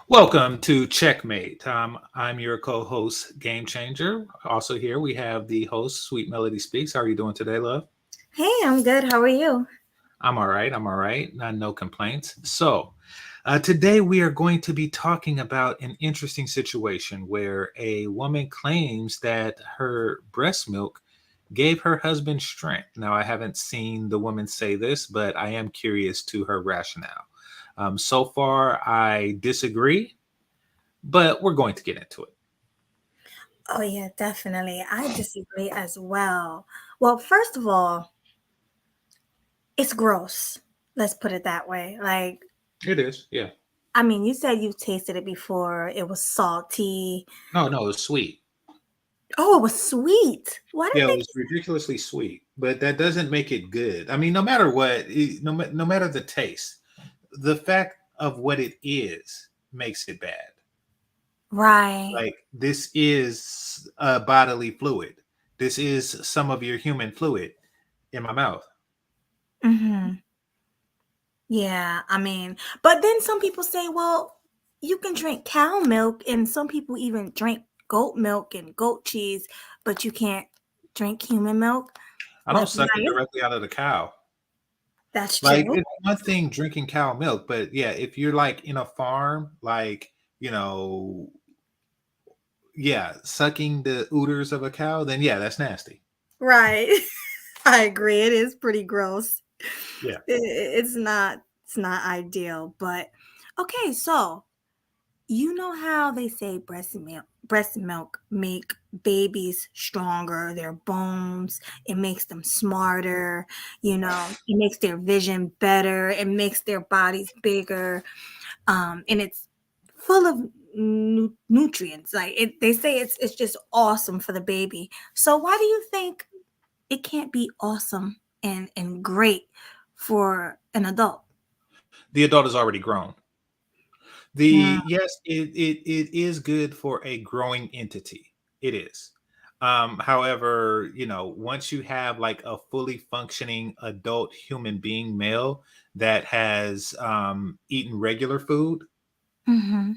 Welcome to Checkmate. I'm your co-host, Game Changer. Also here we have the host, Sweet Melody Speaks. How are you doing today, love? Hey, I'm good. How are you? I'm all right. No complaints. Today we are going to be talking about an interesting situation where a woman claims that her breast milk gave her husband strength. Now, I haven't seen the woman say this, but I am curious to her rationale. So far, I disagree, but we're going to get into it. Oh, yeah, definitely. I disagree as well. Well, first of all, it's gross. Let's put it that way. It is, yeah. I mean, you said you tasted it before. It was salty. No, it's sweet. Oh, it was sweet. Why did Yeah, it they? was ridiculously sweet, but that doesn't make it good. I mean, no matter what, no matter the taste, the fact of what it is makes it bad. Right. Like, this is a bodily fluid. This is some of your human fluid in my mouth. Mm-hmm. Yeah, I mean, but then some people say, well, you can drink cow milk, and some people even drink goat milk and goat cheese, but you can't drink human milk. I don't Like, suck it directly out of the cow. that's Like, true. it's one thing drinking cow milk, but yeah, if you're like in a farm, like, yeah, sucking the uders of a cow, then yeah, that's nasty. Right. I agree. It is pretty gross. Yeah. It's not ideal, but okay, so you know how they say breast milk make babies stronger, their bones, it makes them smarter, it makes their vision better, it makes their bodies bigger, and it's full of nutrients. They say it's just awesome for the baby. So why do you think it can't be awesome and great for an adult? The adult is already grown. Mm, Yes, it is good for a growing entity. It is. However, once you have like a fully functioning adult human being male that has eaten regular food, mhm.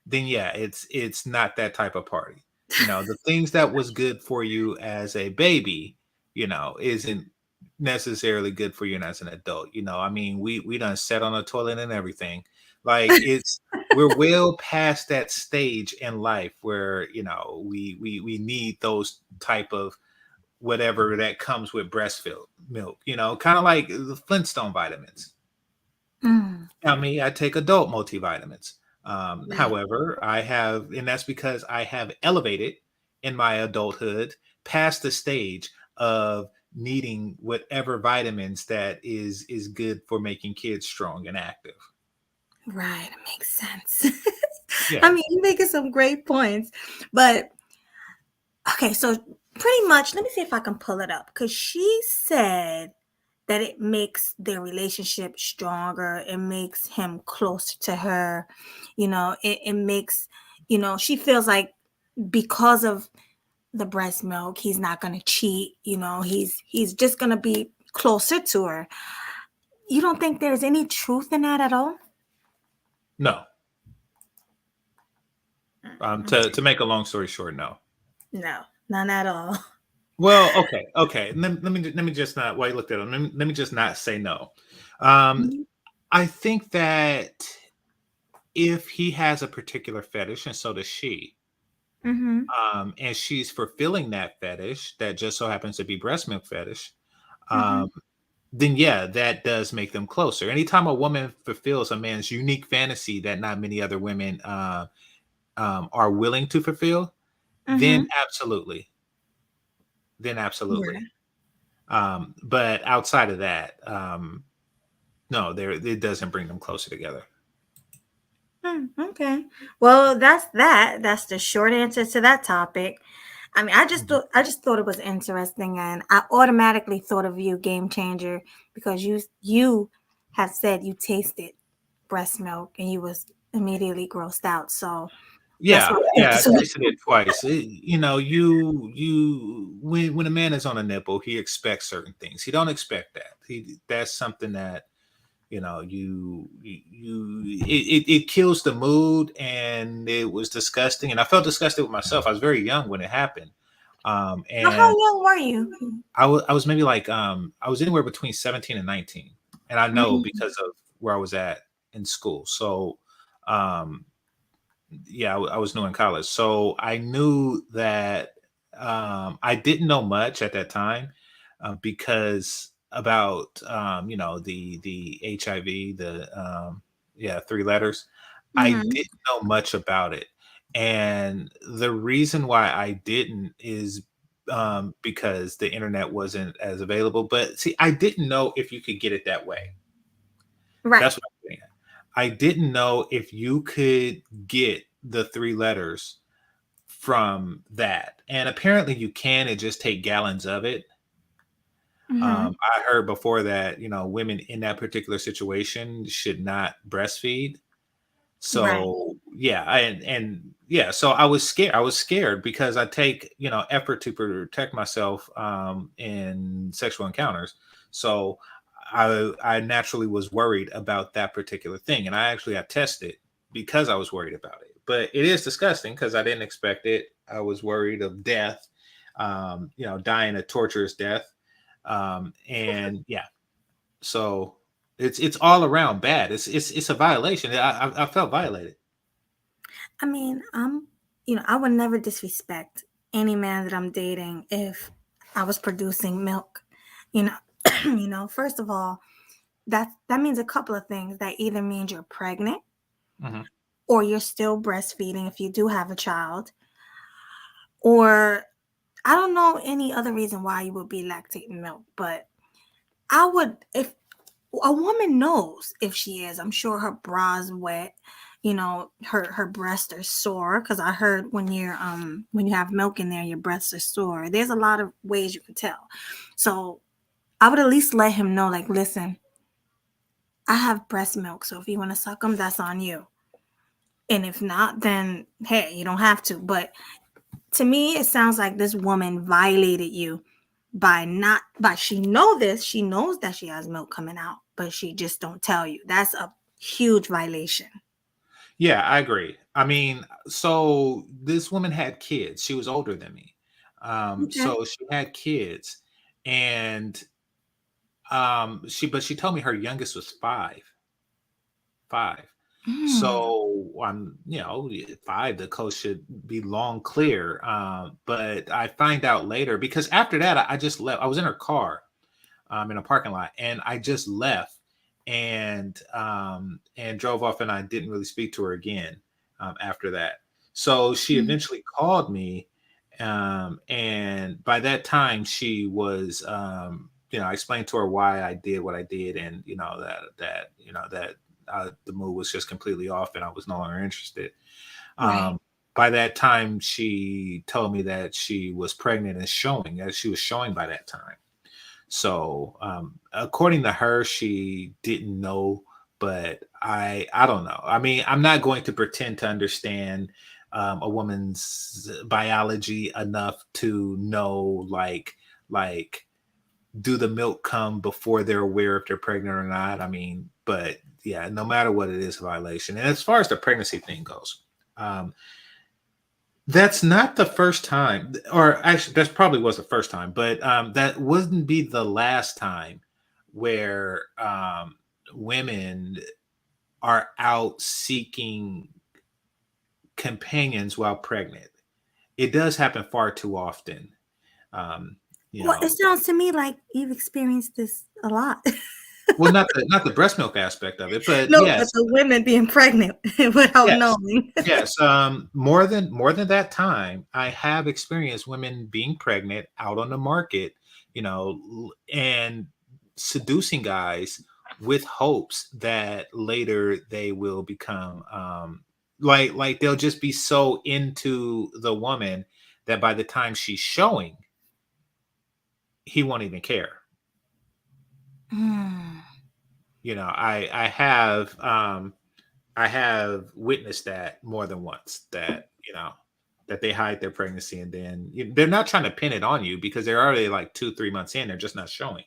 then yeah, it's not that type of party. The things that was good for you as a baby, isn't necessarily good for you as an adult. I mean, we done sat on a toilet and everything. Like, we're well past that stage in life where we need those type of whatever that comes with breastfeed milk. Kind of like the Flintstone vitamins. Mm, I mean, I take adult multivitamins. right. However, and that's because I have elevated in my adulthood past the stage of needing whatever vitamins that is good for making kids strong and active. Right, it makes sense. Yeah. I mean, you're making some great points. But okay, so pretty much, let me see if I can pull it up because she said that it makes their relationship stronger. It makes him closer to her. It makes, she feels like because of the breast milk, he's not going to cheat. He's just going to be closer to her. You don't think there's any truth in that at all? No. To make a long story short, no. No, none at all. Well, okay. Let me just not. While you looked at them, let me just not say no. Um, Mhm. I think that if he has a particular fetish, and so does she, Mm-hmm. and she's fulfilling that fetish that just so happens to be breast milk fetish, Mm-hmm. um, then yeah, that does make them closer. Anytime a woman fulfills a man's unique fantasy that not many other women are willing to fulfill, then Mm-hmm. absolutely, then absolutely. Right. But outside of that, no, there it doesn't bring them closer together. Okay. Well, that's that. That's the short answer to that topic. I mean, Mhm. I just thought it was interesting, and I automatically thought of you, game changer, because you have said you tasted breast milk and you was immediately grossed out. So that's Yeah, what. yeah, I So, tasted it twice. You when a man is on a nipple, he expects certain things. He don't expect that. That's something that it kills the mood, and it was disgusting, and I felt disgusted with myself. I was very young when it happened, now, how and young were you? I was maybe like I was anywhere between 17 and 19, and I know Mm, because of where I was at in school. So um yeah, I was new in college, so I knew that I didn't know much at that time because about the HIV, the 3 letters. I mm-hmm. didn't know much about it, and the reason why I didn't is because the internet wasn't as available. But see, I didn't know if you could get it that way. Right. That's what I'm saying. I didn't know if you could get the 3 letters from that. And apparently you can, it just take gallons of it. Mm-hmm. I heard before that, women in that particular situation should not breastfeed. Right. So yeah, and yeah, so I was scared. I was scared because I take effort to protect myself in sexual encounters. So I naturally was worried about that particular thing, and I actually got tested because I was worried about it. But it is disgusting because I didn't expect it. I was worried of death, dying a torturous death, and yeah, so it's all around bad. It's a violation. I felt violated. I mean, I would never disrespect any man that I'm dating if I was producing milk. You know, first of all, that means a couple of things. That either means you're pregnant Mhm. or you're still breastfeeding if you do have a child, or I don't know any other reason why you would be lactating milk, but I would if a woman knows if she is. I'm sure her bra's wet. Her breasts are sore because I heard when you have milk in there, your breasts are sore. There's a lot of ways you can tell. So I would at least let him know, like, listen, I have breast milk, so if you want to suck them, that's on you. And if not, then hey, you don't have to. But to me, it sounds like this woman violated you by not by she knows that she has milk coming out, but she just don't tell you. That's a huge violation. Yeah, I agree. I mean, so this woman had kids. She was older than me. Okay. So she had kids, and she told me her youngest was 5. Mm, So yeah, 5, the coast should be long clear. But I find out later because after that, I just left. I was in her car in a parking lot, and I just left and drove off, and I didn't really speak to her again after that. So she mm, eventually called me, and by that time she was, I explained to her why I did what I did, and that the mood was just completely off, and I was no longer interested. right. Um, by that time, she told me that she was pregnant and showing, that she was showing by that time. So, according to her, she didn't know, but I don't know. I mean, I'm not going to pretend to understand a woman's biology enough to know, like do the milk come before they're aware if they're pregnant or not. I mean, but yeah, no matter what, it is a violation. And as far as the pregnancy thing goes, um, that's not the first time, or actually, that probably was the first time, but that wouldn't be the last time where women are out seeking companions while pregnant. It does happen far too often. Um, you Well, it know, sounds to me like you've experienced this a lot. well, not the breast milk aspect of it, but No, but yes, the women being pregnant without yes, knowing. yes. More than that time, I have experienced women being pregnant out on the market, and seducing guys with hopes that later they will become like they'll just be so into the woman that by the time she's showing, he won't even care. Mm. I have witnessed that more than once, that they hide their pregnancy, and then they're not trying to pin it on you because they're already like 2, 3 months in. They're just not showing.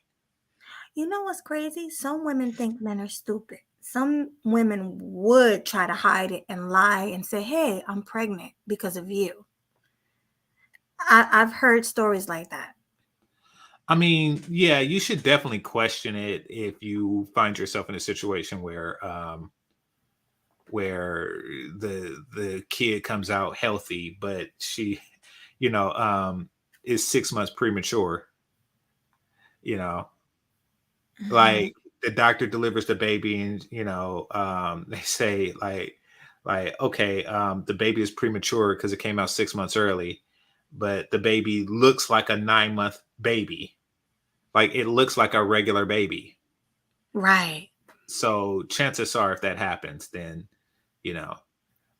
You know what's crazy? Some women think men are stupid. Some women would try to hide it and lie and say, "Hey, I'm pregnant because of you." I've heard stories like that. I mean, yeah, you should definitely question it if you find yourself in a situation where the kid comes out healthy, but she, you know, um, is 6 months premature. You know, Mhm. like the doctor delivers the baby, and they say like okay, the baby is premature because it came out 6 months early, but the baby looks like a 9 month baby, like it looks like a regular baby. Right, So chances are, if that happens, then you know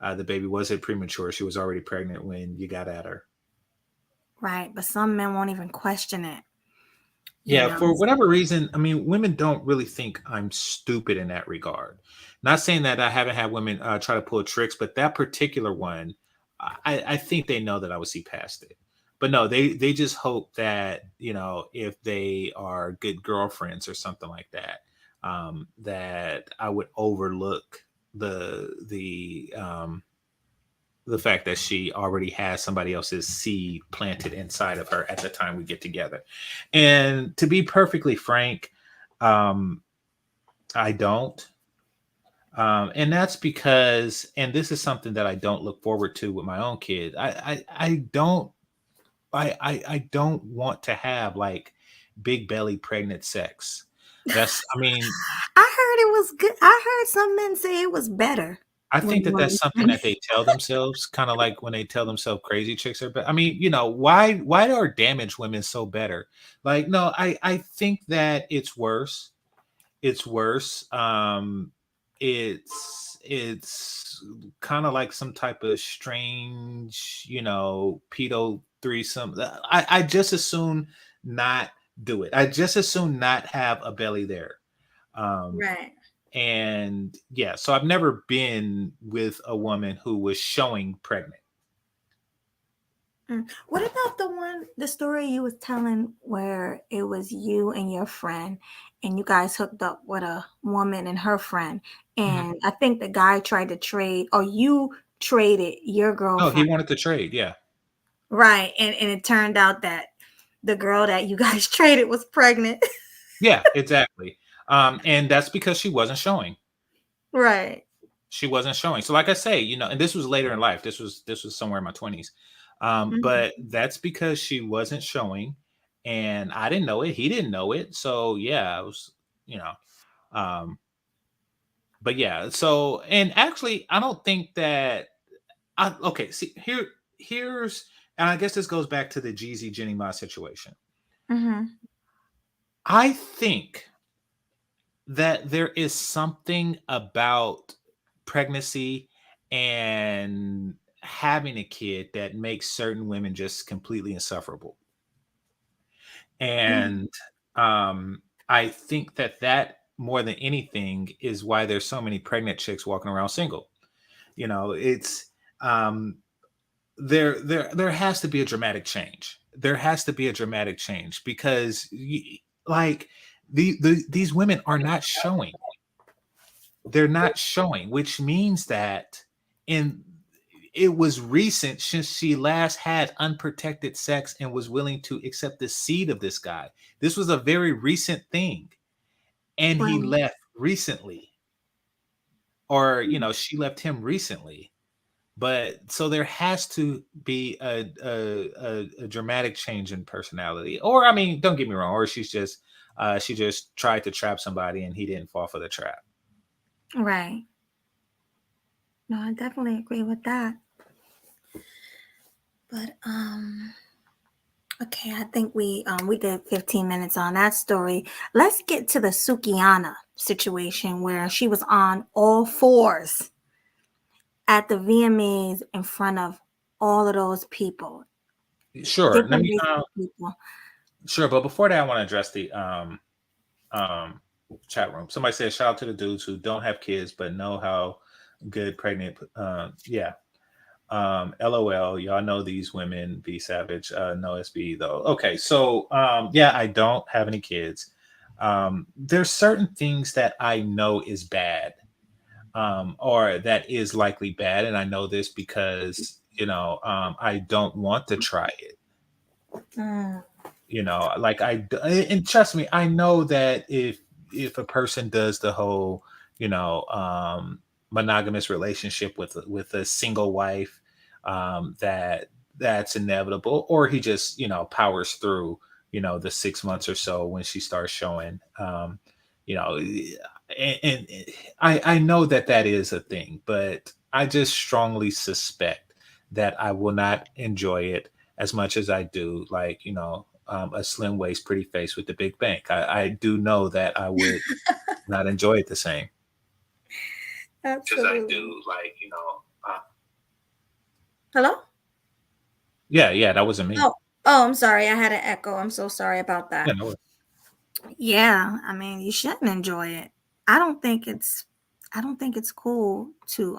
the baby wasn't premature. She was already pregnant when you got at her. right. But some men won't even question it. You Yeah, know. for whatever reason, I mean, women don't really think I'm stupid in that regard. Not saying that I haven't had women try to pull tricks, but that particular one, I think they know that I would see past it. But no, they just hope that if they are good girlfriends or something like that, that I would overlook the fact that she already has somebody else's seed planted inside of her at the time we get together. And to be perfectly frank, um, I don't. And that's because, and this is something that I don't look forward to with my own kid. I don't want to have like big belly pregnant sex. I mean, I heard it was good. I heard some men say it was better I when think the that that's woman's something pregnant. that they tell themselves, kind of like when they tell themselves crazy chicks are better. I mean, why are damaged women so better? Like, no, I think that it's worse. It's worse. It's kind of like some type of strange, pedo threesome. I just assume not do it. I just assume not have a belly there. Um, Right. and yeah, so I've never been with a woman who was showing pregnant. What about the story you was telling where it was you and your friend, and you guys hooked up with a woman and her friend, Mhm. and I think the guy tried to trade, or you traded your Oh, he girlfriend, wanted to trade. Yeah. right? And it turned out that the girl that you guys traded was pregnant, Yeah, exactly. And that's because she wasn't showing. right? She wasn't showing. So like I say, and this was later in life. This was somewhere in my 20s. Mhm. But that's because she wasn't showing, and I didn't know it. He didn't know it. So yeah, I was, you know, um, but yeah, so and actually I don't think that okay, see here's and I guess this goes back to the Jeezy Jenny Ma situation. Mhm. I think that there is something about pregnancy and having a kid that makes certain women just completely insufferable. Mhm. And I think that more than anything is why there's so many pregnant chicks walking around single. It's um there has to be a dramatic change. There has to be a dramatic change because like these women are not showing. They're not showing, which means that in it was recent since she last had unprotected sex and was willing to accept the seed of this guy. This was a very recent thing, and he Right. left recently or Mm. she left him recently. But so there has to be a dramatic change in personality, or I mean, don't get me wrong, or she just tried to trap somebody and he didn't fall for the trap. Right. No, I definitely agree with that. But okay, I think we did 15 minutes on that story. Let's get to the Sukihana situation where she was on all fours at the VMAs in front of all of those people, Sure, let different me races of people. sure, but before that, I want to address the um chat room. Somebody said shout out to the dudes who don't have kids but know how good pregnant. Yeah. LOL. Y'all know these women be savage. No SB though. Okay, so yeah, I don't have any kids. There's certain things that I know is bad, or that is likely bad, and I know this because I don't want to try it. Mm, Like and trust me, I know that if a person does the whole monogamous relationship with a single wife, that's inevitable, or he just powers through the 6 months or so when she starts showing, you know and I know that that is a thing, but I just strongly suspect that I will not enjoy it as much as I do, like, a slim waist, pretty face with the big bank. I do know that I would not enjoy it the same. As I absolutely. do, like, Hello? yeah, yeah, that wasn't me. Oh, oh, I'm sorry. I had an echo. I'm so sorry about Yeah, that. no, Yeah, I mean, you shouldn't enjoy it. I don't think it's I don't think it's cool to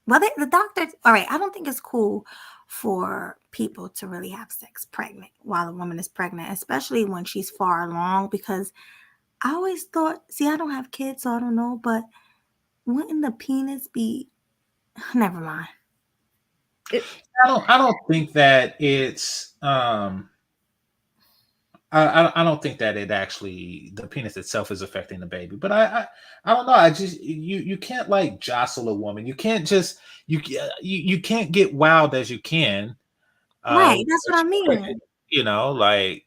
well, the doctor, all right, I don't think it's cool for people to really have sex pregnant while a woman is pregnant, especially when she's far along, because I always thought, see, I don't have kids, so I don't know, but wouldn't the penis be never mind. It, I don't think that it's I don't think that it actually the penis itself is affecting the baby, but I don't know. I just you can't like jostle a woman. You can't just you can't get wild as you can right, when that's what I she's pregnant. mean. Like,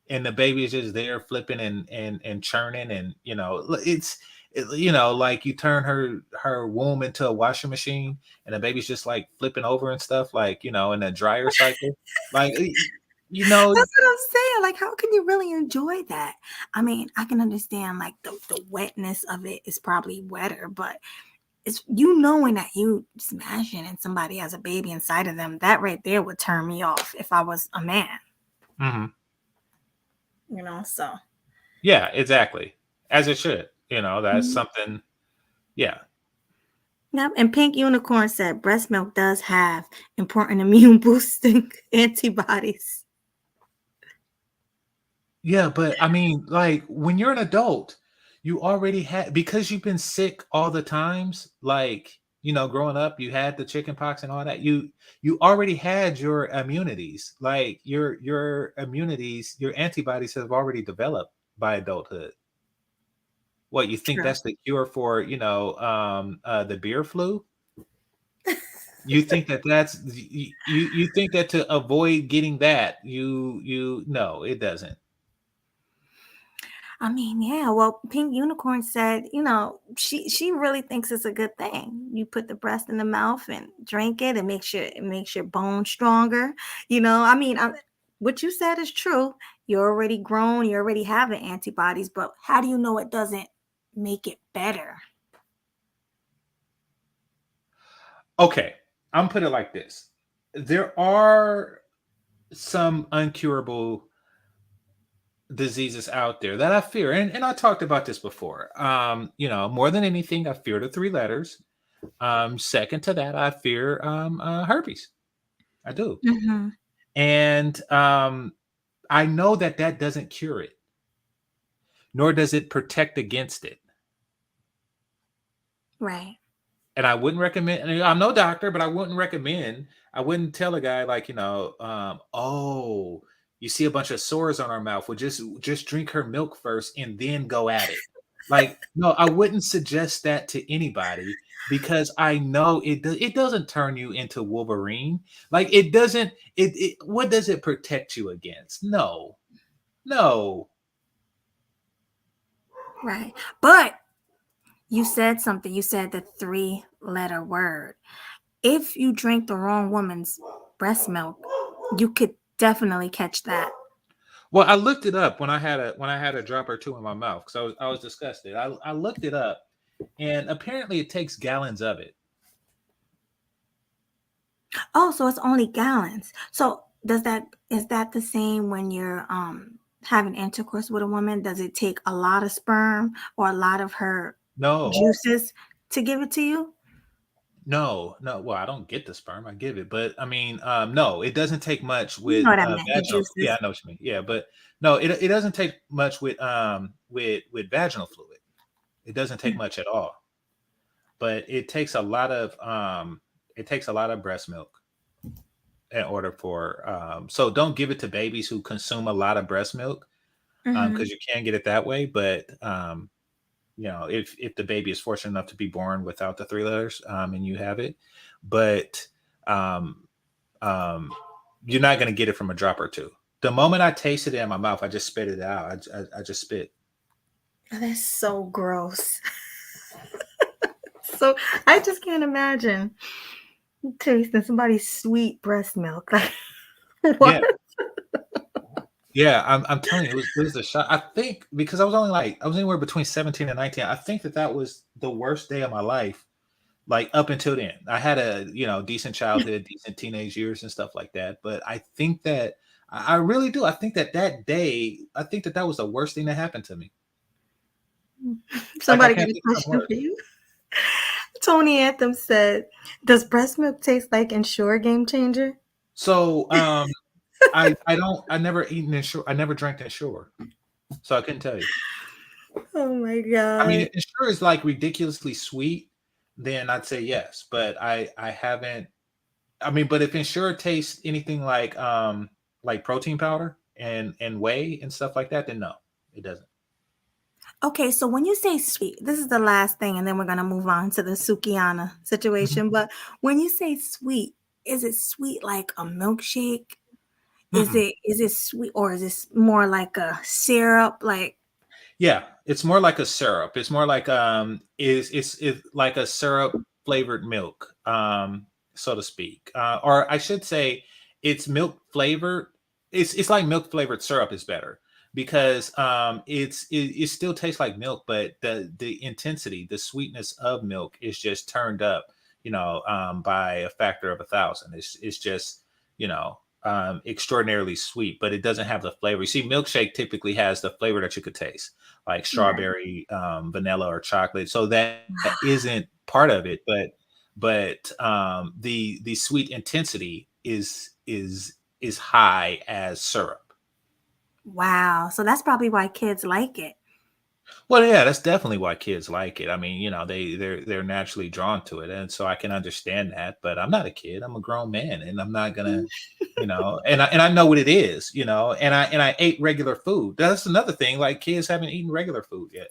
and the baby is just there flipping and churning, and like you turn her womb into a washing machine, and the baby's just like flipping over and stuff, like in a dryer cycle, like you know That's what I'm saying. Like, how can you really enjoy that? I mean, I can understand like the wetness of it is probably wetter, but it's you knowing that you smashing and somebody has a baby inside of them, that right there would turn me off if I was a man, Mhm. so. Yeah, exactly, as it should. That's Mhm. something. Yeah. Yep. And Pink Unicorn said breast milk does have important immune boosting antibodies. Yeah, but I mean, like, when you're an adult, you already had, because you've been sick all the times, like, growing up, you had the chicken pox and all that. You already had your immunities. Like, your immunities, your antibodies have already developed by adulthood. What, you think True. that's the cure for, the beer flu? You think that you think that to avoid getting that, you no, it doesn't. I mean, yeah. Well, Pink Unicorn said, she really thinks it's a good thing. You put the breast in the mouth and drink it, and makes your bone stronger. I mean, what you said is true. You're already grown. You already have antibodies, but how do you know it doesn't make it better? Okay, I'm put it like this. There are some uncurable diseases out there that I fear. And I talked about this before. More than anything, I fear the three letters. Second to that, I fear herpes. I do. Hmm. And I know that that doesn't cure it, nor does it protect against it. Right. And I wouldn't recommend, and I'm no doctor, but I wouldn't tell a guy, like, oh, you see a bunch of sores on our mouth. Well, just drink her milk first and then go at it. Like, no, I wouldn't suggest that to anybody because I know it doesn't turn you into Wolverine. Like it doesn't it what does it protect you against? No. No. Right. But you said something. You said the three-letter word. If you drink the wrong woman's breast milk, you could definitely catch that. Well, I looked it up when I had a drop or two in my mouth because I was disgusted. I looked it up and apparently it takes gallons of it. Oh, so it's only gallons. So does that is that the same when you're having intercourse with a woman? Does it take a lot of sperm or a lot of her No. juices to give it to you? No, no. Well, I don't get the sperm, I give it, but I mean, no, it doesn't take much You know with what I meant, the vaginal. Yeah, juices. I know what you mean. Yeah, but no, it doesn't take much with vaginal fluid. It doesn't take much at all. But it takes a lot of breast milk in order for so don't give it to babies who consume a lot of breast milk Mm-hmm. because you can get it that way, but you know, if the baby is fortunate enough to be born without the three letters and you have it, but um, um, you're not going to get it from a drop or two. The moment I tasted it in my mouth, I just spit it out. I just spit. Oh, that's so gross. So I just can't imagine tasting somebody's sweet breast milk. Like what? Yeah, yeah. I'm telling you, it was a shock. I think because I was only like I was anywhere between 17 and 19. I think that was the worst day of my life. Like up until then, I had a decent childhood, decent teenage years and stuff like that. But I think that I really do. I think that that day, I think that that was the worst thing that happened to me. Like I Somebody got can't a think of something question for worse. you. Tony Anthem said, "Does breast milk taste like Ensure Game Changer?" So I don't I never eaten Ensure. I never drank Ensure, so I couldn't tell you. Oh my I mean, god. if Ensure is like ridiculously sweet, then I'd say yes. But I haven't. I mean, but if Ensure tastes anything like protein powder and whey and stuff like that, then no, it doesn't. Okay, so when you say sweet, this is the last thing, and then we're gonna move on to the Sukihana Mhm. situation. But when you say sweet, is it sweet like a milkshake? Mm-mm. Is it sweet or is this more like a syrup? Like Yeah, it's more like a syrup. It's more like it's like a syrup flavored milk, so to speak. Or I should say it's milk flavored. It's like milk flavored syrup is better because it still tastes like milk, but the intensity, the sweetness of milk is just turned up, by a factor of 1,000. It's just, extraordinarily sweet, but it doesn't have the flavor. You see, milkshake typically has the flavor that you could taste like right. strawberry, vanilla, or chocolate. So that isn't part of it, but the sweet intensity is high as syrup. Wow. So that's probably why kids like it. Well, yeah, that's definitely why kids like it. I mean, they're naturally drawn to it, and so I can understand that. But I'm not a kid; I'm a grown man, and I'm not gonna, and I know what it is, and I ate regular food. That's another thing. Like kids haven't eaten regular food yet.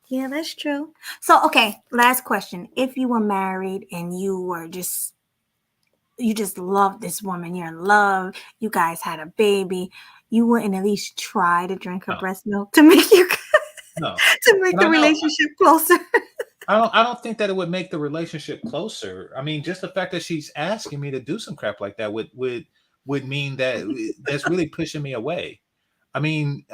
Yeah, that's true. So, okay, last question. If you were married and you just love this woman, you're in love, you guys had a baby, you wouldn't at least try to drink her No, breast milk to make you no, to make and the I know relationship closer. I don't think that it would make the relationship closer. I mean, just the fact that she's asking me to do some crap like that would mean that that's really pushing me away. I mean,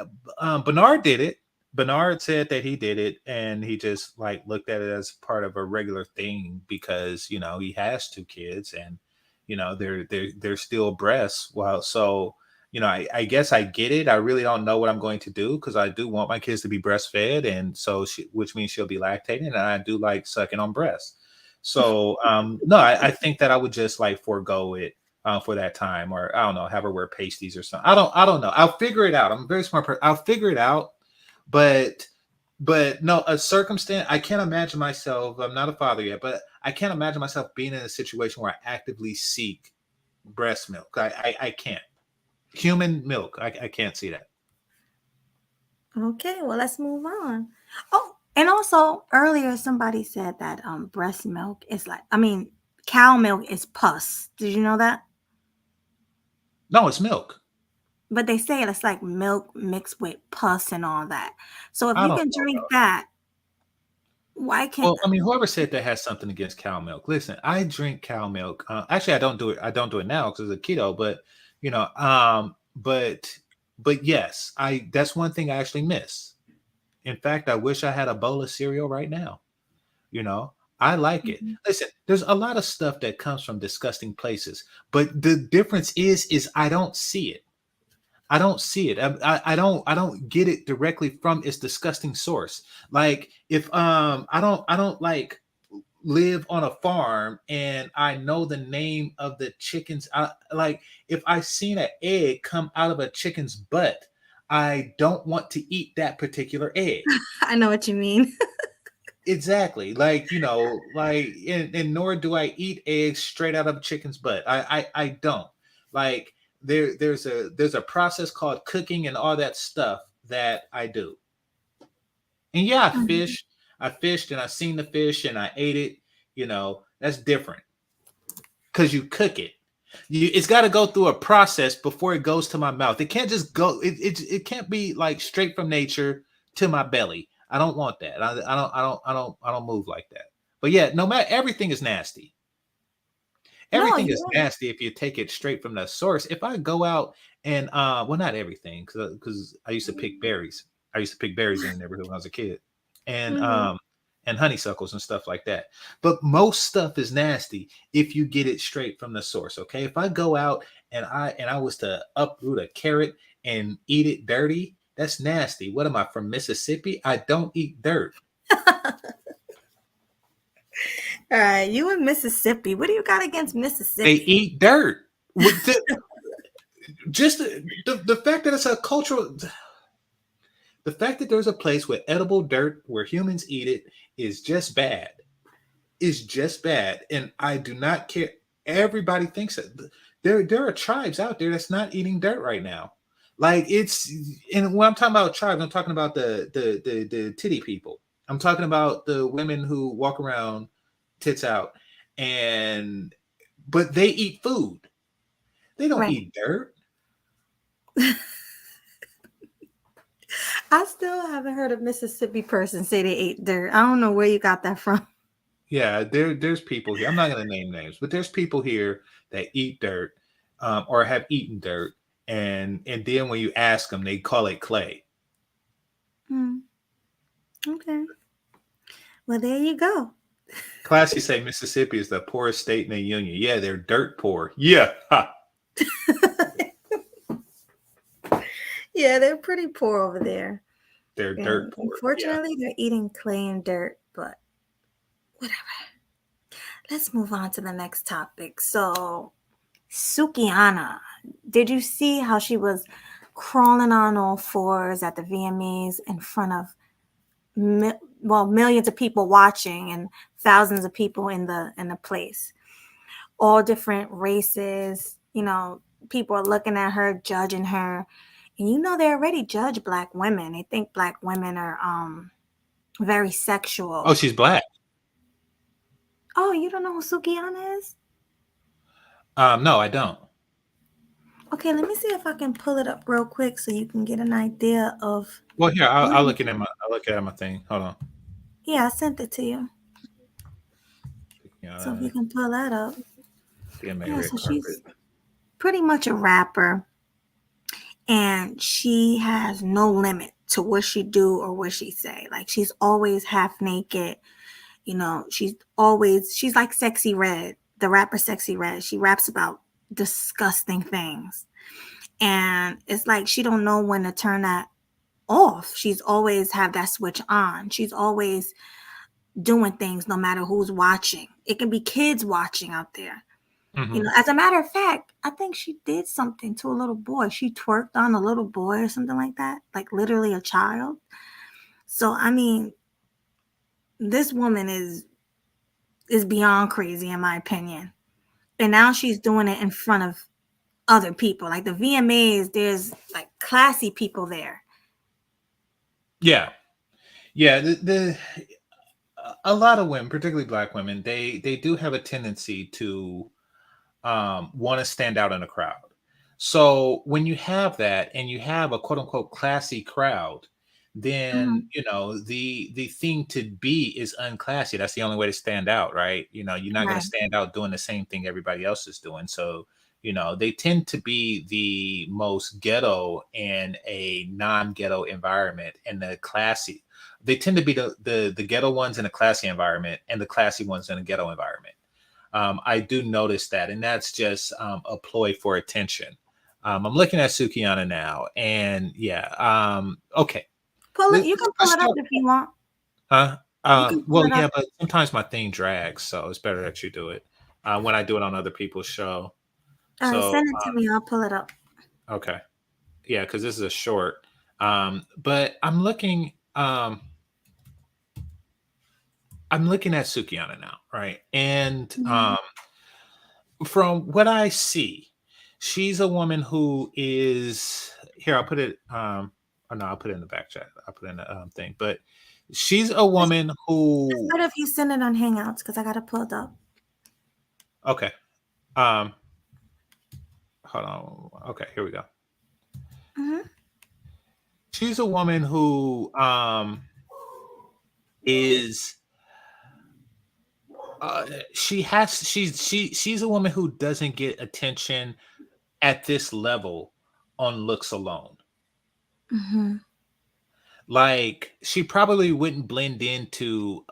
Bernard did it. Bernard said that he did it, and he just like looked at it as part of a regular thing because he has two kids, and they're still breasts. Well, so I guess I get it. I really don't know what I'm going to do because I do want my kids to be breastfed, and so which means she'll be lactating, and I do like sucking on breasts. So no, I think that I would just like forego it for that time, or I don't know, have her wear pasties or something. I don't know. I'll figure it out. I'm a very smart person. I'll figure it out, but no, a circumstance. I can't imagine myself. I'm not a father yet, but I can't imagine myself being in a situation where I actively seek breast milk. I can't. Human milk. I can't see that. Okay, well, let's move on. Oh, and also earlier somebody said that breast milk is like, I mean, cow milk is pus. Did you know that? No, it's milk. But they say it's like milk mixed with pus and all that. So if I you don't can know drink about that. that, why can't Well, I mean, whoever said that has something against cow milk. Listen, I drink cow milk. Actually, I don't do it. I don't do it now because it's a keto. But you know, but yes, I. That's one thing I actually miss. In fact, I wish I had a bowl of cereal right now. You know, I like it. Mhm. Listen, there's a lot of stuff that comes from disgusting places, but the difference is I don't see it. I don't see it. I don't get it directly from its disgusting source. Like if I don't like live on a farm and I know the name of the chickens. Like if I seen an egg come out of a chicken's butt, I don't want to eat that particular egg. I know what you mean. Exactly. Like, and nor do I eat eggs straight out of a chicken's butt. I don't. Like there's a process called cooking and all that stuff that I do. And yeah, I Mhm. fish. I fished and I seen the fish and I ate it. That's different because you cook it. It's got to go through a process before it goes to my mouth. It can't just go. It can't be like straight from nature to my belly. I don't want that. I don't move like that. But yeah, no matter everything is nasty. No, Everything is you're right. nasty if you take it straight from the source. If I go out and well, not everything, because I used to pick berries. I used to pick berries in the neighborhood when I was a kid, and Mhm. honeysuckles and stuff like that. But most stuff is nasty if you get it straight from the source. Okay, if I go out and I was to uproot a carrot and eat it dirty, that's nasty. What am I, from Mississippi? I don't eat dirt. All right, you in Mississippi. What do you got against They Mississippi? eat dirt. Just the fact that it's a cultural, the fact that there's a place with edible dirt where humans eat it is just bad. Is just bad, and I do not care. Everybody thinks that there are tribes out there that's not eating dirt right now. Like it's, and when I'm talking about tribes, I'm talking about the titty people. I'm talking about the women who walk around tits out, and but they eat food. They don't Right. eat dirt. I still haven't heard a Mississippi person say they ate dirt. I don't know where you got that from. Yeah, there's people here. I'm not going to name names, but there's people here that eat dirt, or have eaten dirt, and then when you ask them, they call it clay. Hmm, okay. Well, there you go. Classy say Mississippi is the poorest state in the union. Yeah, they're dirt poor. Yeah, ha, Yeah, they're pretty poor over there. they're dirt And poor. Yeah. unfortunately, they're eating clay and dirt, but whatever. Let's move on to the next topic. So, Sukihana, did you see how she was crawling on all fours at the VMAs in front of millions of people watching and thousands of people in the place, all different races. People are looking at her, judging her, and they already judge black women. They think black women are very Oh, sexual. she's black. Oh, you don't know who Sukihana is? No, I don't. Okay, let me see if I can pull it up real quick so you can get an idea of Well, here I'll what. look at my thing. Hold on. Yeah, I sent it to you. So if Uh, you can pull that up. DMA Yeah, red so carpet. she's pretty much a rapper, and she has no limit to what she do or what she say. Like she's always half naked. She's like Sexy Red, the rapper Sexy Red. She raps about disgusting things. And it's like she don't know when to turn that off. She's always have that switch on. She's always doing things no matter who's watching. It can be kids watching out there. Hmm. As a matter of fact, I think she did something to a little boy. She twerked on a little boy or something like that, like literally a child. So I mean, this woman is beyond crazy in my opinion. And now she's doing it in front of other people. Like the VMAs, there's like classy people there. Yeah, yeah. A lot of women, particularly black women, they do have a tendency to want to stand out in a crowd. So when you have that and you have a quote unquote classy crowd, then Mhm. the thing to be is unclassy. That's the only way to stand out, right? You're not going to Right. stand out doing the same thing everybody else is doing. So they tend to be the most ghetto in a non-ghetto environment, and the classy. They tend to be the ghetto ones in a classy environment, and the classy ones in a ghetto environment. I do notice that, and that's just a ploy for attention. I'm looking at Sukihana now, and yeah, okay. Pull it. Let, You can pull let's it up start. if you want. Huh? You can pull Well, it yeah, up. but sometimes my thing drags, so it's better that you do it when I do it on other people's show. All right, So, send it to me. I'll pull it up. okay, yeah, because this is a short. But I'm looking at Sukihana now, right? And Mhm. from what I see, she's a woman who is here. I'll put it. Oh no, I'll put it in the back chat. I'll put it in the thing. But she's a It's, woman it's who. better if you send it on Hangouts because I got it pulled up. Okay. Um. Hold on. Okay. Here we go. Hmm. She's a woman who is. Uh, she's a woman who doesn't get attention at this level on looks alone. Hmm. Like she probably wouldn't blend into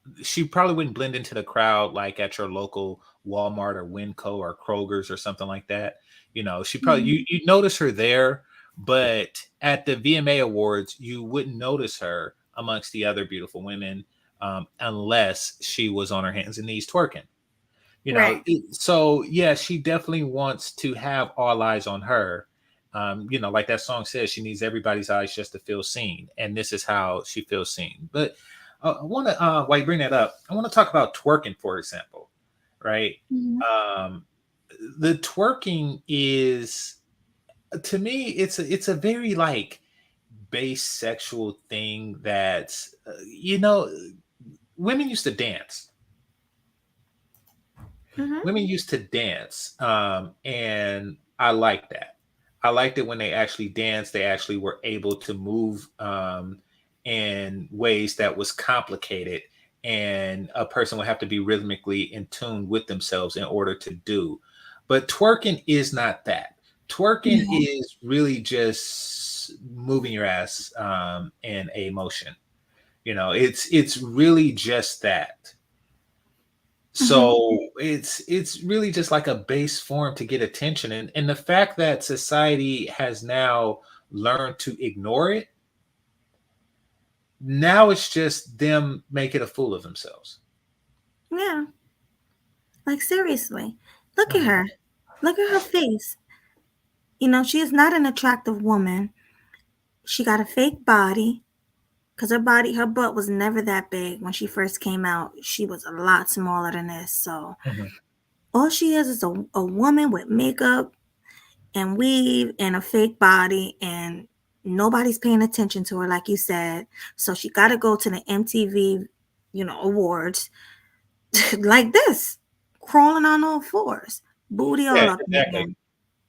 the crowd like at your local Walmart or Winco or Kroger's or something like that. She probably Hmm. you notice her there, but at the VMA Awards, you wouldn't notice her amongst the other beautiful women unless she was on her hands and knees twerking. Right. So yeah, she definitely wants to have all eyes on her. Like that song says, she needs everybody's eyes just to feel seen, and this is how she feels seen. But I want to, while you bring that up, I want to talk about twerking, for example, right? Hmm. Um, the twerking is, to me, it's a very like base sexual thing that women used to dance. Hmm. Women used to dance, and I like that. I liked it when they actually danced. They actually were able to move in ways that was complicated, and a person would have to be rhythmically in tune with themselves in order to do. But twerking is not that. Twerking Yeah. is really just moving your ass in a motion. It's really just that. Hmm. So it's really just like a base form to get attention, and the fact that society has now learned to ignore it, now it's just them making a fool of themselves. Yeah. Like seriously, look at Mhm, her. Look at her face. She is not an attractive woman. She got a fake body because her butt was never that big when she first came out. She was a lot smaller than this. So mhm. all she is a woman with makeup and weave and a fake body, and nobody's paying attention to her, like you said. So she got to go to the MTV, awards like this, crawling on all fours, booty Yeah, all up in the exactly. air.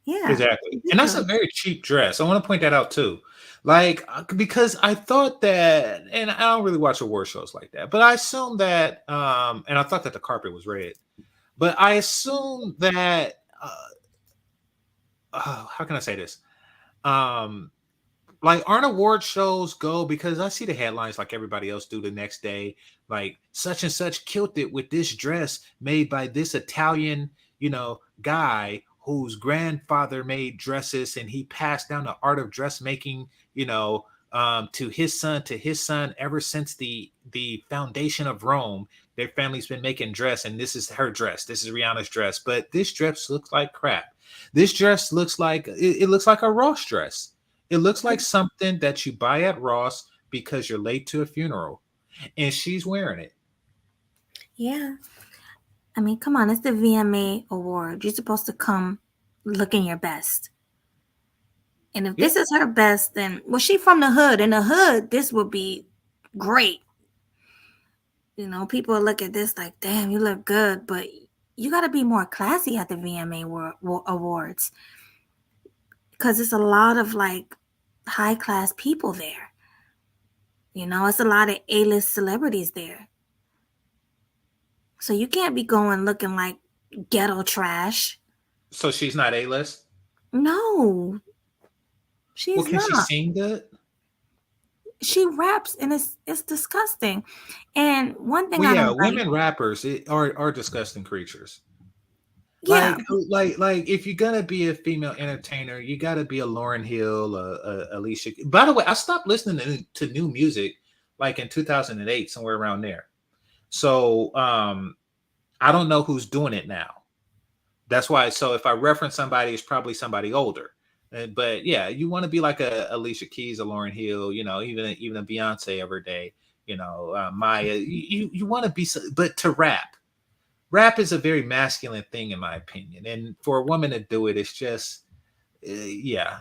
Yeah, Exactly. And that's a ridiculous. very cheap dress. I want to point that out too. Like, because I thought that, and I don't really watch award shows like that, but I assumed that, and I thought that the carpet was red, but I assumed that, how can I say this? Um, like, aren't award shows go because I see the headlines like everybody else do the next day, like such and such killed it with this dress made by this Italian, guy whose grandfather made dresses and he passed down the art of dressmaking, to his son ever since the foundation of Rome. Their family's been making dress, and this is her dress. This is Rihanna's dress, but this dress looks like crap. This dress looks like it looks like a Ross dress. It looks like something that you buy at Ross because you're late to a funeral, and she's wearing it. Yeah. I mean, come on, it's the VMA award. You're supposed to come looking your best. And if Yeah. this is her best, then well, she from the hood. In the hood, this would be great. You know, people look at this like, damn, you look good, but you got to be more classy at the Awards because it's a lot of like high class people there. You know, it's a lot of A-list celebrities there. So you can't be going looking like ghetto trash. So she's not A-list. No, Well, she's can she not. sing good? She raps and it's disgusting. And one thing Well, I yeah, don't like, women rappers are disgusting creatures. yeah, Like if you're gonna be a female entertainer, you got to be a Lauren Hill, Alicia. By the way, I stopped listening to new music like in 2008, somewhere around there. So I don't know who's doing it now. That's why. So if I reference somebody, it's probably somebody older. But yeah, you want to be like a Alicia Keys, a Lauren Hill, even a Beyonce every day. Maya. You want to be, but to rap is a very masculine thing in my opinion, and for a woman to do it, it's just yeah.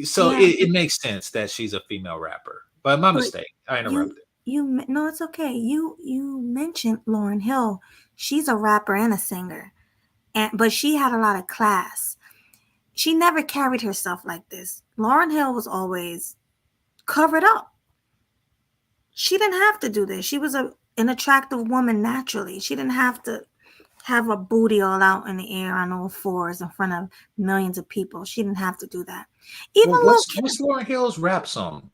So yeah, it makes sense that she's a female rapper, but my but mistake. I you interrupted. no, it's okay. You mentioned Lauren Hill. She's a rapper and a singer, and but she had a lot of class. She never carried herself like this. Lauren Hill was always covered up. She didn't have to do this. She was an attractive woman naturally. She didn't have to have a booty all out in the air on all fours in front of millions of people. She didn't have to do that. Even Well, Lil what's Lauren Hill's rap song?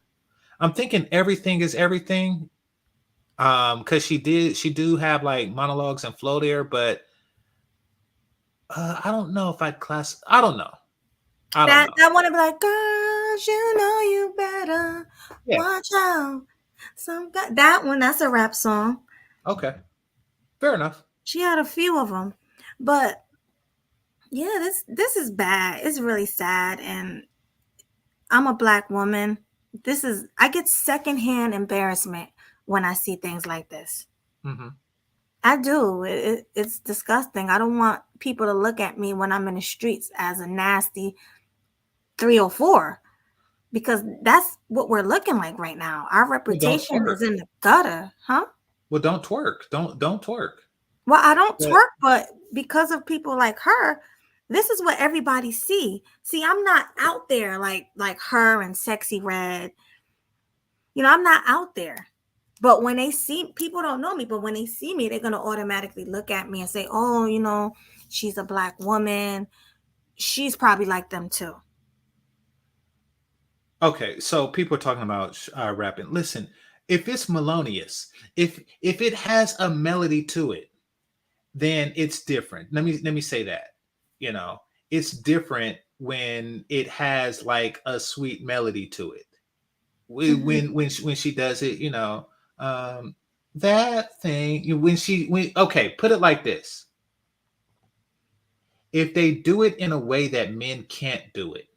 I'm thinking everything is everything. Because she do have like monologues and flow there, but I don't know if I'd class. I don't know. I don't know. that one to be like, girls, you know you better Yeah. watch out. That one, that's a rap song. Okay. Fair enough. She had a few of them, but yeah, this is bad. It's really sad, and I'm a black woman. I get secondhand embarrassment when I see things like this. Hmm. I do. It's disgusting. I don't want people to look at me when I'm in the streets as a nasty 304 because that's what we're looking like right now. Our Well, don't reputation twerk. is in the gutter, huh? Well, don't twerk. Don't twerk. Well, I don't But twerk, but because of people like her, this is what everybody see. See, I'm not out there like her and Sexy Red. You know, I'm not out there. But when they see people don't know me, but when they see me, they're gonna automatically look at me and say, "Oh, you know, she's a black woman. She's probably like them too." okay, so people are talking about rapping. Listen, if it's melodious, if it has a melody to it, then it's different. Let me say that. You know, it's different when it has like a sweet melody to it. Mhm. When she does it, um, that thing when okay, put it like this: if they do it in a way that men can't do it,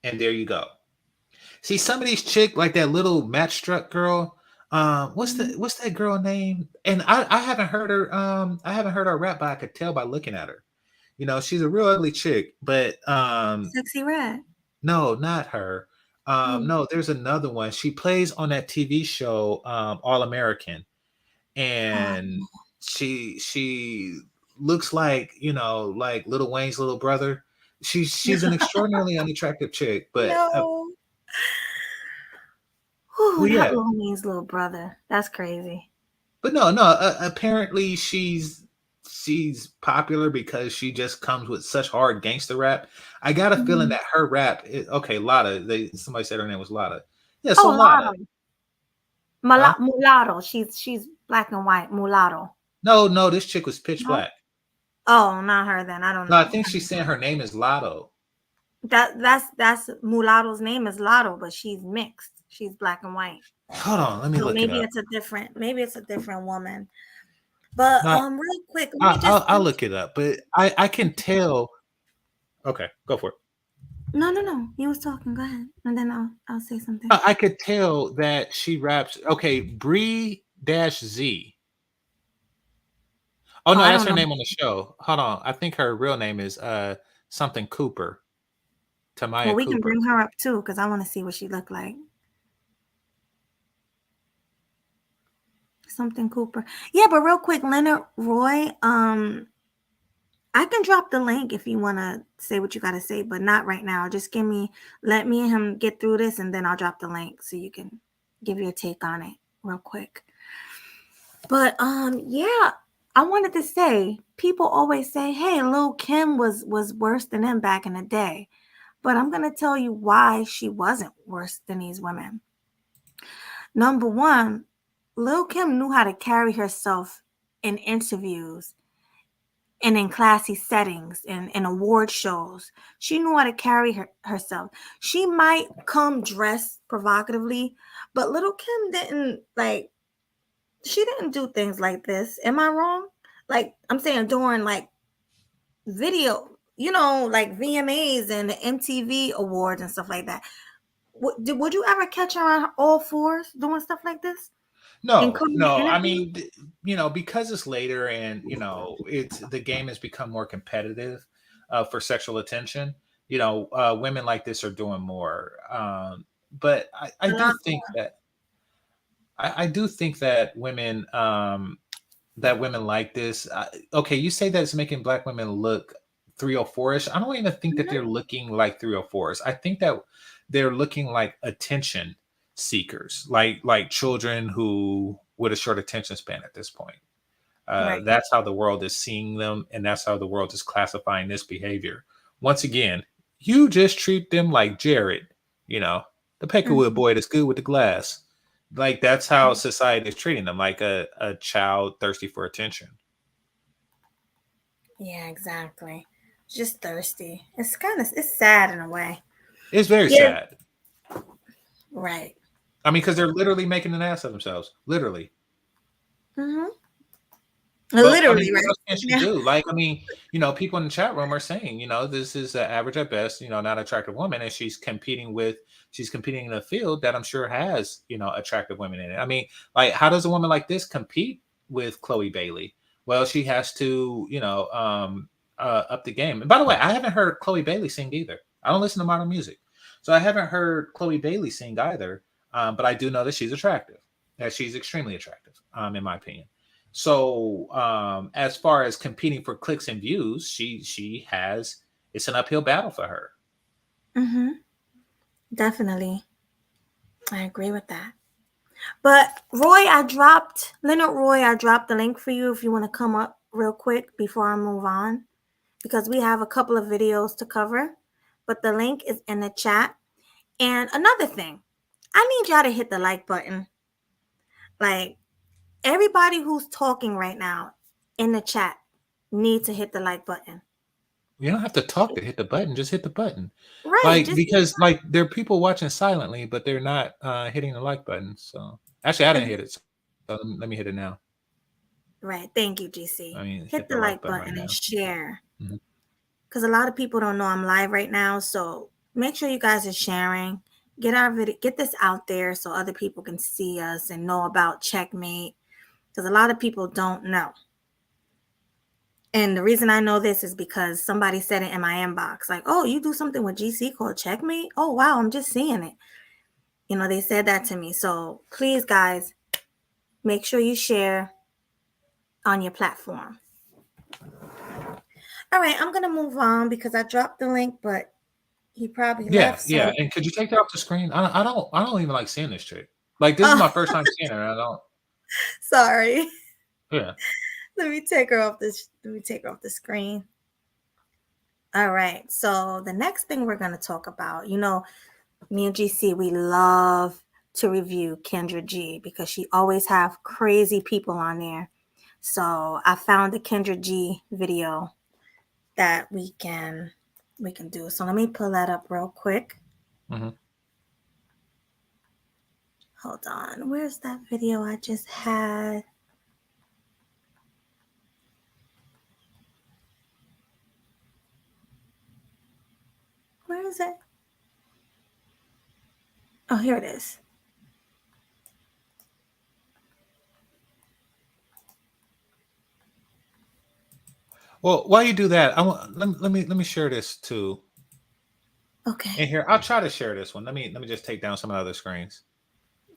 and there you go. See, some of these chick like that little matchstruck girl. Mhm. What's that girl name? And I haven't heard her. I haven't heard her rap, but I could tell by looking at her. She's a real ugly chick, but Sexy Red. no, not her. Oh, No, there's another one. She plays on that TV show, All American, oh, and she looks like like Little Wayne's little brother. She's an extraordinarily unattractive chick, but no. Whew, well, that yeah. little means little brother. That's crazy. But no, no. Apparently, she's popular because she just comes with such hard gangster rap. I got a feeling Mhm. that her rap. Okay, Lotta. Somebody said her name was Lotta. Yeah, so Oh, Lotta. Lotto. Huh? Mulatto. She's black and white. Mulatto. No, no. This chick was pitch No. black. Oh, not her then. I don't No, I know. think she's saying her name is Lotto. That's Mulatto's name is Lotto, but she's mixed. She's black and white. Hold on, let me So look it up. maybe it's a different woman. But No, real quick, let I, me just I'll I'll look it up. But I can tell. Okay, go for it. no. You was talking. Go ahead, and then I'll say something. I could tell that she raps. Okay, Bree Dash Z. Oh Oh, no, I that's don't her know. name on the show. Hold on. I think her real name is something Cooper. Tamaya Well, we can Cooper. bring her up too because I want to see what she looked like. Something Cooper. Yeah, but real quick, Leonard Roy. I can drop the link if you want to say what you got to say, but not right now. Just let me and him get through this, and then I'll drop the link so you can give your take on it real quick. But yeah, I wanted to say people always say, "Hey, Lil Kim was worse than him back in the day," but I'm gonna tell you why she wasn't worse than these women. Number one, Lil Kim knew how to carry herself in interviews and in classy settings and in award shows. She knew how to carry herself. She might come dressed provocatively, but Little Kim didn't like she didn't do things like this. Am I wrong? Like I'm saying during like video, like VMAs and the MTV awards and stuff like that. Would you ever catch her on all fours doing stuff like this and No, coming to no. I interviews? mean, because it's later and it's the game has become more competitive for sexual attention. Women like this are doing more. But I A do lot think more. that I do think that women like this. Okay, you say that it's making black women look 304ish. I don't even think that Mhm. they're looking like 304s. I think that they're looking like attention seekers, like children who with a short attention span at this point. Right. That's how the world is seeing them, and that's how the world is classifying this behavior. Once again, you just treat them like Jared, you know, the Peckerwood Mhm. boy that's good with the glass. Like that's how society is treating them, like a child thirsty for attention. Yeah, exactly. Just thirsty. It's sad in a way. It's very Yeah. sad. Right. I mean, because they're literally making an ass of themselves, literally. Mm-hmm. But I mean, Literally, what right? else can she Yeah. do? Like, I mean, people in the chat room are saying, this is an average at best, not attractive woman, and she's competing in a field that I'm sure has, attractive women in it. I mean, like, how does a woman like this compete with Chloe Bailey? Well, she has to, up the game. And by the way, I haven't heard Chloe Bailey sing either. I don't listen to modern music, so I haven't heard Chloe Bailey sing either. But I do know that she's attractive, that she's extremely attractive, in my opinion. So as far as competing for clicks and views, she has it's an uphill battle for her. Mm-hmm. Definitely. I agree with that. But Leonard Roy, I dropped the link for you if you want to come up real quick before I move on. Because we have a couple of videos to cover. But the link is in the chat. And another thing, I need y'all to hit the like button. Like everybody who's talking right now in the chat need to hit the like button. You don't have to talk to hit the button, just hit the button. Right. Like because like there are people watching silently, but they're not hitting the like button. So actually I didn't hit it. So let me hit it now. Right. Thank you, GC. I mean Hit hit the the like like button right button and now. share. Mhm. Because a lot of people don't know I'm live right now. So make sure you guys are sharing. Get our video, get this out there so other people can see us and know about Checkmate. Because a lot of people don't know. And the reason I know this is because somebody said it in my inbox, like, "Oh, you do something with GC called Checkmate? Oh, wow, I'm just seeing it." They said that to me. So please, guys, make sure you share on your platform. All right, I'm gonna move on because I dropped the link, but he probably Yeah, left. yeah. So, And could you take that off the screen? I don't even like seeing this chick. Like this is oh, my first time seeing her. And I don't sorry. yeah. Let me take her off this. Let me take her off the screen. All right. So the next thing we're gonna talk about, me and GC, we love to review Kendra G because she always have crazy people on there. So I found the Kendra G video that we can do. So let me pull that up real quick. Mm-hmm. Hold on. Where's that video I just had? Where is it? Oh, here it is. Well, while you do that, let me share this too. Okay. And here, I'll try to share this one. Let me just take down some of the other screens.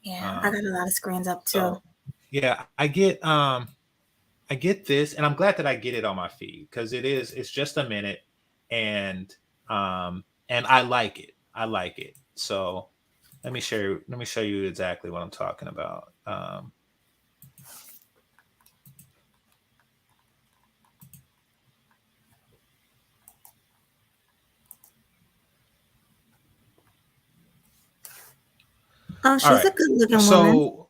Yeah, I Um, got a lot of screens up too. so yeah, I get this, and I'm glad that I get it on my feed because it's just a minute, and and I like it. I like it. So let me show you exactly what I'm talking about. Oh, All she's right. a good looking woman. So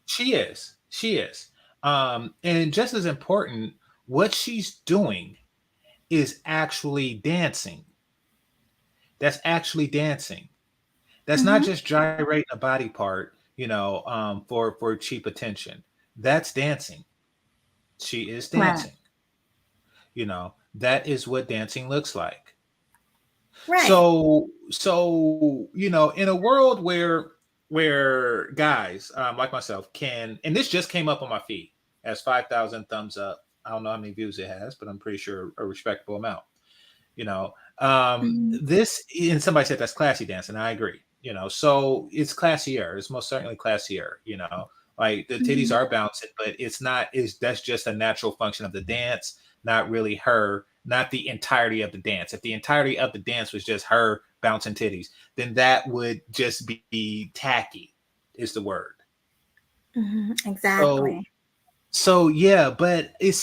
she is. She is. And just as important, what she's doing is actually dancing. That's actually dancing. That's not Mm-hmm. just gyrating a body part, for cheap attention. That's dancing. She is Right. dancing. That is what dancing looks like. Right. So in a world where guys like myself can, and this just came up on my feed as 5,000 thumbs up. I don't know how many views it has, but I'm pretty sure a respectable amount. you know Mm-hmm. this, and somebody said that's classy dancing. I agree. So it's classier. It's most certainly classier. Like the titties Mm-hmm. are bouncing, but it's not is that's just a natural function of the dance, not really her, not the entirety of the dance. If the entirety of the dance was just her bouncing titties, then that would just be tacky, is the word. Mm-hmm. so Exactly. so yeah, but it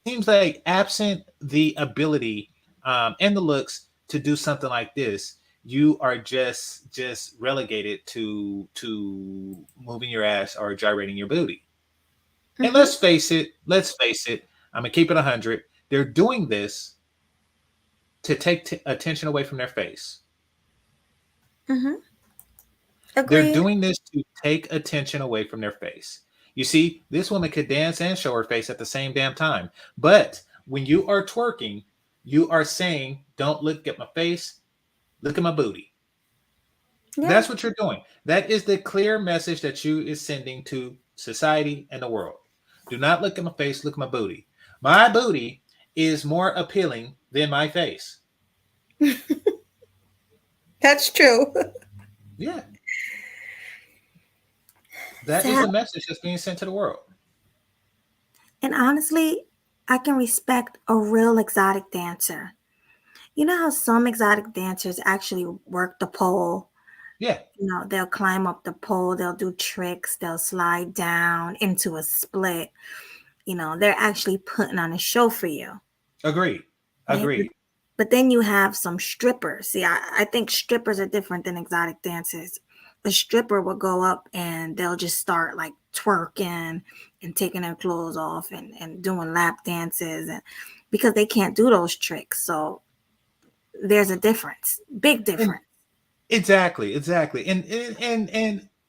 seems like absent the ability and the looks to do something like this, you are just relegated to moving your ass or gyrating your booty. And Mm-hmm. let's face it, I'm gonna keep it 100. They're doing this to take attention away from their face. Mm-hmm. They're Agreed. doing this to take attention away from their face. You see, this woman could dance and show her face at the same damn time. But when you are twerking, you are saying, don't look at my face, look at my booty. Yeah. That's what you're doing. That is the clear message that you is sending to society and the world. Do not look at my face, look at my booty. My booty is more appealing than my face. That's true. Yeah, that is Sad. the message that's being sent to the world. And honestly, I can respect a real exotic dancer. You know how some exotic dancers actually work the pole? Yeah, They'll climb up the pole, they'll do tricks, they'll slide down into a split. They're actually putting on a show for you, agreed. right? But, Agreed. but then you have some strippers. See, I think strippers are different than exotic dancers. A stripper will go up and they'll just start like twerking and taking their clothes off and doing lap dances and because they can't do those tricks. So there's a difference, big And difference. exactly. And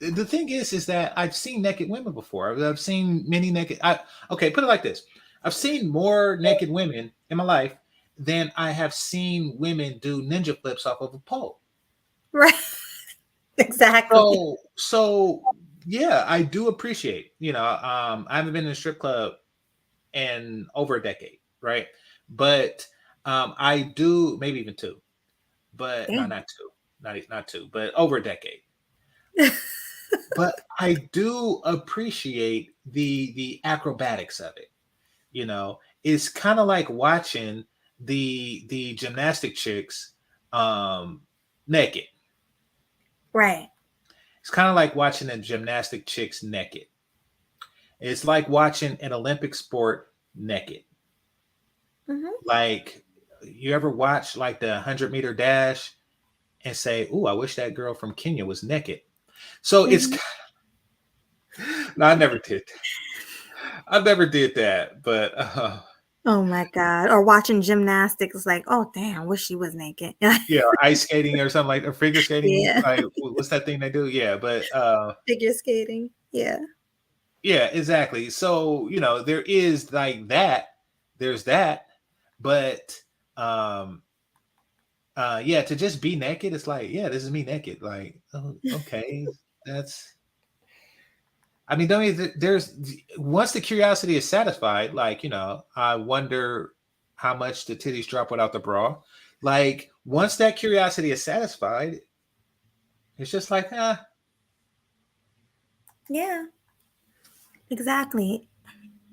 the thing is that I've seen naked women before. I've seen many naked. Okay, put it like this: I've seen more naked women in my life than I have seen women do ninja flips off of a pole. Right. Exactly. So yeah, I do appreciate. I haven't been in a strip club in over a decade, right? But I do, maybe even two, but no, Damn. not two, not two, but over a decade. But I do appreciate the acrobatics of it. It's kind of like watching the gymnastic chicks naked. Right. It's kind of like watching the gymnastic chicks naked. It's like watching an Olympic sport naked. Hmm. Like, you ever watch like the 100-meter dash and say, "Ooh, I wish that girl from Kenya was naked." So it's Hmm. no, I never did. I never did that, but Oh my God. Or watching gymnastics, like, oh, damn, wish she was naked. yeah, or ice skating or something like, or figure skating. Yeah. Like, what's that thing they do? Yeah, but Figure skating. Yeah. yeah, exactly. So there is like that. There's that, but um, yeah, to just be naked, it's like, yeah, this is me naked. Like, oh, okay, that's. I mean, don't you, there's once the curiosity is satisfied, like I wonder how much the titties drop without the bra. Like once that curiosity is satisfied, it's just like, Yeah, exactly.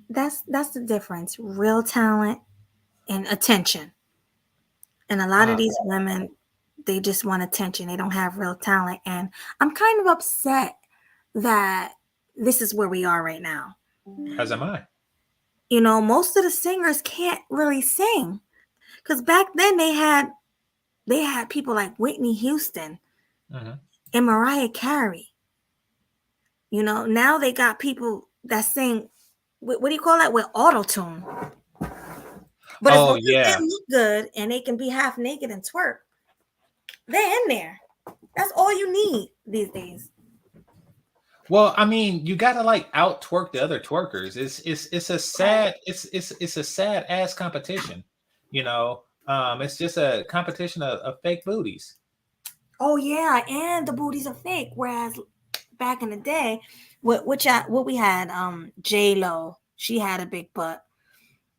That's the difference. Real talent and attention. And a lot of uh, these women, they just want attention. They don't have real talent. And I'm kind of upset that this is where we are right now. as am I. You know, most of the singers can't really sing. Because back then they had people like Whitney Houston Hmm. and Mariah Carey. You know, now they got people that sing what do you call that? With auto tune. But as Oh long as yeah. they look good and they can be half naked and twerk, they're in there. That's all you need these days. Well, I mean, you gotta like out twerk the other twerkers. It's a Right. sad it's a sad ass competition. You know, it's just a competition of fake booties. Oh yeah, and the booties are fake. Whereas back in the day, what we had, J Lo, she had a big butt.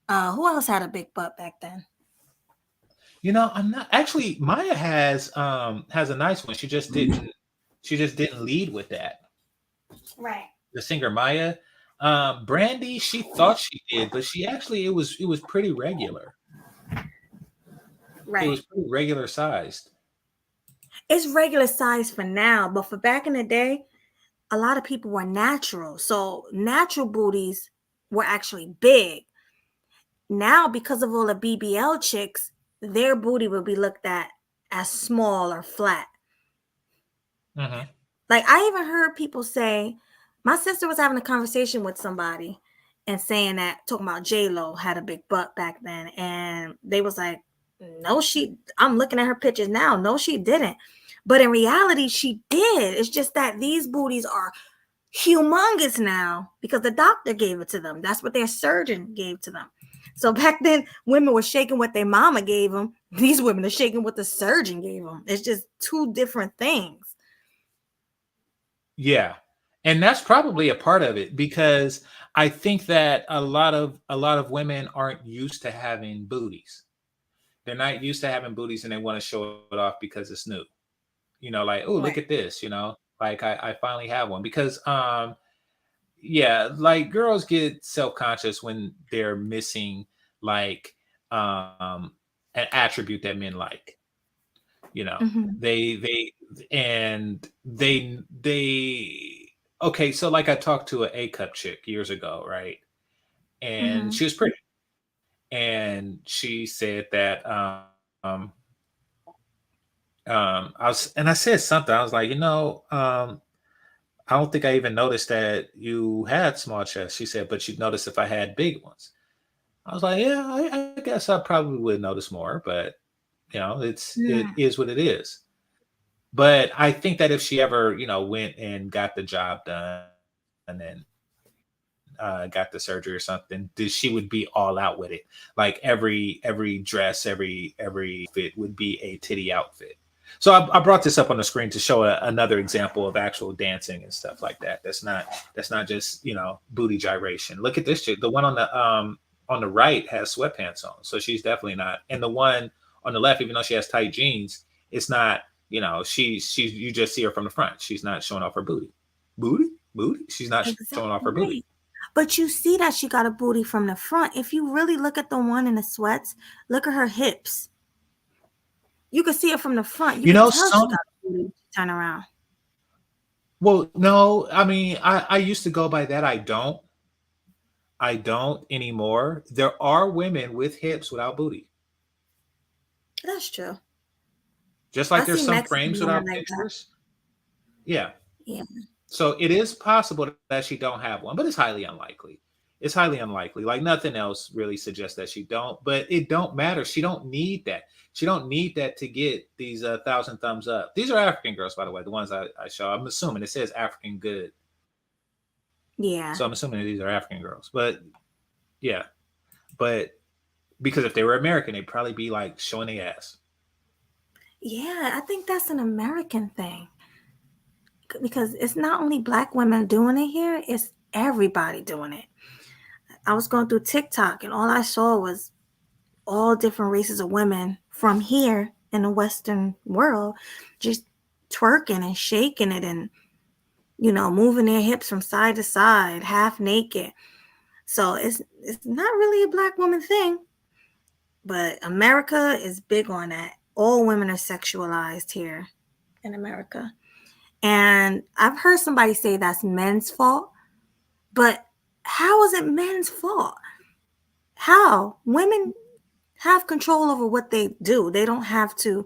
Who else had a big butt back then? You know, I'm not actually Maya has a nice one. She just didn't lead with that. Right. The singer Maya. Brandy, she thought she did, but she actually it was pretty regular. It Right. was pretty regular sized. It's regular size for now, but for back in the day, a lot of people were natural. So natural booties were actually big. Now, because of all the BBL chicks, their booty will be looked at as small or flat. Hmm. Like I even heard people say, my sister was having a conversation with somebody and saying that talking about J Lo had a big butt back then, and they was like, no, she. I'm looking at her pictures now. No, she didn't. But in reality, she did. It's just that these booties are humongous now because the doctor gave it to them. That's what their surgeon gave to them. So back then, women were shaking what their mama gave them. These women are shaking what the surgeon gave them. It's just two different things. Yeah. And that's probably a part of it because I think that a lot of women aren't used to having booties. They're not used to having booties and they want to show it off because it's new. Like, oh, look Right. at this. Like I finally have one because yeah, like girls get self-conscious when they're missing like an attribute that men like. you know Hmm. they okay, so like I talked to an A cup chick years ago, right? And Hmm. she was pretty, and she said that I said something. I was like, I don't think I even noticed that you had small chests. She said, but you'd notice if I had big ones. I was like, yeah, I guess I probably would notice more, but it Mm. is what it is. But I think that if she ever, went and got the job done and got the surgery or something, she would be all out with it. Like every dress, every outfit would be a titty outfit. So I brought this up on the screen to show another example of actual dancing and stuff like that. That's not just booty gyration. Look at this chick. The one on the right has sweatpants on, so she's definitely not. And the one on the left, even though she has tight jeans, it's not. She's you just see her from the front. She's not showing off her booty. Booty. She's not showing off her Exactly booty. right. But you see that she got a booty from the front. If you really look at the one in the sweats, look at her hips. You could see it from the front. You could tell she Some. got a booty. Turn around. Well, no, I mean, I used to go by that. I don't anymore. There are women with hips without booty. That's true. Just I like see there's some Mexican frames women without like that. pictures. Yeah. Yeah. So it is possible that she don't have one, but it's highly unlikely. It's highly unlikely. Like nothing else really suggests that she don't, but it don't matter. She don't need that. She don't need that to get these 1,000 thumbs up. These are African girls, by the way, the ones I show. I'm assuming it says African good. So I'm assuming that these Yeah. are African girls. But yeah, but because if they were American, they'd probably be like showing their ass. Yeah. I think that's an American thing because it's not only black women doing it here, it's everybody doing it. I was going through TikTok and all I saw was all different races of women from here in the Western world, just twerking and shaking it and, moving their hips from side to side, half naked. So it's not really a black woman thing, but America is big on that. All women are sexualized here in America. And I've heard somebody say that's men's fault, but how is it men's fault? How? Women have control over what they do. They don't have to.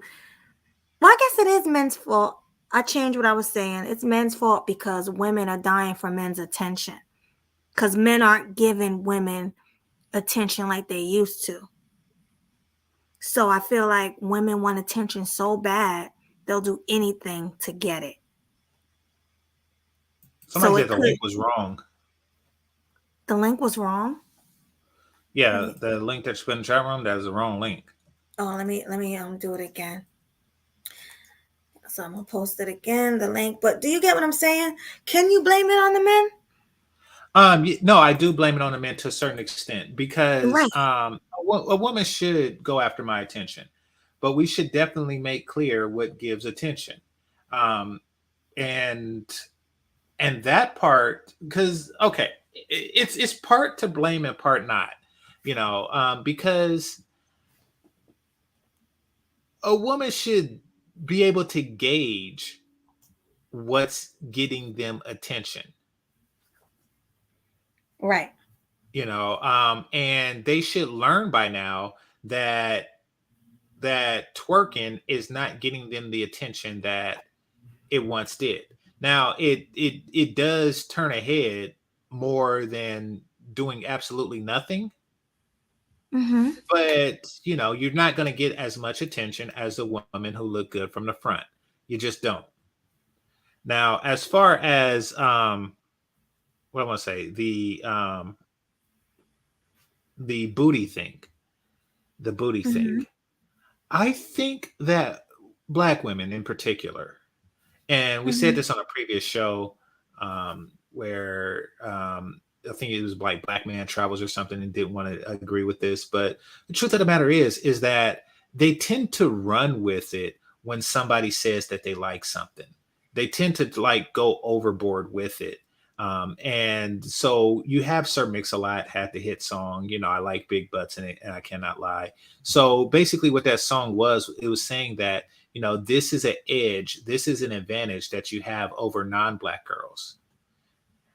Well, I guess it is men's fault. I changed what I was saying. It's men's fault because women are dying for men's attention. Because men aren't giving women attention like they used to. So I feel like women want attention so bad, they'll do anything to get it. Somebody So said it the could, link was wrong. the link was wrong. Let Yeah, me, the link that you put in the chat room, that is the wrong link. let me do it again. So I'm gonna post it again, the link. But do you get what I'm saying? Can you blame it on the men? No, I do blame it on the men to a certain extent because Right. a woman should go after my attention, but we should definitely make clear what gives attention. Um, and that part, because okay, it's part to blame and part not, because a woman should be able to gauge what's getting them attention, Right. and they should learn by now that twerking is not getting them the attention that it once did. Now it does turn ahead more than doing absolutely nothing, Mm-hmm. but you're not going to get as much attention as the women who look good from the front. You just don't. Now, as far as what I want to say, the booty thing, the booty thing. Mm-hmm. I think that black women in particular, and we said Mm-hmm. this on a previous show, where I think it was like Black Man Travels or something, and didn't want to agree with this. But the truth of the matter is that they tend to run with it when somebody says that they like something. They tend to like go overboard with it. And so you have Sir Mix-a-Lot had the hit song, I like big butts in it, and I cannot lie. So basically what that song was, it was saying that, this is an edge, this is an advantage that you have over non-black girls.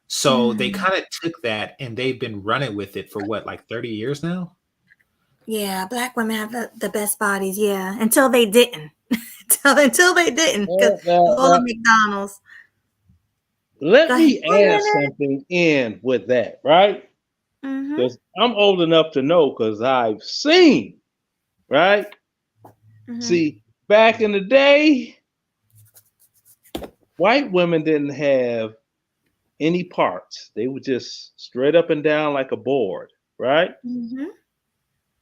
So they Mm-hmm. kind of took that and they've been running with it for what, like 30 years now? Yeah, black women have the best bodies. Yeah, until they didn't. until they didn't, because all the Now, McDonald's. Go let ahead. me add something in with that, right? Mm-hmm. Because I'm old enough to know because I've seen, right? Mm-hmm. See, back in the day, white women didn't have any parts. They were just straight up and down like a board, right? Mm-hmm.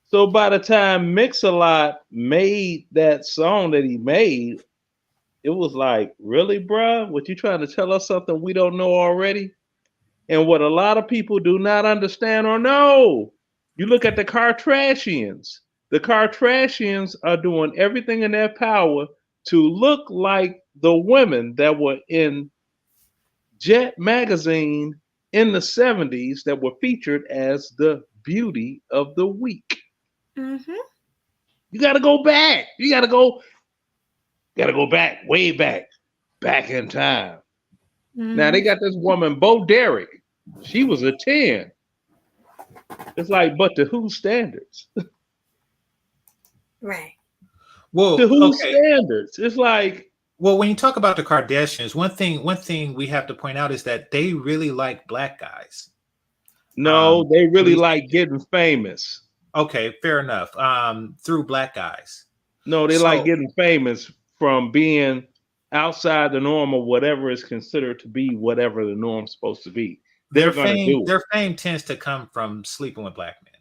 So by the time Mix-a-Lot made that song that he made, it was like, really, bruh? What you trying to tell us something we don't know already? And what a lot of people do not understand or know, you look at the Kardashians. The Kardashians are doing everything in their power to look like the women that were in Jet magazine in the 70s that were featured as the beauty of the week. Mm-hmm. You got to go back. You got to go back, way back, back in time. Now Mm-hmm. they got this woman, Bo Derek. She was a 10. It's like, but to whose standards? Right. To Well, whose okay. standards? It's like, Well, when you talk about the Kardashians, one thing we have to point out is that they really like black guys. no, they At really least like getting famous. okay, fair enough. Through black guys. No, they like So getting famous from being outside the norm or whatever is considered to be whatever the norm's supposed to be. They're gonna do it. their fame tends to come from sleeping with black men.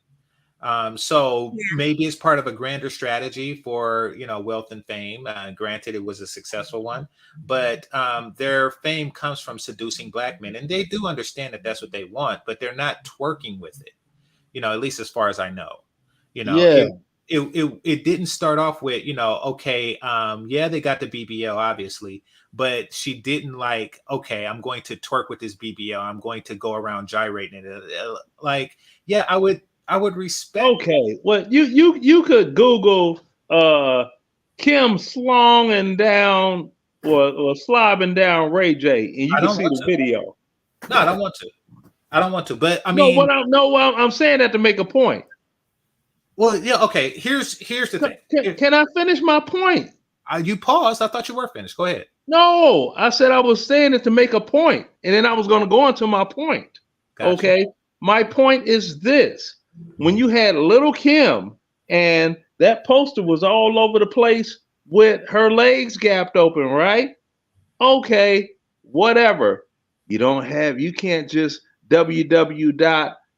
So Yeah. maybe it's part of a grander strategy for wealth and fame. Granted, it was a successful one, but their fame comes from seducing black men, and they do understand that that's what they want, but they're not twerking with it. At least as far as I know. You know, Yeah. if it didn't start off with, okay, yeah, they got the BBL obviously, but she didn't like, okay, I'm going to twerk with this BBL, I'm going to go around gyrating it. Like, yeah, I would respect. Okay, well, you could Google Kim slonging down or slobbing down Ray J, and you I can don't see want the to. video. No, I don't want to. I don't want to. But I No, mean, I'm saying that to make a point. well, yeah, okay. Here's the thing. Can I finish my point? You paused. I thought you were finished. Go ahead. No, I said I was saying it to make a point, and then I was going to go into my point. Gotcha. Okay, my point is this: when you had Little Kim, and that poster was all over the place with her legs gapped open, right? Okay, whatever. You can't just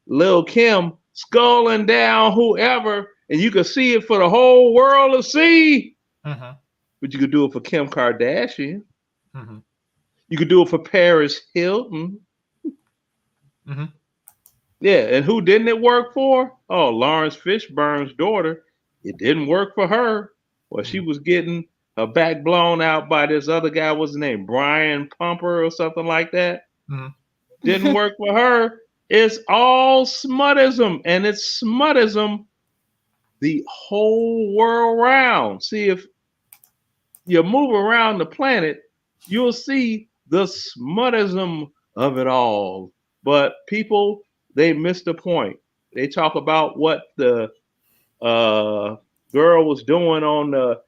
Lil Kim sculling down whoever, and you can see it for the whole world to see. Mm-hmm. But you could do it for Kim Kardashian. Mm-hmm. You could do it for Paris Hilton. Mm-hmm. Yeah, and who didn't it work for? Oh, Lawrence Fishburne's daughter. It didn't work for her. Well, she was getting her back blown out by this other guy. What's his name? Brian Pumper or something like that. Mm-hmm. Didn't work for her. It's all smuttism, and it's smuttism the whole world round. See, if you move around the planet, you'll see the smuttism of it all. But people, they miss the point. They talk about what the girl was doing on the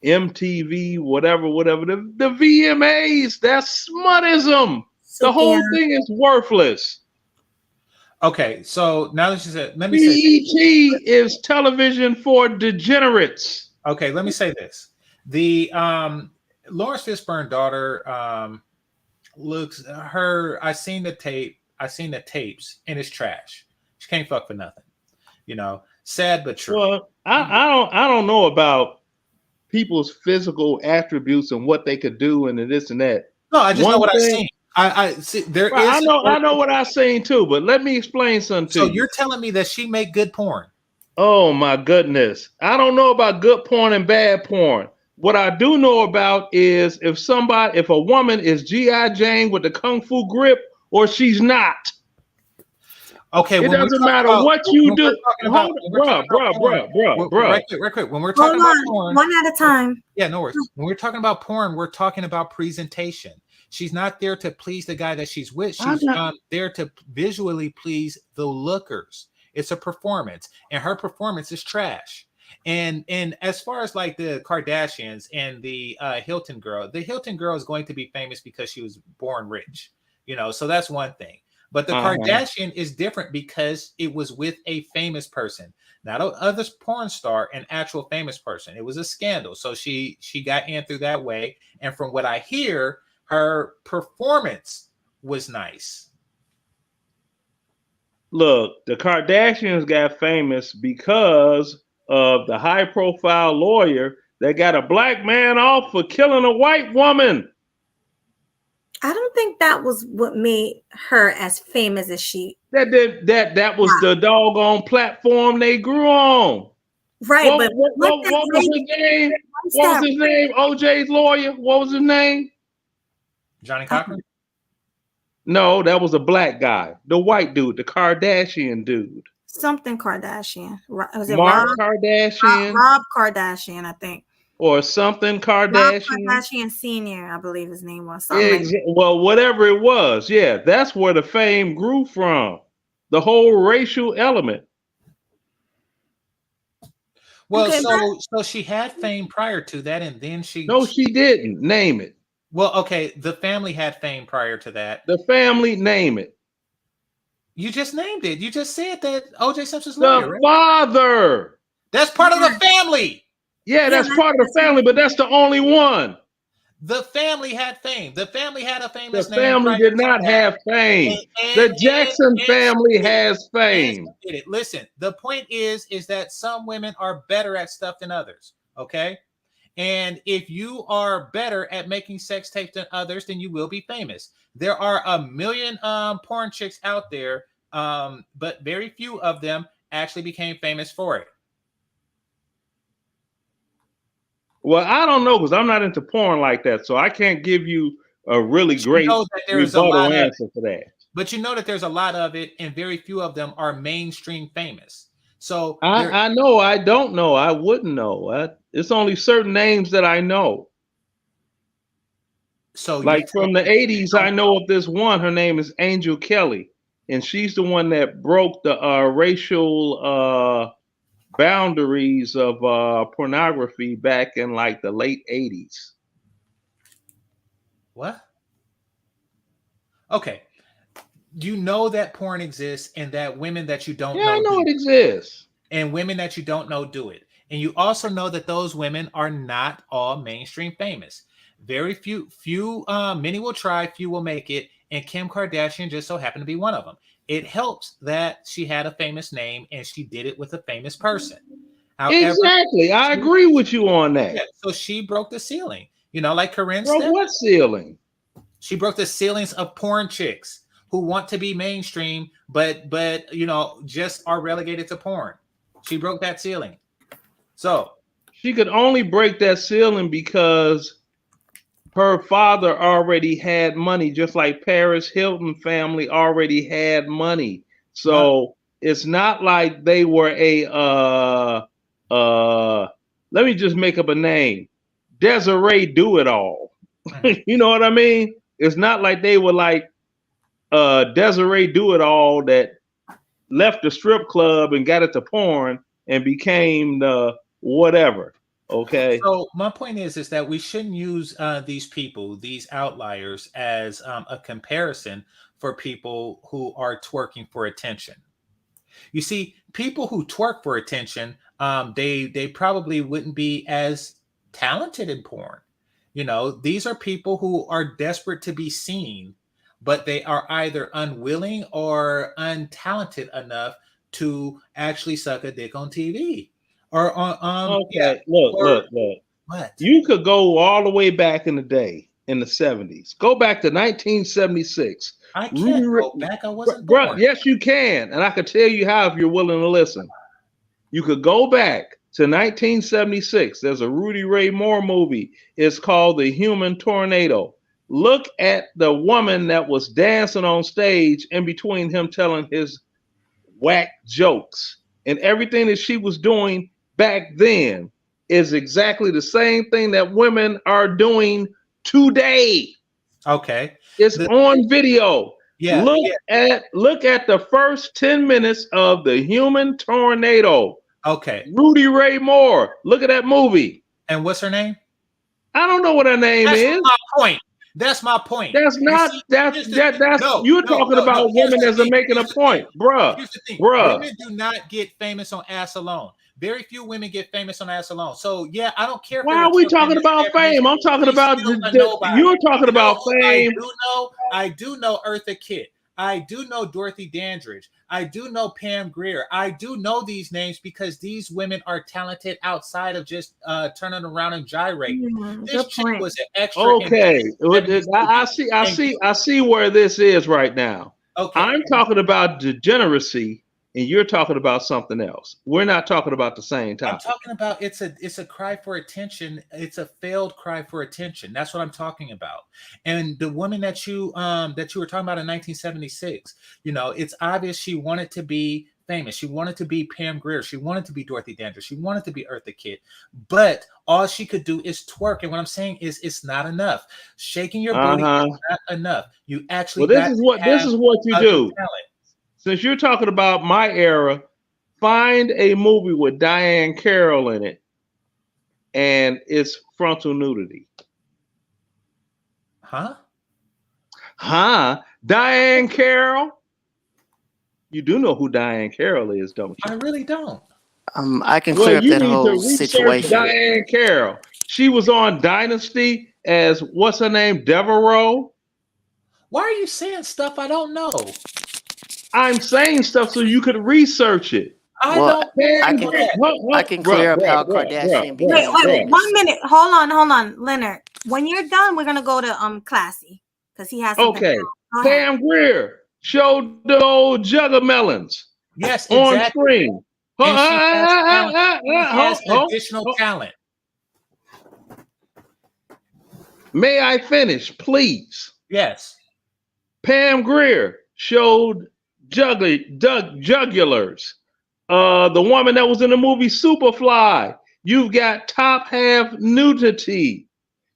MTV, whatever. The VMAs, that's smuttism. The whole thing is worthless. Okay, so now that you said, let me BET is television for degenerates. Okay, let me say this. The Lawrence Fishburne daughter looks her. I seen the tapes, and it's trash. She can't fuck for nothing. Sad but true. Well, I don't know about people's physical attributes and what they could do and this and that. No, I just know what I've seen. I see there Right, is. I know what I've seen too, but let me explain something to you. So you're telling me that she make good porn? Oh my goodness. I don't know about good porn and bad porn. What I do know about is if a woman is G.I. Jane with the Kung Fu grip or she's not. Okay, it doesn't matter what you do. Bruh. Right quick. When we're talking about porn, one at a time. Yeah, no worries. When we're talking about porn, we're talking about presentation. She's not there to please the guy that she's with. She's there to visually please the lookers. It's a performance, and her performance is trash. And as far as like the Kardashians and the Hilton girl is going to be famous because she was born rich, so that's one thing. But the Kardashian is different because it was with a famous person, not other porn star, an actual famous person. It was a scandal. So she got in through that way. And from what I hear, her performance was nice. Look, the Kardashians got famous because of the high-profile lawyer that got a black man off for killing a white woman. I don't think that was what made her as famous as she. That was the doggone platform they grew on. Right, what was his name? What was his name? OJ's lawyer. What was his name? Johnny Cochran? No, that was a black guy. The white dude, the Kardashian dude. Something Kardashian. Was it Mark Kardashian? Rob Kardashian, I think. Or something Kardashian. Rob Kardashian Sr., I believe his name was. Well, whatever it was, yeah, that's where the fame grew from. The whole racial element. Well, so she had fame prior to that, and then No, she didn't. Name it. Well, okay, the family had fame prior to that. The family, name it. You just named it. You just said that O.J. Simpson's lawyer, right? Father. That's part of the family. Yeah, that's part of the family, but that's the only one. The family had fame. The family had a famous name. The family did not have fame. The Jackson family has fame. Listen, the point is that some women are better at stuff than others, okay? And if you are better at making sex tapes than others, then you will be famous. There are a million porn chicks out there, but very few of them actually became famous for it. Well, I don't know because I'm not into porn like that, so I can't give you a really But you great know that there's a rebuttal lot of answer for that. But you know that there's a lot of it, and very few of them are mainstream famous. So there, I know. I don't know. I wouldn't know. It's only certain names that I know. so you're Like telling from me the that you 80s, I don't know know. of this one. Her name is Angel Kelly, and she's the one that broke the racial boundaries of pornography back in like the late 80s. What? Okay, you know that porn exists, and that women that you don't Yeah, I know know do it it, exists. and women that you don't know do it, and you also know that those women are not all mainstream famous. Very few, many will try, few will make it, and Kim Kardashian just so happened to be one of them. It helps that she had a famous name and she did it with a famous person. However, Exactly. I she, agree with you on yeah, that. so she broke the ceiling. Like Corinne Bro, Step, what ceiling? she broke the ceilings of porn chicks who want to be mainstream, but just are relegated to porn. She broke that ceiling. So She could only break that ceiling because her father already had money, just like Paris Hilton family already had money. my So it's not like they were a let me just make up a name. Desiree Do It All. mhm. You know what I mean? It's not like they were like Desiree Do It All that left the strip club and got into porn and became the whatever. Okay. So my point is that we shouldn't use these people, these outliers, as a comparison for people who are twerking for attention. You see, people who twerk for attention, they probably wouldn't be as talented in porn. These are people who are desperate to be seen, but they are either unwilling or untalented enough to actually suck a dick on TV. Or on yeah, Okay. Look, or look, look. what? You could go all the way back in the day in the 70s. Go back to 1976. I Rudy, can't go back. I wasn't bro, born. yes, you can. And I can tell you how if you're willing to listen. You could go back to 1976. There's a Rudy Ray Moore movie. It's called The Human Tornado. Look at the woman that was dancing on stage in between him telling his whack jokes. And everything that she was doing back then is exactly the same thing that women are doing today. Okay. It's The on video. Yeah, Look yeah. at the first 10 minutes of The Human Tornado. Okay. Rudy Ray Moore. Look at that movie. And what's her name? I don't know what her name That's is. my point. That's my point. That's You not see, that's here's the that thing. that's No, you're no, talking no, no. about Here's women the as a thing. making a Here's the thing. point, bruh, Here's the thing. bruh. Women do not get famous on ass alone. Very few women get famous on ass alone. So yeah, I don't care if they Why were are we twerking in talking the about 70s. fame? I'm talking She's about still a nobody. you're talking You know about who I fame. do know? I do know Eartha Kitt. I do know Dorothy Dandridge. I do know Pam Grier. I do know these names because these women are talented outside of just turning around and gyrating. This Good chick point. was an extra in Okay, 70s I movie. see, I And see, you, I see where this is right now. okay, I'm talking about degeneracy, and you're talking about something else. We're not talking about the same I'm topic. talking about it's a cry for attention. It's a failed cry for attention. That's what I'm talking about. And the woman that you were talking about in 1976, it's obvious she wanted to be famous. She wanted to be Pam Grier. She wanted to be Dorothy Dandridge. She wanted to be Eartha Kitt. But all she could do is twerk. And what I'm saying is it's not enough. Shaking your booty Uh-huh. is not enough. You actually Well, this got is to have what you other do. talent. Since you're talking about my era, find a movie with Diane Carroll in it, and it's frontal nudity. Huh? Huh? Diane Carroll? You do know who Diane Carroll is, don't I you? really don't. I can Well, clear up you that need to whole research situation. Diane Carroll. She was on Dynasty as what's her name? Devereaux. Why are you saying stuff I don't know? I'm saying stuff so you could research it. I Well, don't care I for can that. I can clear up how Kardashian Wait, became wait, famous. 1 minute. Hold on, Leonard. When you're done, we're gonna go to Classy because he has something. Okay. Go ahead. Pam Grier showed the old jug of melons Yes, on exactly. screen. And she has talent. She has additional talent. May I finish, please? Yes. Pam Grier showed jugulars. The woman that was in the movie Superfly. You've got top half nudity.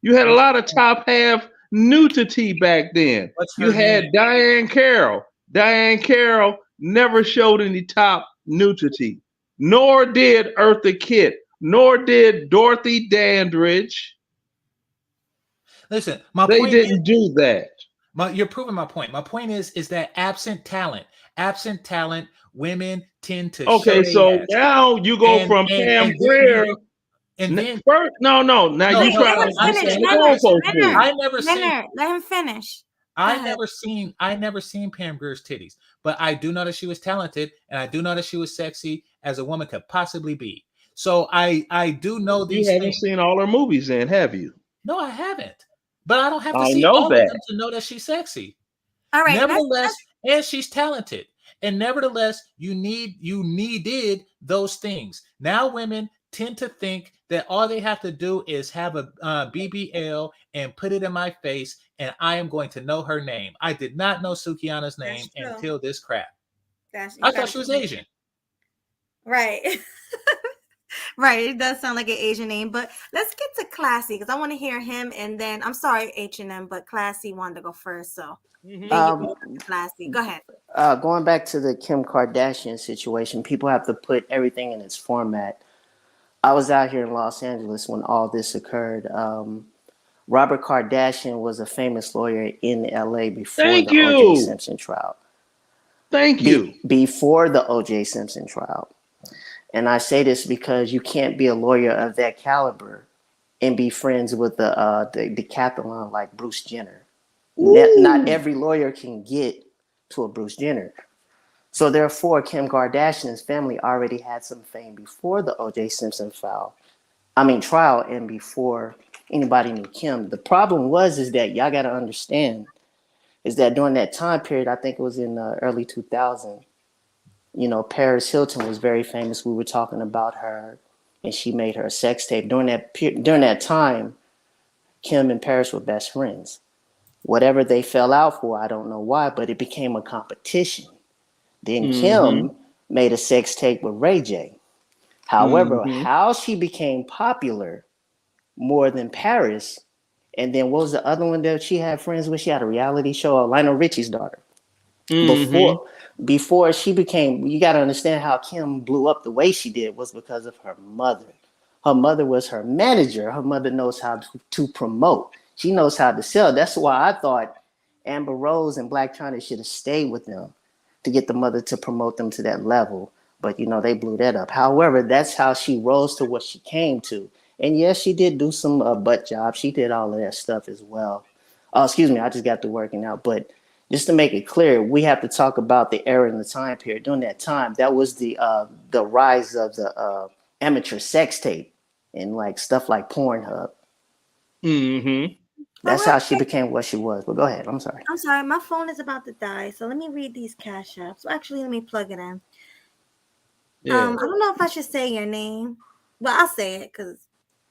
You had a lot of top half nudity back then. What's You her had name? Diane Carroll. Diane Carroll never showed any top nudity, nor did Eartha Kitt, nor did Dorothy Dandridge. Listen, my They point is, didn't do that. you're proving my point. My point is that absent talent, women tend to show Okay, their so ass. now you go And from and Pam and then Grier. you and then First, no. Now no, you no, try to Let him finish. understand the Leonard, goalpost move. Let him finish. I never seen Pam Grier's titties, but I do know that she was talented, and I do know that she was sexy as a woman could possibly be. So I do know these You haven't things. seen all her movies, then, have you? No, I haven't. But I don't have to I see know all of that. them to know that she's sexy. All right. Nevertheless, and she's talented. And nevertheless, you needed those things. Now women tend to think that all they have to do is have a BBL and put it in my face, and I am going to know her name. I did not know Sukihana's name until this crap. I thought she was Asian. Right. Right. It does sound like an Asian name, but let's get to Classy because I want to hear him. And then I'm sorry, H&M, but Classy wanted to go first. So Classy, go ahead. Going back to the Kim Kardashian situation, people have to put everything in its format. I was out here in Los Angeles when all this occurred. Robert Kardashian was a famous lawyer in LA before the O.J. Simpson trial. Thank you. Before the O.J. Simpson trial. And I say this because you can't be a lawyer of that caliber and be friends with the decathlon like Bruce Jenner. Not every lawyer can get to a Bruce Jenner. So therefore, Kim Kardashian's family already had some fame before the O.J. Simpson trial, and before anybody knew Kim. The problem is that y'all got to understand is that during that time period, I think it was in early 2000, Paris Hilton was very famous. We were talking about her, and she made her a sex tape. During that time, Kim and Paris were best friends. Whatever they fell out for, I don't know why, but it became a competition. Then Kim made a sex tape with Ray J. However, how she became popular more than Paris, and then what was the other one that she had friends with? She had a reality show, Lionel Richie's daughter. Before she became, you got to understand how Kim blew up the way she did was because of her mother. Her mother was her manager. Her mother knows how to promote. She knows how to sell. That's why I thought Amber Rose and Blac Chyna should have stayed with them to get the mother to promote them to that level. But, they blew that up. However, that's how she rose to what she came to. And yes, she did do some butt jobs. She did all of that stuff as well. Excuse me, I just got to working out. But just to make it clear, we have to talk about the era and the time period. During that time, that was the rise of the amateur sex tape and like stuff like Pornhub. That's how she became what she was. But go ahead. I'm sorry. My phone is about to die. So let me read these cash apps. Actually, let me plug it in. Yeah. I don't know if I should say your name. Well, I'll say it because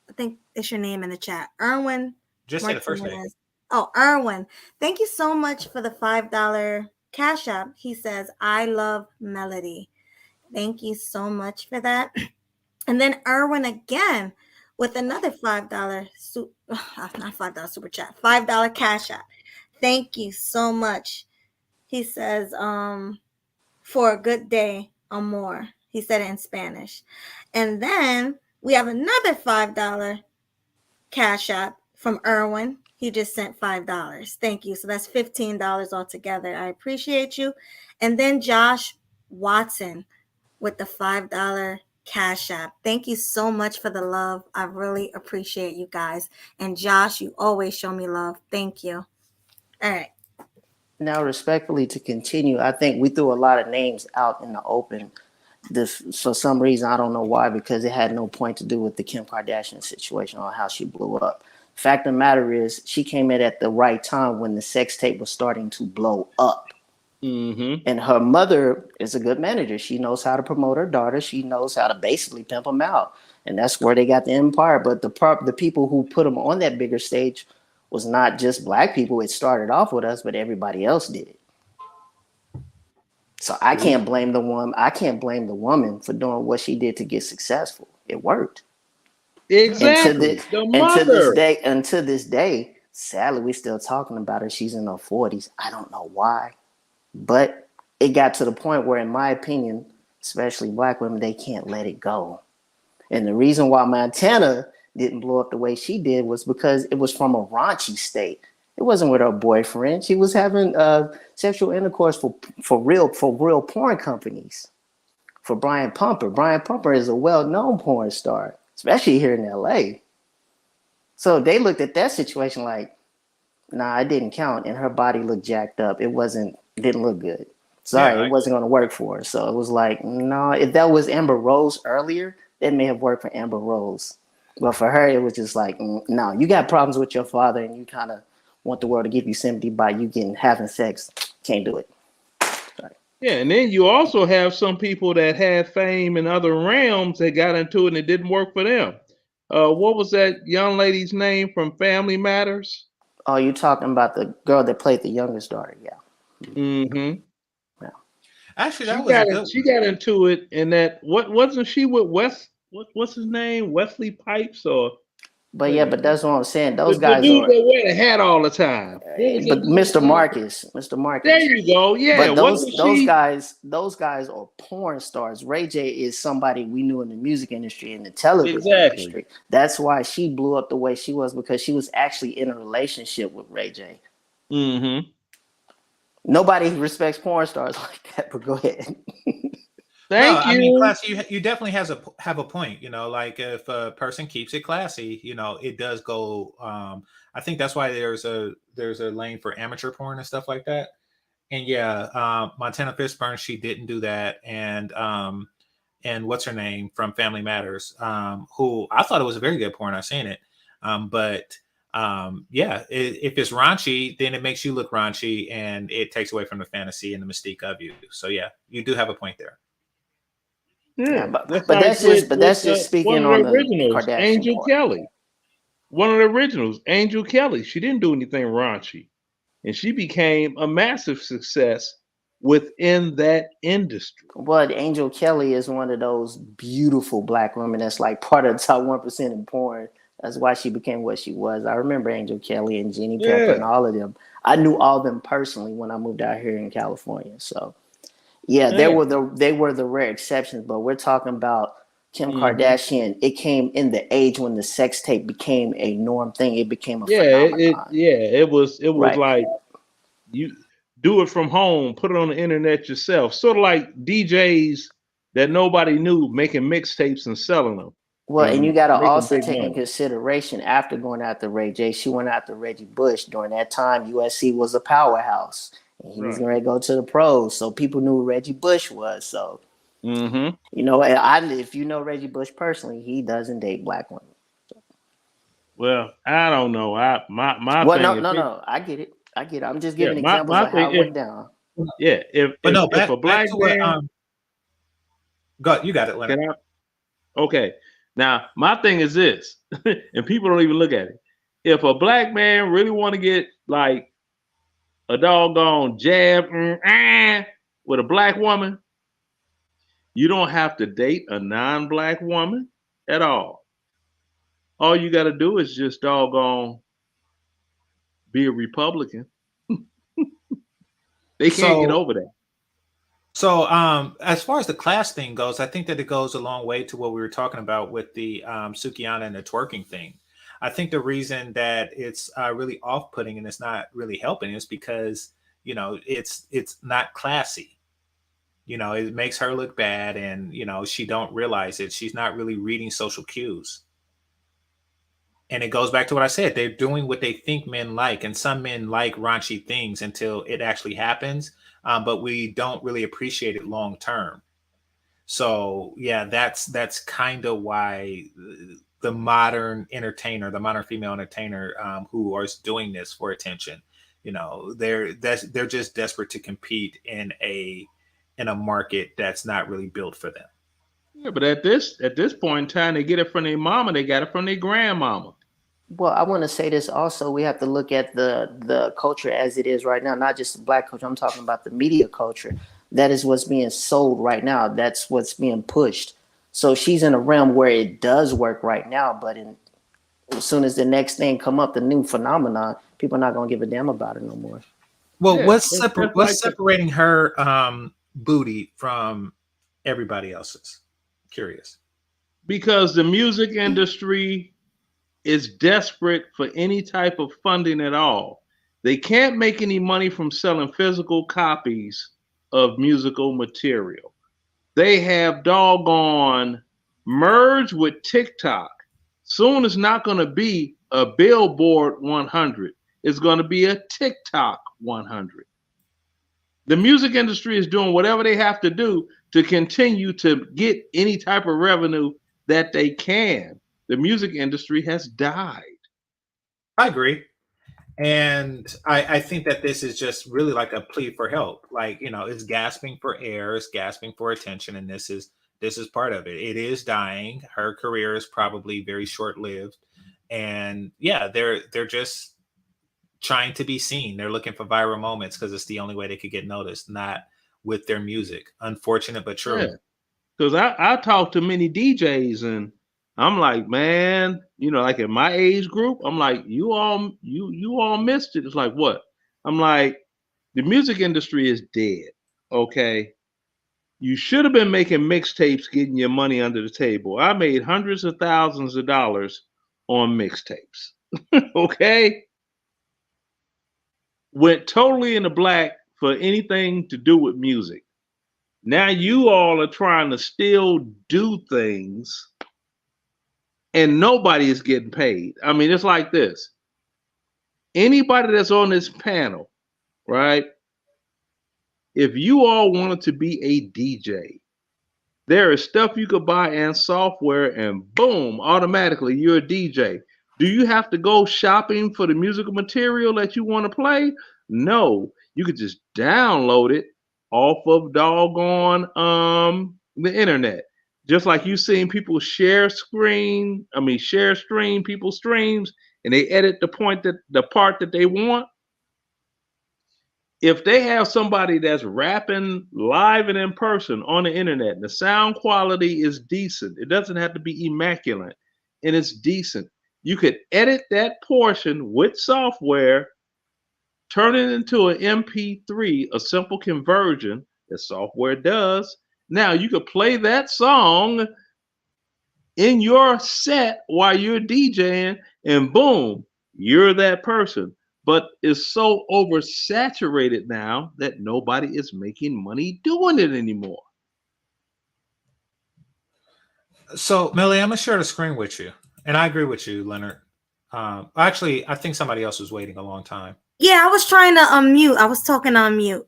I think it's your name in the chat. Erwin. Just say the first name. Oh, Erwin. Thank you so much for the $5 cash app. He says, I love Melody. Thank you so much for that. And then Erwin again with another $5 super chat, $5 cash app. Thank you so much. He says, for a good day or more. He said it in Spanish. And then we have another $5 cash app from Erwin. He just sent $5. Thank you. So that's $15 altogether. I appreciate you. And then Josh Watson with the $5 cash app. Thank you so much for the love. I really appreciate you guys. And Josh, you always show me love. Thank you. All right. Now, respectfully, to continue, I think we threw a lot of names out in the open. For some reason, I don't know why, because it had no point to do with the Kim Kardashian situation or how she blew up. Fact of the matter is, she came in at the right time when the sex tape was starting to blow up. And her mother is a good manager. She knows how to promote her daughter. She knows how to basically pimp them out. And that's where they got the empire. But the people who put them on that bigger stage was not just black people. It started off with us, but everybody else did it. So I can't blame the woman. I can't blame the woman for doing what she did to get successful. It worked. Exactly. And to this day, sadly, we're still talking about her. She's in her 40s. I don't know why, but it got to the point where, in my opinion, especially black women, they can't let it go. And the reason why Montana didn't blow up the way she did was because it was from a raunchy state. It wasn't with her boyfriend. She was having sexual intercourse for real porn companies. For Brian Pumper. Brian Pumper is a well-known porn star, especially here in LA. So they looked at that situation like, nah, it didn't count. And her body looked jacked up. Didn't look good. Sorry, it wasn't going to work for her. So it was like, no, if that was Amber Rose earlier, it may have worked for Amber Rose. But for her, it was just like, no, you got problems with your father and you kind of want the world to give you sympathy by you having sex. Can't do it. Sorry. Yeah, and then you also have some people that had fame in other realms that got into it and it didn't work for them. What was that young lady's name from Family Matters? Oh, you talking about the girl that played the youngest daughter? Yeah. Mm-hmm. Yeah. Actually, that was a good. She got into it, and that wasn't she with what's his name, Wesley Pipes or? But yeah, but that's what I'm saying. Those the guys dude are. that wear the hat all the time. But Mr. Marcus. There you go. Yeah. But those guys are porn stars. Ray J is somebody we knew in the music industry and the television industry. That's why she blew up the way she was, because she was actually in a relationship with Ray J. Mm-hmm. Nobody respects porn stars like that. But go ahead. Thank you. I mean, classy. You definitely have a point. You know, like if a person keeps it classy, you know, it does go. I think that's why there's a lane for amateur porn and stuff like that. And yeah, Montana Fishburne, she didn't do that. And what's her name from Family Matters, who I thought it was a very good porn. I've seen it, but yeah, if it's raunchy, then it makes you look raunchy, and it takes away from the fantasy and the mystique of you. So yeah, you do have a point there. Yeah, but that's just speaking on the Kardashian Angel part. Kelly. One of the originals, Angel Kelly. She didn't do anything raunchy, and she became a massive success within that industry. But Angel Kelly is one of those beautiful black women that's like part of the top 1% in porn. That's why she became what she was. I remember Angel Kelly and Jenny Pepper and all of them. I knew all of them personally when I moved out here in California. So yeah, they were the rare exceptions, but we're talking about Kim Kardashian. It came in the age when the sex tape became a norm thing. It became a phenomenon. It was like you do it from home, put it on the internet yourself. Sort of like DJs that nobody knew making mixtapes and selling them. Well, and you got to also take in consideration, after going after Ray J, she went after Reggie Bush. During that time, USC was a powerhouse. And he was going to go to the pros. So people knew who Reggie Bush was. So, you know, if you know Reggie Bush personally, he doesn't date black women. Well, I don't know. My thing. No. I get it. I'm just giving examples of how it went down. Yeah. If a black man. You got it, Leonard. Okay. Now, my thing is this, and people don't even look at it. If a black man really want to get like a doggone jab with a black woman, you don't have to date a non-black woman at all. All you got to do is just doggone be a Republican. They can't get over that. So as far as the class thing goes, I think that it goes a long way to what we were talking about with the Sukihana and the twerking thing. I think the reason that it's really off-putting and it's not really helping is because, you know, it's not classy. You know, it makes her look bad, and, you know, she don't realize it. She's not really reading social cues. And it goes back to what I said. They're doing what they think men like, and some men like raunchy things until it actually happens. But we don't really appreciate it long term. So yeah, that's kind of why the modern female entertainer who are doing this for attention, you know, they're just desperate to compete in a market that's not really built for them. Yeah, but at this point in time, they get it from their mama, they got it from their grandmama. Well, I want to say this also. We have to look at the culture as it is right now, not just the black culture. I'm talking about the media culture. That is what's being sold right now. That's what's being pushed. So she's in a realm where it does work right now, but as soon as the next thing come up, the new phenomenon, people are not gonna give a damn about it no more. Well, Yeah, that's like what's separating her booty from everybody else's? Curious. because the music industry is desperate for any type of funding at all. They can't make any money from selling physical copies of musical material. They have doggone merged with TikTok. Soon it's not going to be a Billboard 100. It's going to be a TikTok 100. The music industry is doing whatever they have to do to continue to get any type of revenue that they can. The music industry has died. I agree. And I think that this is just really like a plea for help. Like, it's gasping for air, it's gasping for attention, and this is part of it. It is dying. Her career is probably very short lived. And yeah, they're just trying to be seen. They're looking for viral moments because it's the only way they could get noticed, not with their music. Unfortunate but true. Yeah. Because I talk to many DJs and I'm like, man, like in my age group, I'm like, you all missed it. It's like, what? I'm like, the music industry is dead. Okay. You should have been making mixtapes, getting your money under the table. I made hundreds of thousands of dollars on mixtapes. Okay. Went totally in the black for anything to do with music. Now you all are trying to still do things and nobody is getting paid. I mean, it's like this. Anybody that's on this panel, right? If you all wanted to be a DJ, there is stuff you could buy and software and boom, automatically you're a DJ. Do you have to go shopping for the musical material that you want to play? No, you could just download it off of doggone the internet. Just like you seen people share stream people's streams and they edit the part that they want. If they have somebody that's rapping live and in person on the internet, and the sound quality is decent, it doesn't have to be immaculate, and it's decent. You could edit that portion with software, turn it into an MP3, a simple conversion that software does. Now you could play that song in your set while you're DJing, and boom, you're that person. But it's so oversaturated now that nobody is making money doing it anymore. So, Millie, I'm gonna share the screen with you, and I agree with you, Leonard. Actually, I think somebody else was waiting a long time. Yeah, I was trying to unmute. I was talking on mute.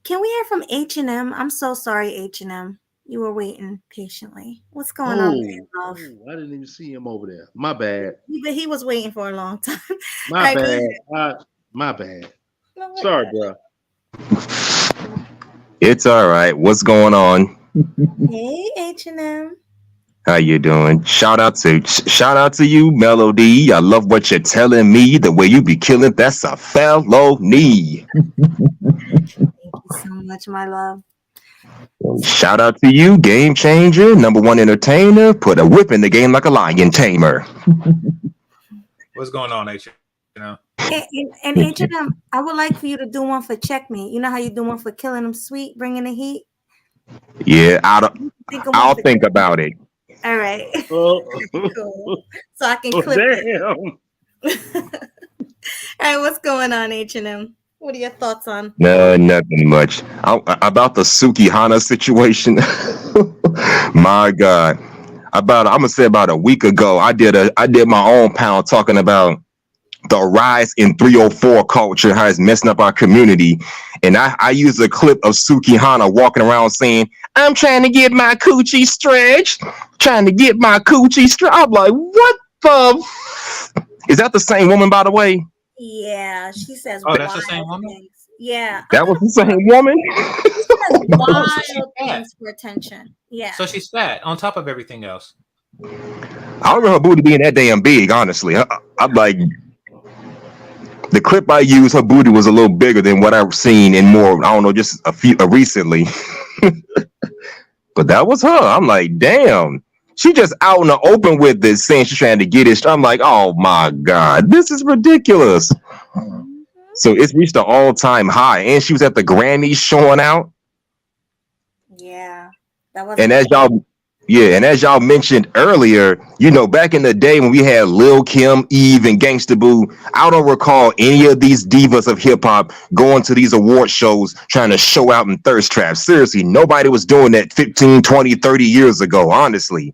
Can we hear from H&M? I'm so sorry, H&M. You were waiting patiently. What's going on, love? I didn't even see him over there. My bad. He was waiting for a long time. My bad. My bad. No, Sorry, bro. It's all right. What's going on? Hey, H&M. How you doing? Shout out to you, Melody. I love what you're telling me. The way you be killing, that's a felony. Thank you so much, my love. Shout out to you, game changer, #1 entertainer. Put a whip in the game like a lion tamer. What's going on, H? And H&M, I would like for you to do one for Check Me. You know how you do one for Killing Them Sweet, Bringing the Heat? Yeah, I'll think about it. All right. Cool. So I can clip it. All right, what's going on, H&M? What are your thoughts on? No, nothing much. About the Sukihana situation. My God. I'm gonna say about a week ago, I did my own panel talking about the rise in 304 culture, how it's messing up our community. And I used a clip of Sukihana walking around saying, I'm trying to get my coochie stretched. Trying to get my coochie stretched. I'm like, what the? Is that the same woman, by the way? Yeah, she says. Oh, that's the same woman? Things. Yeah. That was the same woman? She says wild things for attention. Yeah. So she's fat on top of everything else. I don't remember her booty being that damn big, honestly. I'm like, the clip I used, her booty was a little bigger than what I've seen in more. I don't know, just a few recently. But that was her. I'm like, damn. She just out in the open with this, saying she's trying to get it. I'm like, oh my god, this is ridiculous. So it's reached an all-time high, and she was at the Grammys showing out. Yeah, that was. And as y'all mentioned earlier, you know, back in the day when we had Lil Kim, Eve, and Gangsta Boo, I don't recall any of these divas of hip hop going to these award shows trying to show out in thirst traps. Seriously, nobody was doing that 15, 20, 30 years ago, honestly.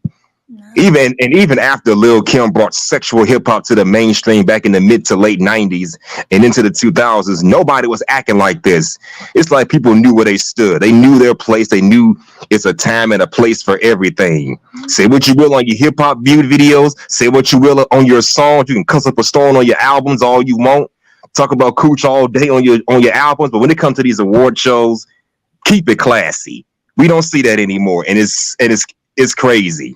No. Even after Lil Kim brought sexual hip hop to the mainstream back in the mid to late 90s and into the 2000s, nobody was acting like this. It's like people knew where they stood. They knew their place. They knew it's a time and a place for everything. Mm-hmm. Say what you will on your hip hop videos. Say what you will on your songs. You can cuss up a storm on your albums all you want. Talk about cooch all day on your albums. But when it comes to these award shows, keep it classy. We don't see that anymore, and it's crazy.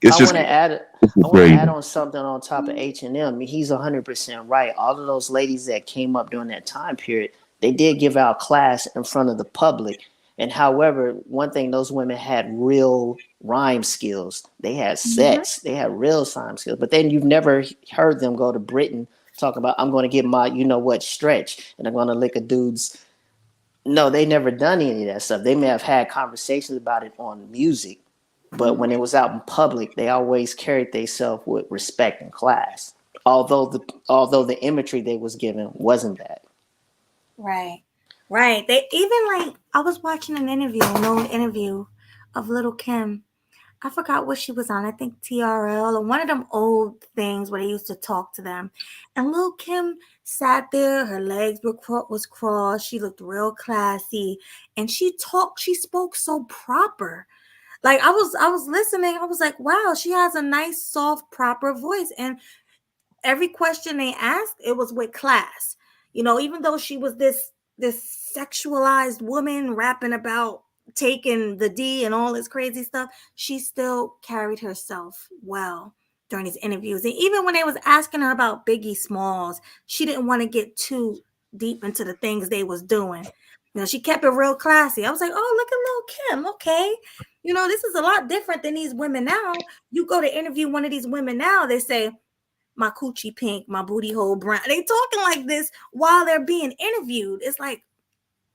I want to add on something on top of H&M. He's 100% right. All of those ladies that came up during that time period, they did give out class in front of the public. And however, one thing, those women had real rhyme skills. They had sets. They had real rhyme skills. But then you've never heard them go to Britain talk about, I'm going to get my, you know what, stretch, and I'm going to lick a dude's. No, they never done any of that stuff. They may have had conversations about it on music. But when it was out in public, they always carried themselves with respect and class. Although the imagery they was given wasn't that. Right. They even, like, I was watching an old interview of Little Kim. I forgot what she was on. I think TRL or one of them old things where they used to talk to them. And Little Kim sat there. Her legs was crossed. She looked real classy, and she spoke so proper. Like, I was listening, I was like, wow, she has a nice, soft, proper voice. And every question they asked, it was with class. You know, even though she was this sexualized woman rapping about taking the D and all this crazy stuff, she still carried herself well during these interviews. And even when they was asking her about Biggie Smalls, she didn't want to get too deep into the things they was doing. You know, she kept it real classy. I was like, oh, look at Lil' Kim. Okay. You know, this is a lot different than these women now. You go to interview one of these women now, they say, my coochie pink, my booty hole brown. They talking like this while they're being interviewed. It's like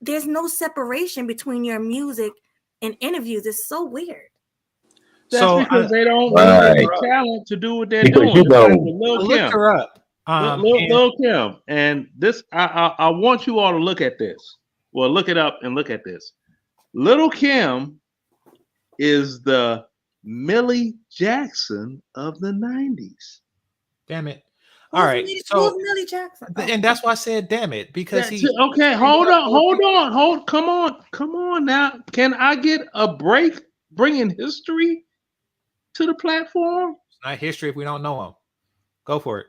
there's no separation between your music and interviews. It's so weird. That's because they don't have the talent to do what they're doing. Look her up. Lil' Kim. And this, I want you all to look at this. Well, look it up and look at this. Little Kim is the Millie Jackson of the 90s. Damn it. All right. So Millie Jackson. And that's why I said damn it, because okay, hold on. Come on now. Can I get a break bringing history to the platform? It's not history if we don't know them. Go for it.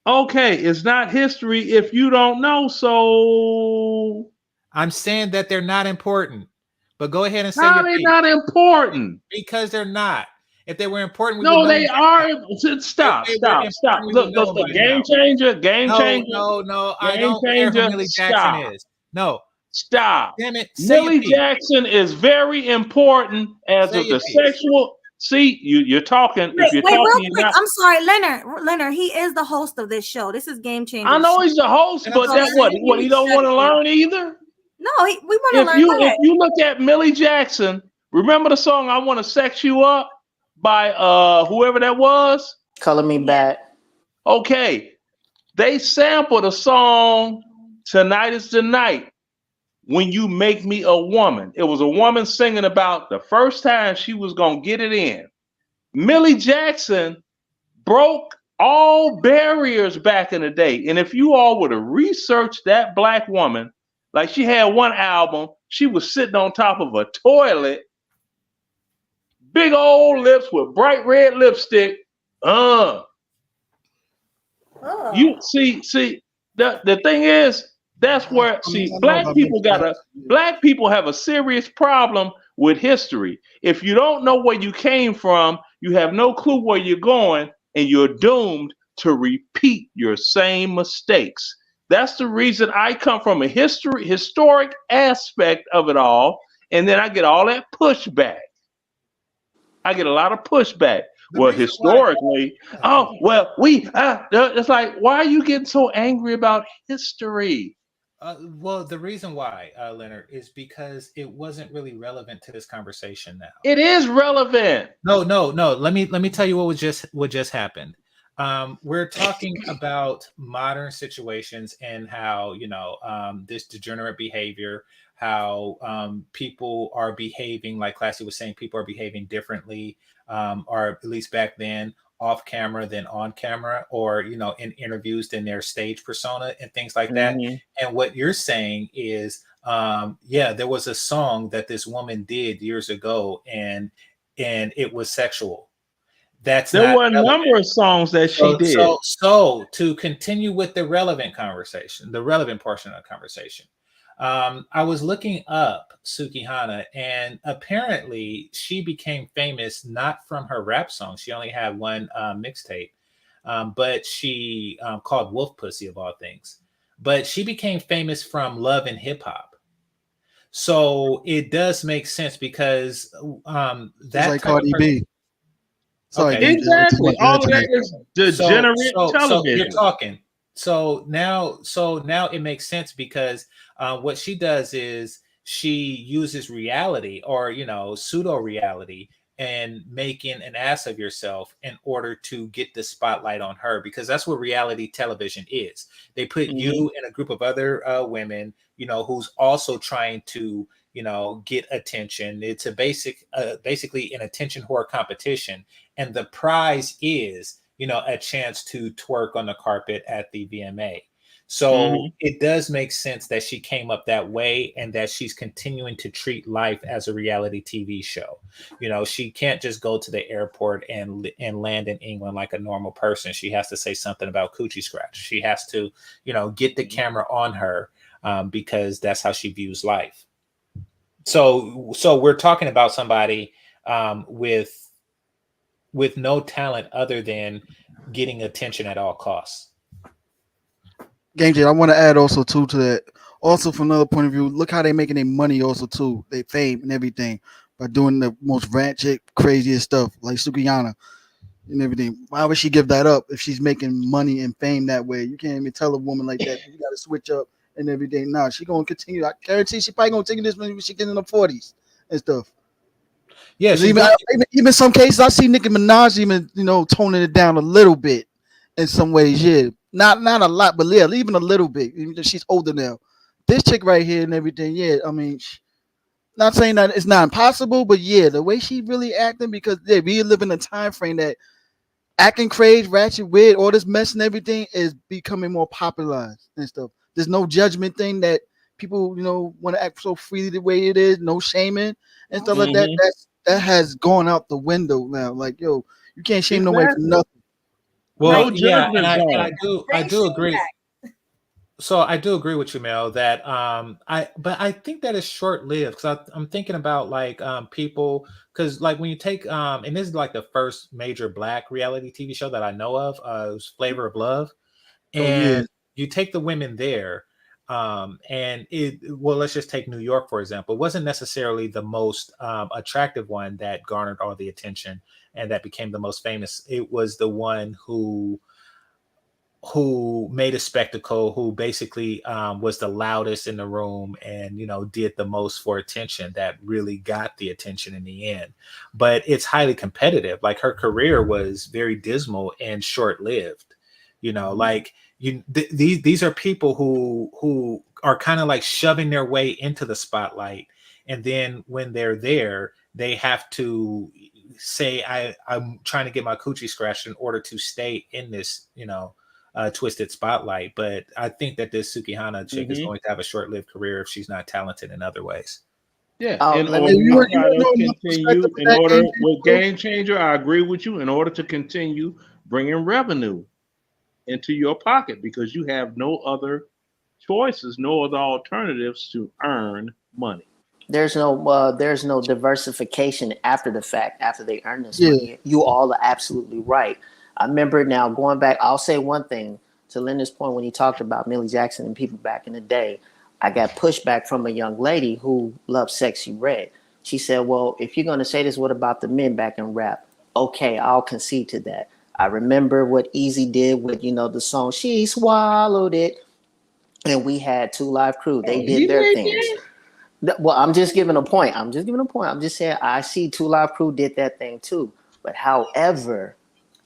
Okay, it's not history if you don't know, so I'm saying that they're not important. But go ahead and say they're not important. Because they're not. If they were important, they are. Stop. Look, the game changer. No. I don't care who Millie Jackson is. No. Stop. Damn it. Millie Jackson is very important as of the sexual. See, you're talking. Wait, real quick. I'm sorry, Leonard. He is the host of this show. This is Game Changer. I know he's the host, but that's what he don't want to learn either. No, we want to learn. If you look at Millie Jackson, remember the song "I Want to Sex You Up" by whoever that was? Color Me Back. Okay, they sampled a song "Tonight Is the Night." When You Make Me a Woman. It was a woman singing about the first time she was gonna get it in. Millie Jackson broke all barriers back in the day, and if you all would have researched that black woman. Like, she had one album, she was sitting on top of a toilet, big old lips with bright red lipstick. You see, the thing is, that's where black people have a serious problem with history. If you don't know where you came from, you have no clue where you're going, and you're doomed to repeat your same mistakes. That's the reason I come from a historic aspect of it all, and then I get all that pushback. I get a lot of pushback. The Well, reason why, historically, oh well, it's like, why are you getting so angry about history? well, the reason why, Leonard, is because it wasn't really relevant to this conversation now. It is relevant. No. Let me tell you what just happened. We're talking about modern situations and how this degenerate behavior, how people are behaving, like Classy was saying, people are behaving differently, or at least back then, off camera than on camera, or in interviews than their stage persona and things like that. Mm-hmm. And what you're saying is, yeah, there was a song that this woman did years ago, and it was sexual. That's There not were a relevant. number of songs that she did. So to continue with the relevant conversation, the relevant portion of the conversation, I was looking up Sukihana, and apparently she became famous not from her rap song. She only had one mixtape, but she called Wolf Pussy of all things. But she became famous from Love and Hip Hop. So it does make sense because It's that like type of Cardi person. B. Sorry, Okay. DJ, I took Exactly. my All bad of that today. is degenerate So television. you're talking. So now it makes sense because what she does is she uses reality, or pseudo reality, and making an ass of yourself in order to get the spotlight on her, because that's what reality television is. They put Mhm. you in a group of other women, who's also trying to get attention. It's a basically an attention whore competition, and the prize is a chance to twerk on the carpet at the VMA. So Mhm. it does make sense that she came up that way, and that she's continuing to treat life as a reality TV show. She can't just go to the airport and land in England like a normal person. She has to say something about coochie scratch. She has to get the camera on her, because that's how she views life. So we're talking about somebody with no talent other than getting attention at all costs. Game J, I want to add also too to that. Also, from another point of view, look how they making their money also too. They fame and everything by doing the most ratchet, craziest stuff like Sukiyana and everything. Why would she give that up if she's making money and fame that way? You can't even tell a woman like that. You got to switch up and everything. Nah, she gonna continue. I guarantee she probably gonna take this when she gets in the 40s and stuff. Yeah, Because she's even, got, even some cases, I see Nicki Minaj even toning it down a little bit in some ways. Yeah, not a lot, but yeah, even a little bit. Even though she's older now. This chick right here and everything. Yeah, I mean, not saying that it's not impossible, but yeah, the way she really acting, because yeah, we live in a time frame that acting crazy, ratchet, weird, all this mess and everything is becoming more popularized and stuff. There's no judgment thing that people, want to act so freely the way it is, no shaming and stuff like that. Mhm. That has gone out the window now. Like, yo, you can't shame nobody for Exactly. nothing. well, No yeah, and judgment I zone. do Bring shame agree. back. So I do agree with you, Mel, that but I think that is short lived, because I'm thinking about like people, because like when you take and this is like the first major Black reality TV show that I know of, it was Flavor of Love, Oh yeah, and you take the women there, and let's just take New York for example. It wasn't necessarily the most attractive one that garnered all the attention and that became the most famous. It was the one who made a spectacle, who basically was the loudest in the room, and did the most for attention, that really got the attention in the end. But it's highly competitive. Like, her career was very dismal and short lived. Like, these are people who are kind of like shoving their way into the spotlight, and then when they're there, they have to say, I'm trying to get my coochie scratched in order to stay in this twisted spotlight. But I think that this Sukihana chick is Mhm. going to have a short-lived career if she's not talented in other ways. Yeah, Oh, in let order me. you to want try to to know my continue, perspective of in that order game with too? Game Changer, I agree with you. In order to continue bringing revenue into your pocket, because you have no other choices, no other alternatives to earn money. There's no diversification after the fact, after they earn this Yeah, money. You all are absolutely right. I remember now going back. I'll say one thing to Linda's point when he talked about Millie Jackson and people back in the day. I got pushback from a young lady who loved Sexy Red. She said, "Well, if you're going to say this, what about the men back in rap?" Okay, I'll concede to that. I remember what Easy did with the song "She Swallowed It," and we had Two Live Crew. They Oh, did he their made things. that? Well, I'm just giving a point. I'm just giving a point. I'm just saying I see Two Live Crew did that thing too. But however,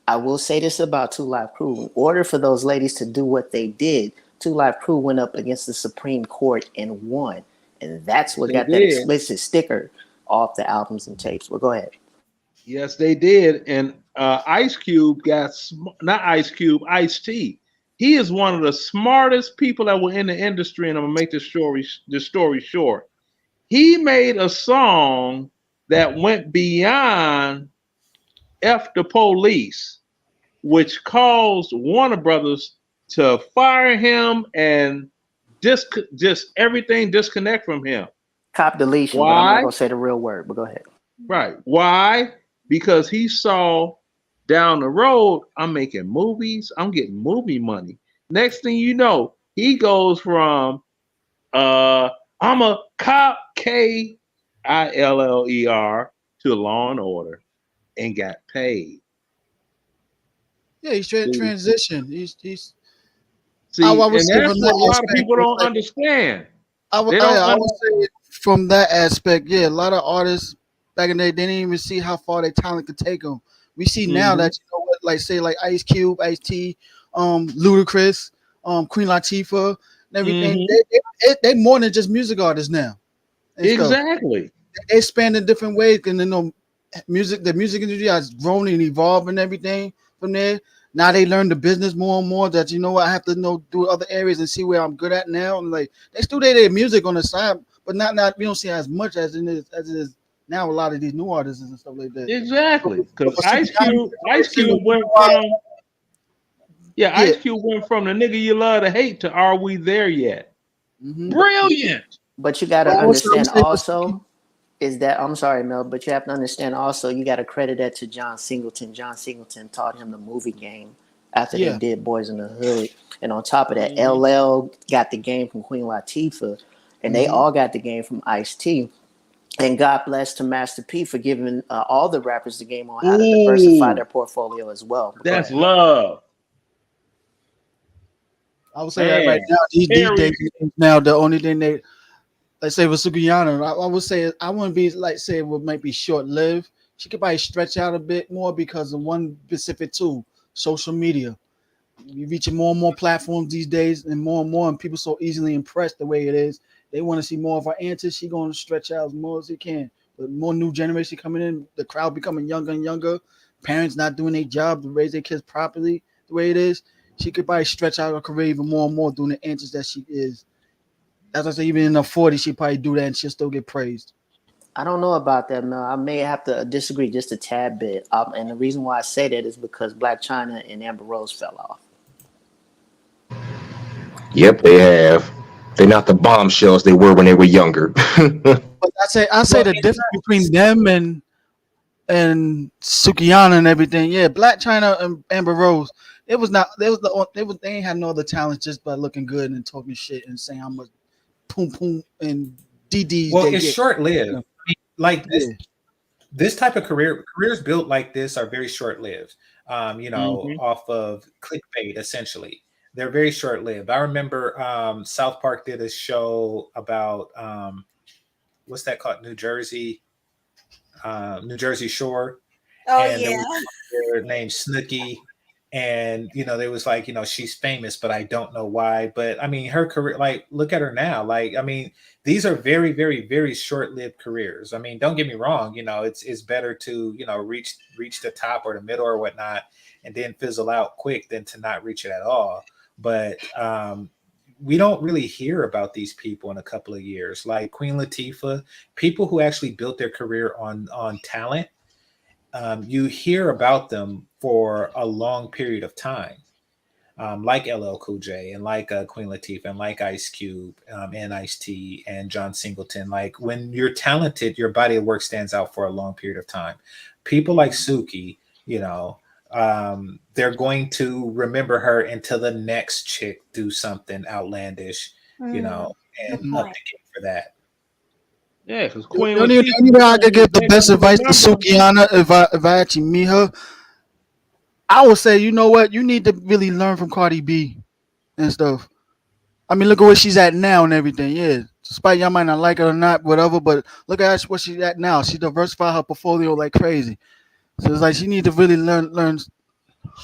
I will say this about Two Live Crew. In order for those ladies to do what they did, Two Live Crew went up against the Supreme Court and won. And that's Yes, what they got that did. explicit sticker off the albums and tapes. Well, go ahead. Yes, they did. And Ice Cube not Ice Cube, Ice T. He is one of the smartest people that were in the industry, and I'm gonna make this story short. He made a song that went beyond F the Police, which caused Warner Brothers to fire him and just everything disconnect from him. Cop deletion, but I'm not Why? gonna say the real word, but go ahead. Right. Why? Because he saw down the road, I'm making movies, I'm getting movie money. Next thing you know, he goes from I'm a cop Killer to Law and Order and got paid. Yeah, he's See, transition. He's. I see, would and say that's from what a that lot of aspect, people it's don't like understand. I would They don't I understand. would say from that aspect, yeah, a lot of artists back in the day they didn't even see how far their talent could take them. We see now Hmm. that what, like say like Ice Cube, Ice T, Ludacris, Queen Latifah, and everything. Hmm. They more than just music artists now and stuff. Exactly. They expand in different ways, and the music industry has grown and evolved and everything from there. Now they learn the business more and more that I have to do other areas and see where I'm good at now. And like they still do their music on the side, but not we don't see as much as it is now. A lot of these new artists and stuff like that. So, Exactly. so Because for Ice Sukihana, Cube, Ice Cube went from Ice Cube went from the nigga you love to hate to Are We There Yet? hmm Brilliant. But you gotta But I would understand say for also is that I'm sorry, Mel, but you have to understand also you got to credit that to John Singleton. John Singleton taught him the movie game after they yeah, did Boys in the Hood, and on top of that, Hmm. LL got the game from Queen Latifah, and they hmm all got the game from Ice T. And God bless to Master P for giving all the rappers the game on how to diversify Ooh, their portfolio as well. But go that's ahead. love. I would say that Man. right now these Harry. days now the only thing they let's say with Sukihana, I would say I wouldn't be like say it would might be short lived. She could probably stretch out a bit more because of one specific tool, social media. You reaching more and more platforms these days, and more, and people so easily impressed the way it is. They want to see more of her answers. She going to stretch out as more as he can. But more new generation coming in, the crowd becoming younger and younger. Parents not doing their job to raise their kids properly the way it is. She could probably stretch out her career even more and more doing the answers that she is. As I say, even in her 40s, she probably do that and she'll still get praised. I don't know about that, Mel. I may have to disagree just a tad bit. And the reason why I say that is because Black China and Amber Rose fell off. Yep, they have. They're not the bombshells they were when they were younger. But I say Well, the difference between them and Sukihana and everything. Yeah, Black China and Amber Rose. It was not. They ain't had no other talents just by looking good and talking shit and saying how much poom poom and DDs Well, they it's get. short lived. Like Yeah. this type of careers built like this are very short lived. hmm. Off of clickbait essentially. They're very short lived. I remember South Park did a show about what's that called? New Jersey Shore, Oh and there yeah. was one named Snooky, and they was like, she's famous, but I don't know why. But I mean, her career, like, look at her now. Like, I mean, these are very, very, very short-lived careers. I mean, don't get me wrong. It's better to reach the top or the middle or whatnot, and then fizzle out quick than to not reach it at all. But we don't really hear about these people in a couple of years, like Queen Latifah, people who actually built their career on talent. You hear about them for a long period of time, like LL Cool J and like Queen Latifah and like Ice Cube and Ice T and John Singleton. Like when you're talented, your body of work stands out for a long period of time. People like Suki, you know, they're going to remember her until the next chick do something outlandish, you know, Good and up point. the game for that. Yeah, because You Queen know, you Latifah know, I could give the next best to advice to remember. Sukihana if I actually meet her. I would say, you know what, you need to really learn from Cardi B and stuff. I mean, look at where she's at now and everything. Yeah, despite y'all might not like her or not, whatever. But look at where she's at now. She diversified her portfolio like crazy. So it's like she need to really learn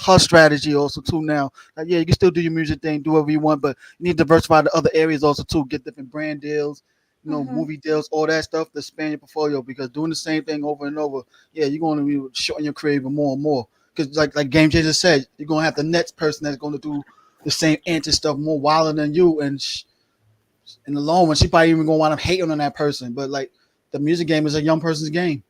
her strategy also too now. Like, yeah, you can still do your music thing, do whatever you want, but you need to diversify the other areas also too. Get different brand deals, you know, Mm-hmm. movie deals, all that stuff to expand your portfolio. Because doing the same thing over and over, yeah, you're going to be shorting your career even more and more. Because like Game Changer said, you're gonna have the next person that's going to do the same anti stuff more wilder than you, and in the long run, she probably even gonna wind up hating on that person. But like the music game is a young person's game.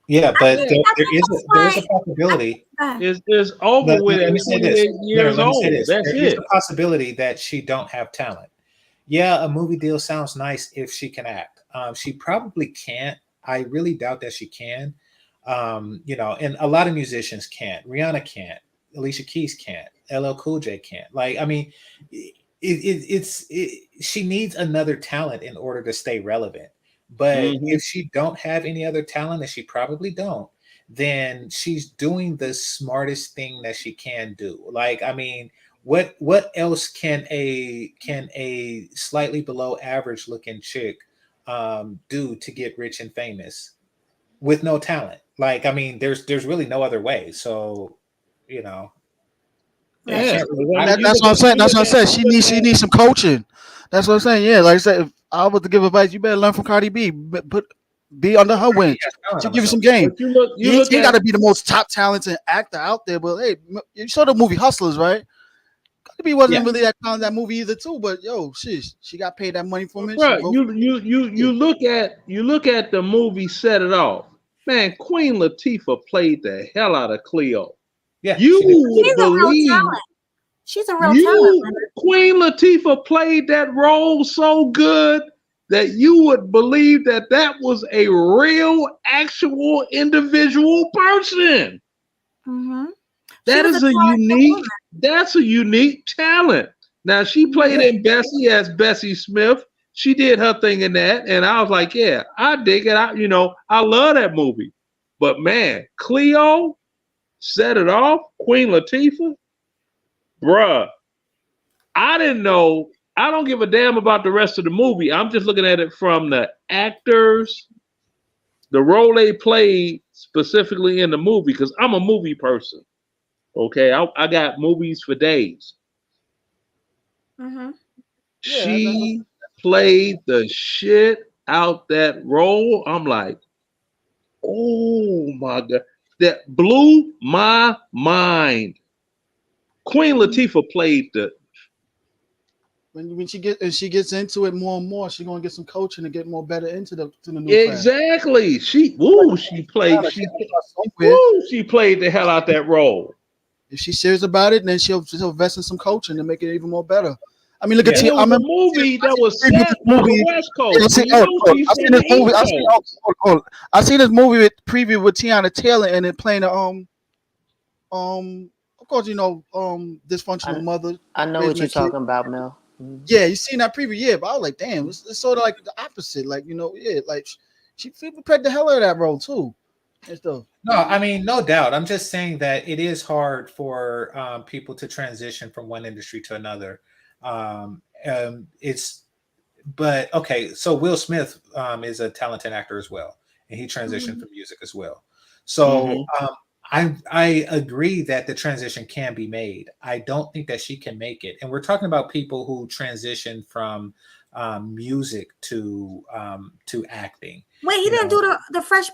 Yeah, I but think Yeah, I there think is that's there is a why. possibility. Uh, it's over with Let at me say this. 28 years Let me say old. this. That's There is it. a possibility that she don't have talent. Yeah, a movie deal sounds nice if she can act. She probably can't. I really doubt that she can. You know, and a lot of musicians can't. Rihanna can't. Alicia Keys can't. LL Cool J can't. Like, I mean, she needs another talent in order to stay relevant. But Hmm. if she don't have any other talent, and she probably don't, then she's doing the smartest thing that she can do. Like, I mean, what else can a slightly below average looking chick do to get rich and famous with no talent? Like, I mean, there's really no other way. So, you know, you right. Yeah, can't 'cause really. I I, mean, That's what I'm saying. That's what I'm saying. She you look needs at some coaching. That's what I'm saying. Yeah, like I said, if I was to give advice, you better learn from Cardi B. Be under her Cardi B wing. has talent. She'll I'm gonna give you show some you. game. but you He look ain't at got to be the most top talented actor out there, but hey, you saw the movie Hustlers, right? Cardi B Yeah, wasn't really that talented in that movie either, too. But yo, she got paid that money from it. She bro. wrote. You look at the movie Set It Off. Man, Queen Latifah played the hell out of Cleo. yeah, You she did. would She's a real believe talent. She's a real talent, Leonard. Queen Latifah played that role so good that you would believe that that was a real, actual individual person. Mm-hmm. She That was a is a talented woman. that's a unique talent. Now she played Yeah, in Bessie as Bessie Smith. She did her thing in that, and I was like, yeah, I dig it. I love that movie. But man, Cleo Set It Off, Queen Latifah, bruh. I didn't know. I don't give a damn about the rest of the movie. I'm just looking at it from the actors, the role they played specifically in the movie, because I'm a movie person. Okay, I got movies for days. Mm-hmm. Yeah, that's She played the shit out that role. I'm like, oh my god, that blew my mind. Queen Latifah played the when she gets into it more and more, she's gonna get some coaching to get more better into the new craft. exactly. Like, somewhere. She played the hell out that role. If she's serious about it, then she'll invest in some coaching to make it even more better. I mean, look at yeah, And it I was a remember movie I that seen was a preview of set this on the movie. West Yeah, Coast, and you know she's I from seen the this movie. East Coast. I seen this movie with preview with Tiana Taylor and it playing a of course dysfunctional I mother I know raising what a you're kid. talking about, Mel. Mhm. Yeah, you seen that preview, yeah, but I was like, damn, it's sort of like the opposite. Like, yeah, like she prepared the hell out of that role too. And stuff. no, I mean, no doubt. I'm just saying that it is hard for people to transition from one industry to another. It's but okay. So Will Smith is a talented actor as well, and he transitioned Mm-hmm. from music as well. So Hmm. I agree that the transition can be made. I don't think that she can make it, and we're talking about people who transition from music to acting. Wait, he You didn't do know, the Fresh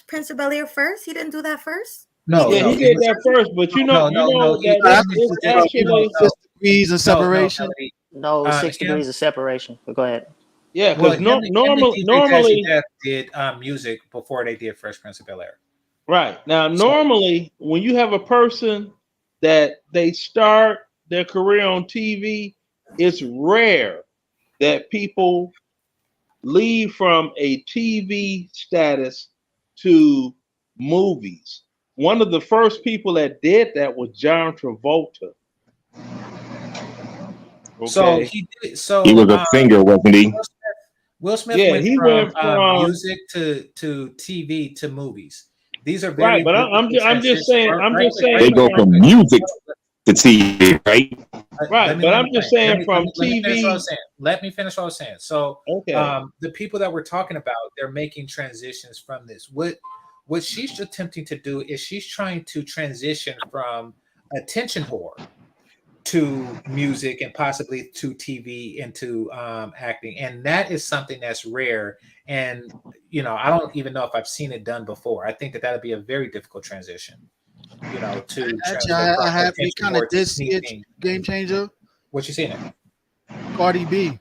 Prince of Bel Air first. He didn't do that first. He no, Yeah, did. no, he He it did did was that first, but no, you no, no. know He, that I him it's and actually no, 6 degrees and no, separation. Melody. No, 6 degrees Him, of separation. But go ahead. yeah, well, because him and DJ Jazzy normally Jeff did music before they did Fresh Prince of Bel Air. right now So normally when you have a person that they start their career on TV, it's rare that people leave from a TV status to movies. One of the first people that did that was John Travolta. So Okay. he did. He So was a singer, wasn't he? Will Smith Yeah, went he from went from music to TV to movies. These are right, very but difficult I'm just transitions. saying Right quick, right They quick, go right from from quick. music to TV, right? right, Let me but land I'm the just plane. Let saying me let from me let me finish what I TV. was saying. Let me finish what I was saying. So Okay. the people that we're talking about, they're making transitions from this. What she's attempting to do is she's trying to transition from attention whore to music and possibly to TV into acting, and that is something that's rare. And I don't even know if I've seen it done before. I think that that'd be a very difficult transition. To Actually, transfer from I happily attention kind of whore to did see it. anything. Game changer. What you seen it? Cardi B.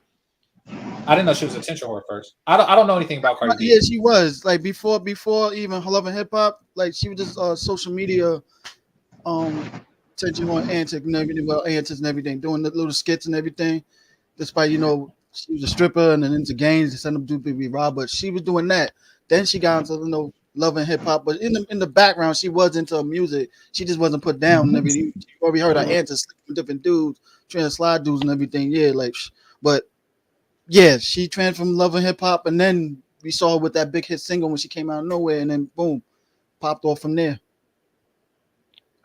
I didn't know she was attention whore first. I don't know anything about Cardi B. Yeah, she was like before even her Love and Hip Hop. Like she was just social media attention on antics and everything, well antics and everything, doing the little skits and everything. Despite she was a stripper and then into gangs and sent them to be robbed, but she was doing that. Then she got into Love and Hip Hop, but in the background she was into music. She just wasn't put down and everything. You already heard her antics with different dudes, trying to slide dudes and everything. Yeah, like, but yeah, she transformed Love and Hip Hop, and then we saw her with that big hit single when she came out of nowhere, and then boom, popped off from there.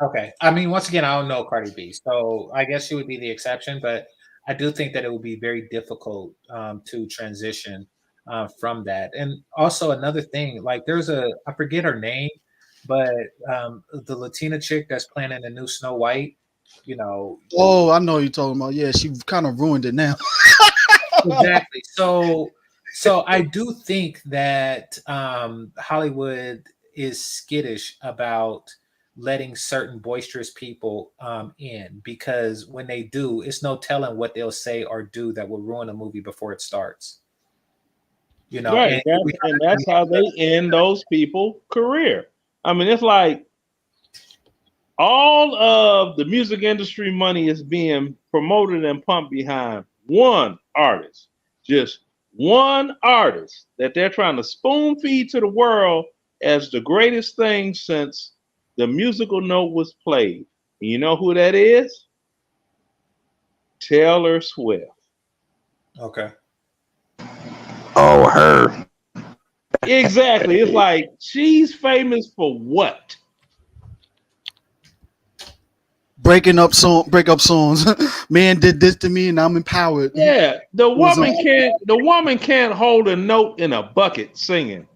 Okay. I mean, once again, I don't know Cardi B, so I guess she would be the exception. But I do think that it would be very difficult to transition from that. And also another thing, like I forget her name, but the Latina chick that's playing in the new Snow White, you know, Oh, I know what you're talking about. Yeah, she kind of ruined it now. exactly. So I do think that Hollywood is skittish about letting certain boisterous people in, because when they do, it's no telling what they'll say or do that will ruin a movie before it starts. Right. And That's how they end those people's career. I mean, it's like all of the music industry money is being promoted and pumped behind one artist, just one artist that they're trying to spoon feed to the world as the greatest thing since the musical note was played. And you know who that is? Taylor Swift. Okay. Oh, her. Exactly. It's like she's famous for what? Break up songs. Man did this to me, and I'm empowered. Yeah, the Was woman can't hold a note in a bucket singing.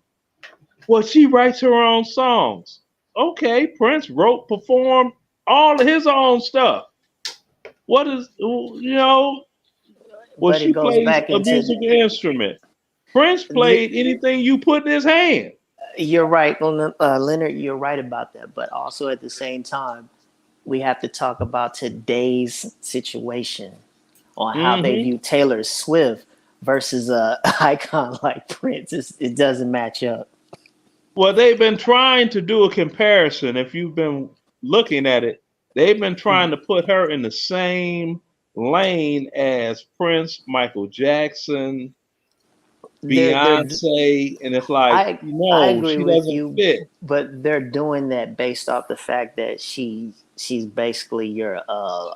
Well, she writes her own songs. Okay, Prince wrote, performed all of his own stuff. What is well, But it she goes plays back a into musical instrument. Prince played anything you put in his hand. you're right, Leonard. You're right about that. But also at the same time, we have to talk about today's situation on how they Hmm. view Taylor Swift versus a icon like Prince. It doesn't match up. Well, they've been trying to do a comparison. If you've been looking at it, they've been trying to put her in the same lane as Prince, Michael Jackson, They're Beyonce, and it's like, I no, agree she with doesn't you, fit. but they're doing that based off the fact that she's basically your she's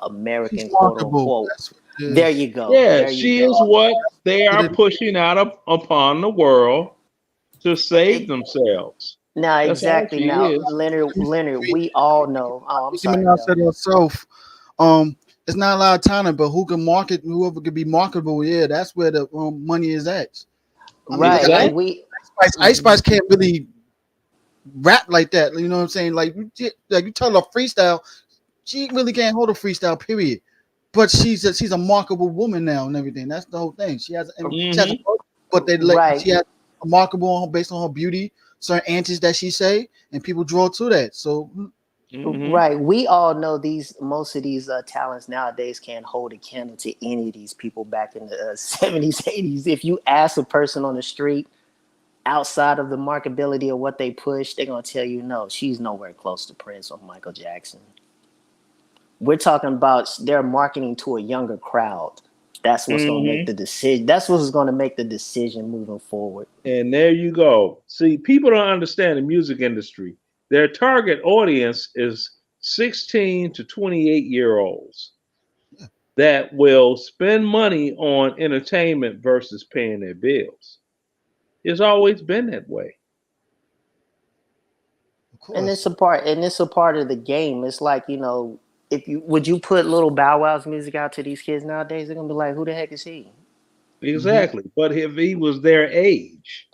American quote marketable. unquote. That's what it There is. you go. Yeah, There you she is go. what they Get are it? pushing out upon the world to save It, themselves. now That's all exactly. she Now is. Leonard, we all know. Oh, I'm Nicki sorry, Minaj Mel. said herself, it's not a lot of talent, but who can market? Whoever can be marketable, yeah, that's where the money is at. I mean, look Right. at Exactly. Ice Spice can't really rap like that. You know what I'm saying? Like you tell her freestyle, she really can't hold a freestyle. Period. But she's a marketable woman now and everything. That's the whole thing. She has Hmm. but Right. she has a marketable based on her beauty, certain antics that she say, and people draw to that. So Hmm. Right. We all know most of these talents nowadays can't hold a candle to any of these people back in the 70s, 80s. If you ask a person on the street outside of the marketability of what they push, they're going to tell you no, she's nowhere close to Prince or Michael Jackson. We're talking about they're marketing to a younger crowd. That's what's going to make Hmm. the decision. That's what's going to make the decision moving forward. And there you go. See, people don't understand the music industry. Their target audience is 16 to 28-year-olds that will spend money on entertainment versus paying their bills. It's always been that way. Of And course. it's a part of the game. It's like, if you would you put little Bow Wow's music out to these kids nowadays, they're gonna be like, who the heck is he? Exactly. But if he was their age,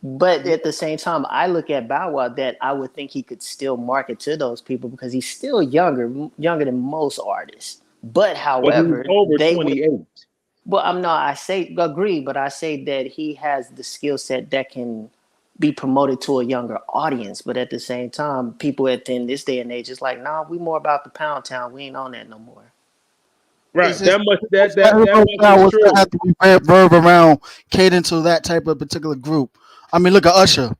But at the same time, I look at Bow Wow that I would think he could still market to those people because he's still younger than most artists. But but he's however, over they would. 28. Well, I'm not. I say agree, but I say that he has the skill set that can be promoted to a younger audience. But at the same time, people in this day and age is like, nah, we more about the pound town. We ain't on that no more. Right. It's just That much is will true. have to be verb around catering to that type of particular group. I mean, look at Usher.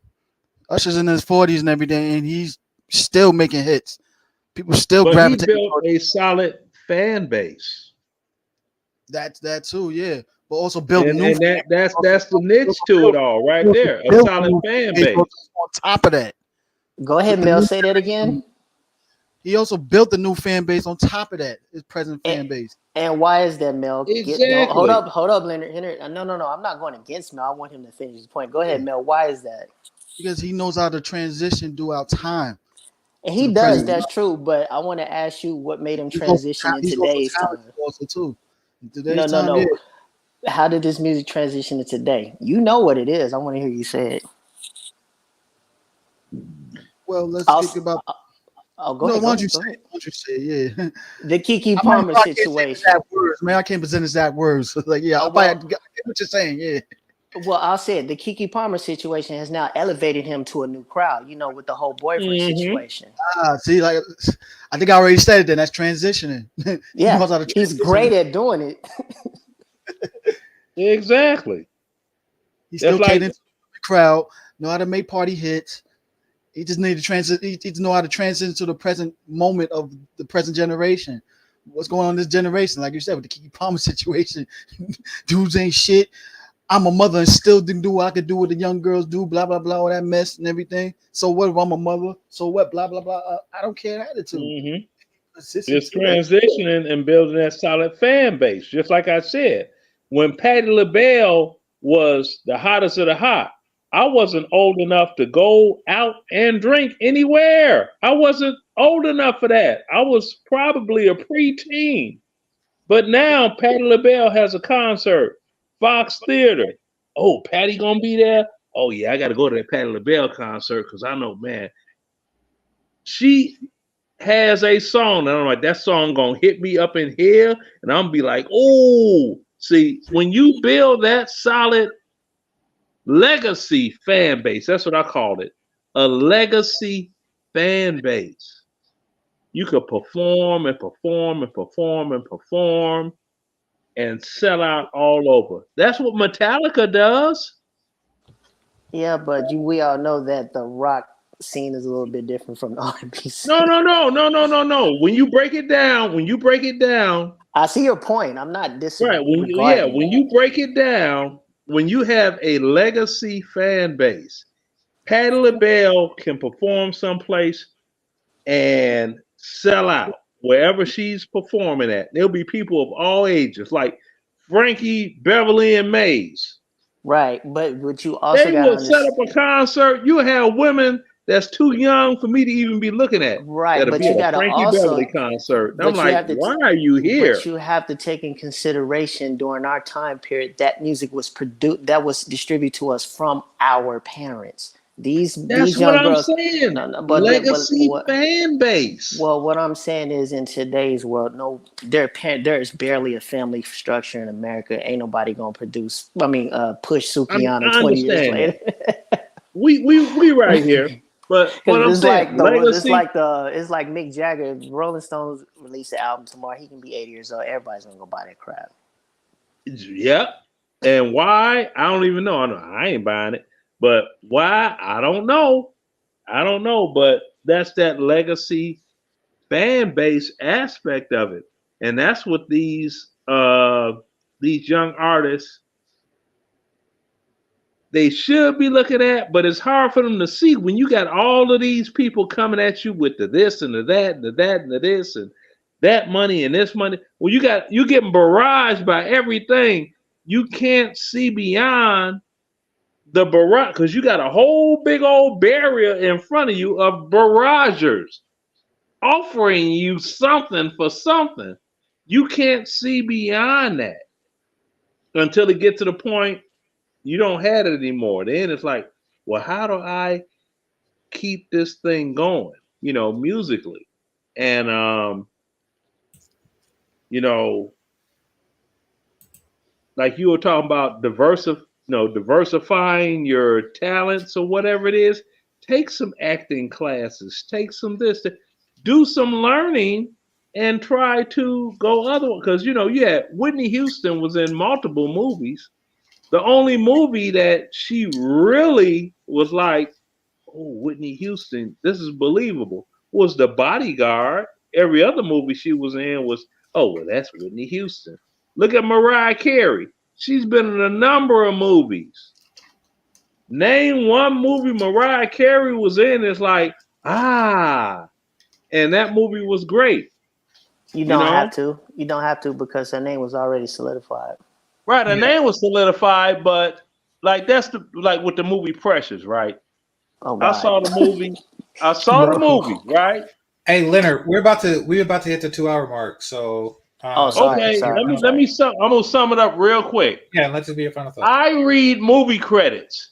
Usher's in his 40s and everything, and he's still making hits. People still But he gravitate built towards a solid fan base. that too, yeah. But also build And new and fan that's the niche to it all right there. A build solid new fan base base. on top of that. Go ahead, With the Mel. new Say that again. He also built the new fan base on top of that, his present And, fan base. and why is that, Mel? Exactly. Hold up, Leonard. No. I'm not going against Mel. I want him to finish his point. Go ahead, Yeah. Mel. Why is that? Because he knows how to transition throughout time And to he the does. present. That's true. But I want to ask you what made him He's also, transition in he's also today's talented time. also too. In No, today's no, time, yeah. no. How did this music transition to today? You know what it is. I want to hear you say it. Well, let's I'll, speak about. go No, ahead. why Go don't you ahead. Go say ahead. it? Why don't you say it? Yeah. The Kiki I might Palmer I can't say the situation. exact words, man. I can't present exact words. Like, yeah, I get what you're saying. Yeah. Well, I'll say it. The Kiki Palmer situation has now elevated him to a new crowd. With the whole boyfriend Mm-hmm. situation. See, like, I think I already said it. Then that's transitioning. He Yeah, knows how to he's transition. great at doing it. Exactly. He That's still like catering to the crowd. Know how to make party hits. He just need to transit. He needs to know how to transition to the present moment of the present generation. What's going on in this generation? Like you said, with the Kiki Palmer situation, dudes ain't shit. I'm a mother and still didn't do what I could do what the young girls do. Blah blah blah, all that mess and everything. So what if I'm a mother? So what? Blah blah blah. I don't care attitude. mm-hmm. Consistent It's to that. transitioning and building that solid fan base. Just like I said, when Patti LaBelle was the hottest of the hot, I wasn't old enough to go out and drink anywhere. I wasn't old enough for that. I was probably a preteen. But now Patti LaBelle has a concert, Fox Theater. Oh, Patty gonna be there? Oh yeah, I gotta go to that Patti LaBelle concert because I know, man, she has a song, and I'm like, that song gonna hit me up in here, and I'm gonna be like, oh, see, when you build that solid legacy fan base, that's what I called it, a legacy fan base. You could perform and perform and perform and perform and sell out all over. That's what Metallica does. Yeah, but we all know that the rock scene is a little bit different from the R&B No, scene. no, no, no, no, no, no. When you break it down, I see your point. I'm not right? disregarding When it. you break it down, when you have a legacy fan base, Patti LaBelle can perform someplace and sell out wherever she's performing at. There'll be people of all ages, like Frankie, Beverly, and Mays. Right, but you also They got to will set understand. up a concert. You have women that's too young for me to even be looking at Right, that'll be but you at a got to Frankie Beverly also, concert. And I'm but you like, have to, why are you but here? you have to take in consideration during our time period that music was produced, that was distributed to us from our parents. That's These what young I'm girls, saying. no, no, but Legacy fan base. well, what I'm saying is, in today's world, no, there is barely a family structure in America. Ain't nobody gonna produce. I mean, push Sukihana I 20 years understand later. that. We right here. But what Because I'm saying, legacy. it's like Mick Jagger. If Rolling Stones release an album tomorrow, he can be 80 years old. Everybody's gonna go buy that crap. Yep. And why? I don't even know. I ain't buying it. But why? I don't know. I don't know. But that's that legacy fan base aspect of it. And that's what these young artists they should be looking at, but it's hard for them to see when you got all of these people coming at you with the this and the that and the that and the this and that money and this money. Well, you getting barraged by everything. You can't see beyond the barrage because you got a whole big old barrier in front of you of barragers offering you something for something. You can't see beyond that until it gets to the point you don't have it anymore. Then it's like, well, how do I keep this thing going, musically? And you know, like you were talking about diversifying your talents or whatever it is. Take some acting classes, take some this, do some learning, and try to go other because Whitney Houston was in multiple movies. The only movie that she really was like, oh, Whitney Houston, this is believable, was The Bodyguard. Every other movie she was in was, oh, well, that's Whitney Houston. Look at Mariah Carey. She's been in a number of movies. Name one movie Mariah Carey was in. It's like, and that movie was great. You don't have to. You don't have to because her name was already solidified. Right, her name was solidified, but like like with the movie Precious, right? Oh, God. I saw the movie. The movie, right? Hey, Leonard, we're about to hit the 2-hour mark. So sorry. Let me sum. I'm gonna sum it up real quick. Yeah, let this be your final thought. I read movie credits.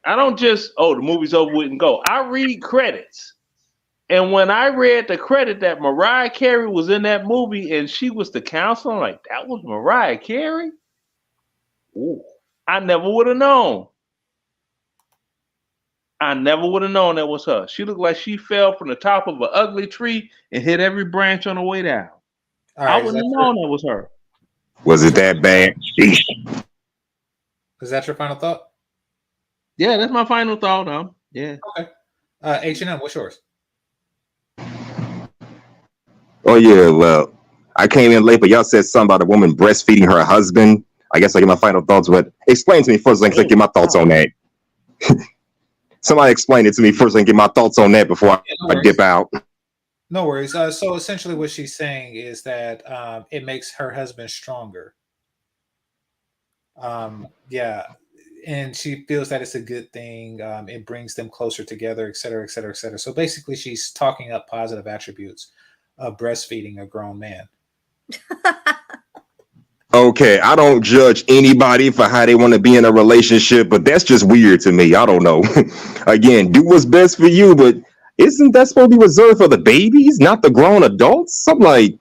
I don't just the movie's over with and go. I read credits. And when I read the credit that Mariah Carey was in that movie and she was the counselor, I'm like, that was Mariah Carey? Ooh, I never would have known. I never would have known that was her. She looked like she fell from the top of an ugly tree and hit every branch on the way down. I wouldn't have known that was her. Was it that bad? Is that your final thought? Yeah, that's my final thought. Yeah. Okay. H&M, what's yours? Oh yeah, well, I came in late, but y'all said something about a woman breastfeeding her husband. I guess I get my final thoughts, but explain to me first. I can get my thoughts on that. Somebody explain it to me first and get my thoughts on that before I dip out. No worries. So essentially what she's saying is that it makes her husband stronger. Yeah. And she feels that it's a good thing. It brings them closer together, et cetera, et cetera, et cetera. So basically she's talking up positive attributes of breastfeeding a grown man. Okay, I don't judge anybody for how they want to be in a relationship, but that's just weird to me. I don't know. Again, do what's best for you, but isn't that supposed to be reserved for the babies, not the grown adults? I'm like,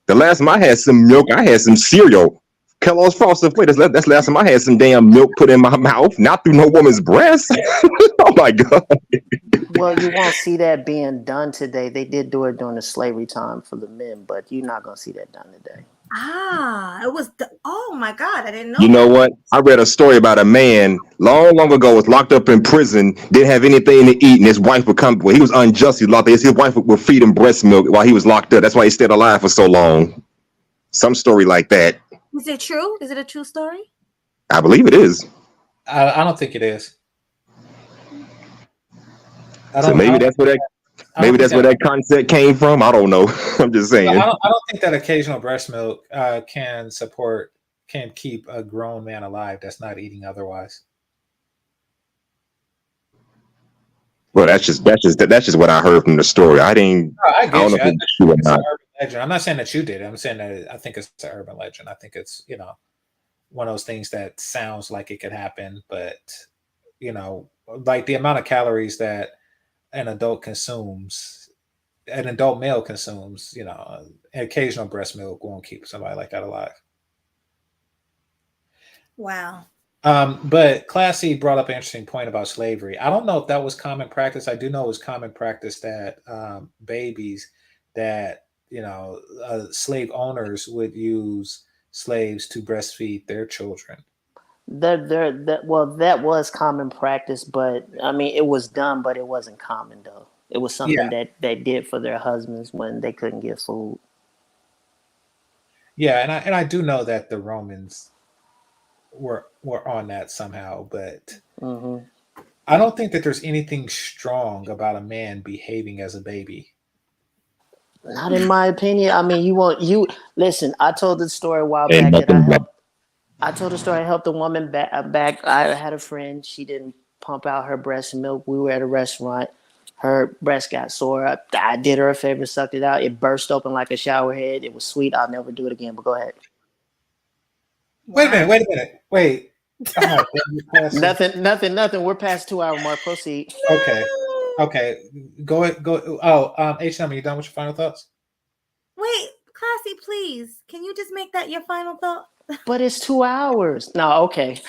the last time I had some milk, I had some cereal. Kellogg's Frosted Flakes. That's the last time I had some damn milk put in my mouth, not through no woman's breast. Oh my God. Well, you won't see that being done today. They did do it during the slavery time for the men, but you're not going to see that done today. It was. Oh my God, I didn't know. You know what? I read a story about a man long ago was locked up in prison, didn't have anything to eat, and his wife would come. Well, he was unjustly locked up. His wife would feed him breast milk while he was locked up. That's why he stayed alive for so long. Some story like that. Is it true? Is it a true story? I believe it is. I don't think it is. So maybe that's where that concept came from. I don't know. I'm just saying. I don't think that occasional breast milk can keep a grown man alive that's not eating otherwise. Well, that's just what I heard from the story. I don't know if it's true or not. Legend. I'm not saying that you did. I'm saying that I think it's an urban legend. I think it's one of those things that sounds like it could happen, but like the amount of calories that an adult male consumes, occasional breast milk won't keep somebody like that alive. Wow. But Classy brought up an interesting point about slavery. I don't know if that was common practice. I do know it was common practice that babies that slave owners would use slaves to breastfeed their children. That was common practice, but I mean, it was done, but it wasn't common though. It was something that they did for their husbands when they couldn't get food. Yeah, and I do know that the Romans were on that somehow, but Hmm. I don't think that there's anything strong about a man behaving as a baby. Not in my opinion. I mean, you listen. I told the story a while Ain't back that nothing but I told the story. I helped a woman back. I had a friend. She didn't pump out her breast milk. We were at a restaurant. Her breast got sore. I did her a favor, sucked it out. It burst open like a shower head. It was sweet. I'll never do it again. But go ahead. Wait a minute. Wow. Wait a minute. Wait. Oh, damn, you Cassie. Nothing. We're past 2 hour mark. Proceed. Okay. Okay. Go ahead. Go. Oh, H. You done with your final thoughts? Wait, Classy, please. Can you just make that your final thought? But it's 2 hours. No, okay.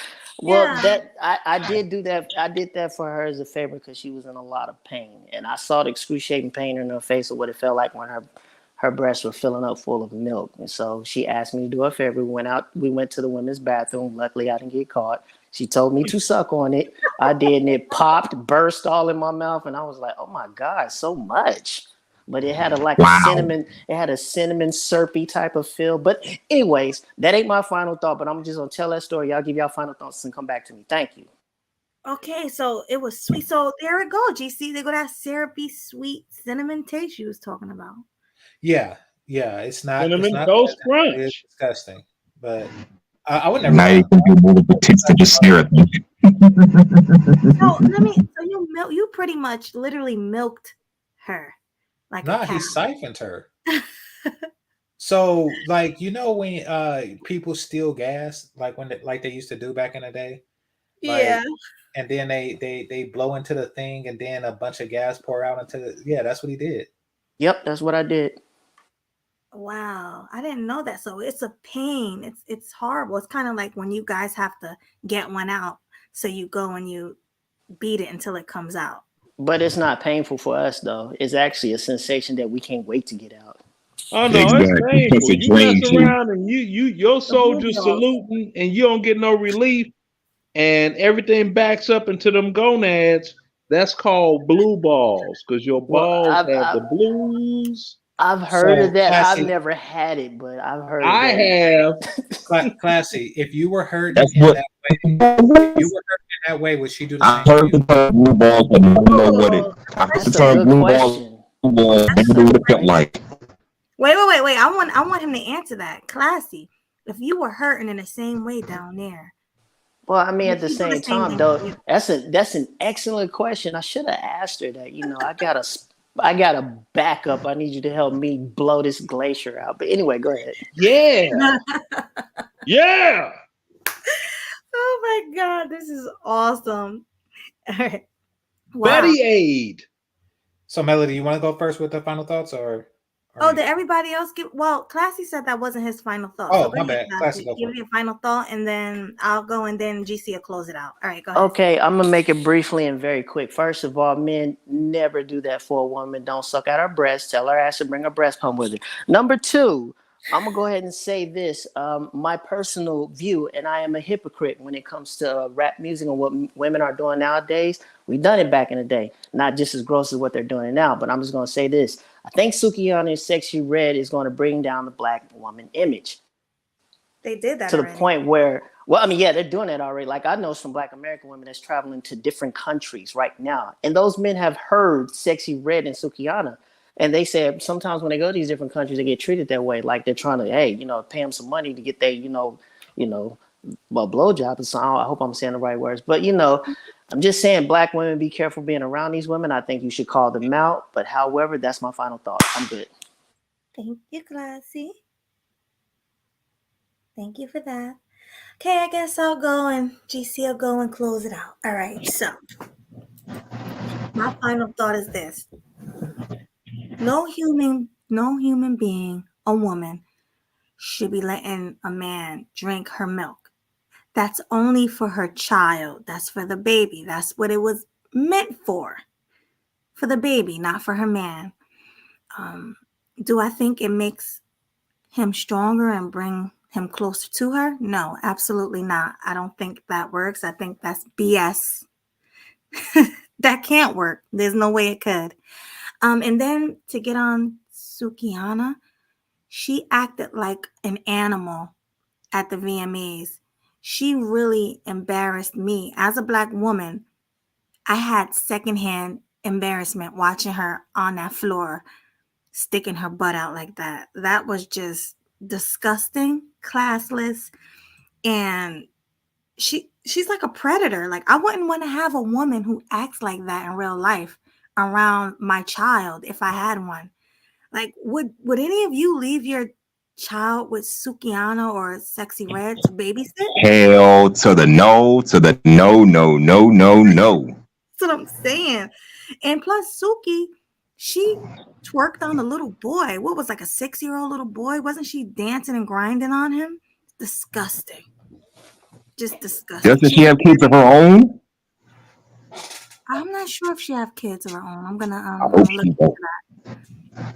Well, Yeah. that I did do that. I did that for her as a favor because she was in a lot of pain, and I saw the excruciating pain in her face of what it felt like when her breasts were filling up full of milk. And so she asked me to do her favor. We went out. We went to the women's bathroom. Luckily, I didn't get caught. She told me to suck on it. I did, and it popped, burst all in my mouth, and I was like, "Oh my god, so much!" But it had a wow. cinnamon, it had a cinnamon syrupy type of feel. But anyways, that ain't my final thought. But I'm just gonna tell that story. Y'all give y'all final thoughts and come back to me. Thank you. Okay, so it was sweet. So there we go, GC. They got that syrupy, sweet cinnamon taste you was talking about. Yeah. Yeah. It's not. It's Cinnamon not Toast pleasant. It is Crunch. disgusting. But I would never Now you mind. can do more of the taste of the syrup. So you pretty much literally milked her like a Nah, cow. he siphoned her. So, like, when people steal gas, like like they used to do back in the day, Yeah. like, and then they blow into the thing, and then a bunch of gas pour out into yeah, that's what he did. Yep, that's what I did. Wow, I didn't know that. So it's a pain. It's horrible. It's kind of like when you guys have to get one out. So you go and you beat it until it comes out. But it's not painful for us though. It's actually a sensation that we can't wait to get out. Oh no, it's Exactly. Because painful. it You mess drains you. around and your The booty soldiers hole. saluting and you don't get no relief and everything backs up into them gonads. That's called blue balls because your Well, balls have the blues. I've heard of So, that. I've classy, never had it, but I've heard of I that. have. classy. If you were hurting That's in what that way, if you were hurting in that way, would she do the I same for heard you? the term blue balls, but I don't know what it. Oh, I heard the That's a term good blue balls question. was. I that's never a knew what it felt like. wait. I want him to answer that. Classy. If you were hurting in the same way down there, Well, I mean, would at the she do the same same time, thing though, for you? that's an excellent question. I should have asked her that. I got a backup. I need you to help me blow this glacier out. But anyway, go ahead. Yeah. Yeah. Oh my god, this is awesome. All right. Wow. Betty Aid. So, Melody, you want to go first with the final thoughts, or Oh, me? did everybody else give? Well, Classy said that wasn't his final thought. Oh, So go my ahead, bad. Classy, Classy. go Give for me it. a final thought, and then I'll go, and then GC will close it out. All right, go ahead. Okay, I'm gonna make it briefly and very quick. First of all, men never do that for a woman. Don't suck out her breast. Tell her ass to bring a breast pump with her. Number two, I'm gonna go ahead and say this. My personal view, and I am a hypocrite when it comes to rap music and what women are doing nowadays. We done it back in the day, not just as gross as what they're doing now. But I'm just gonna say this. I think Sukihana Sexy Red is going to bring down the black woman image They did that to the already. point where, well, I mean, yeah, they're doing that already. Like, I know some Black American women that's traveling to different countries right now, and those men have heard Sexy Red and Sukihana, and they said sometimes when they go to these different countries, they get treated that way, like they're trying to, hey, pay them some money to get their, well, blowjob. So I hope I'm saying the right words, but I'm just saying, Black women, be careful being around these women. I think you should call them out. But however, that's my final thought. I'm good. Thank you, Classy. Thank you for that. Okay, I guess I'll go and GC will go and close it out. All right, so my final thought is this: no human being, a woman, should be letting a man drink her milk. That's only for her child. That's for the baby. That's what it was meant for the baby, not for her man. Do I think it makes him stronger and bring him closer to her? No, absolutely not. I don't think that works. I think that's BS. That can't work. There's no way it could. And then to get on Sukihana, she acted like an animal at the VMAs. she really embarrassed me as a Black woman. I had secondhand embarrassment watching her on that floor sticking her butt out like that. That was just disgusting, classless, and she's like a predator. Like, I wouldn't want to have a woman who acts like that in real life around my child if I had one. Like, would any of you leave your child with Sukihana or Sexy Red to babysit? Hell to the no, to the no, no, no, no, no. That's what I'm saying. And plus, Suki, she twerked on a little boy. What was, like, a 6-year-old little boy? Wasn't she dancing and grinding on him? Disgusting. Just disgusting. Doesn't she have kids of her own? I'm not sure if she have kids of her own. I'm gonna I hope look she into don't. that.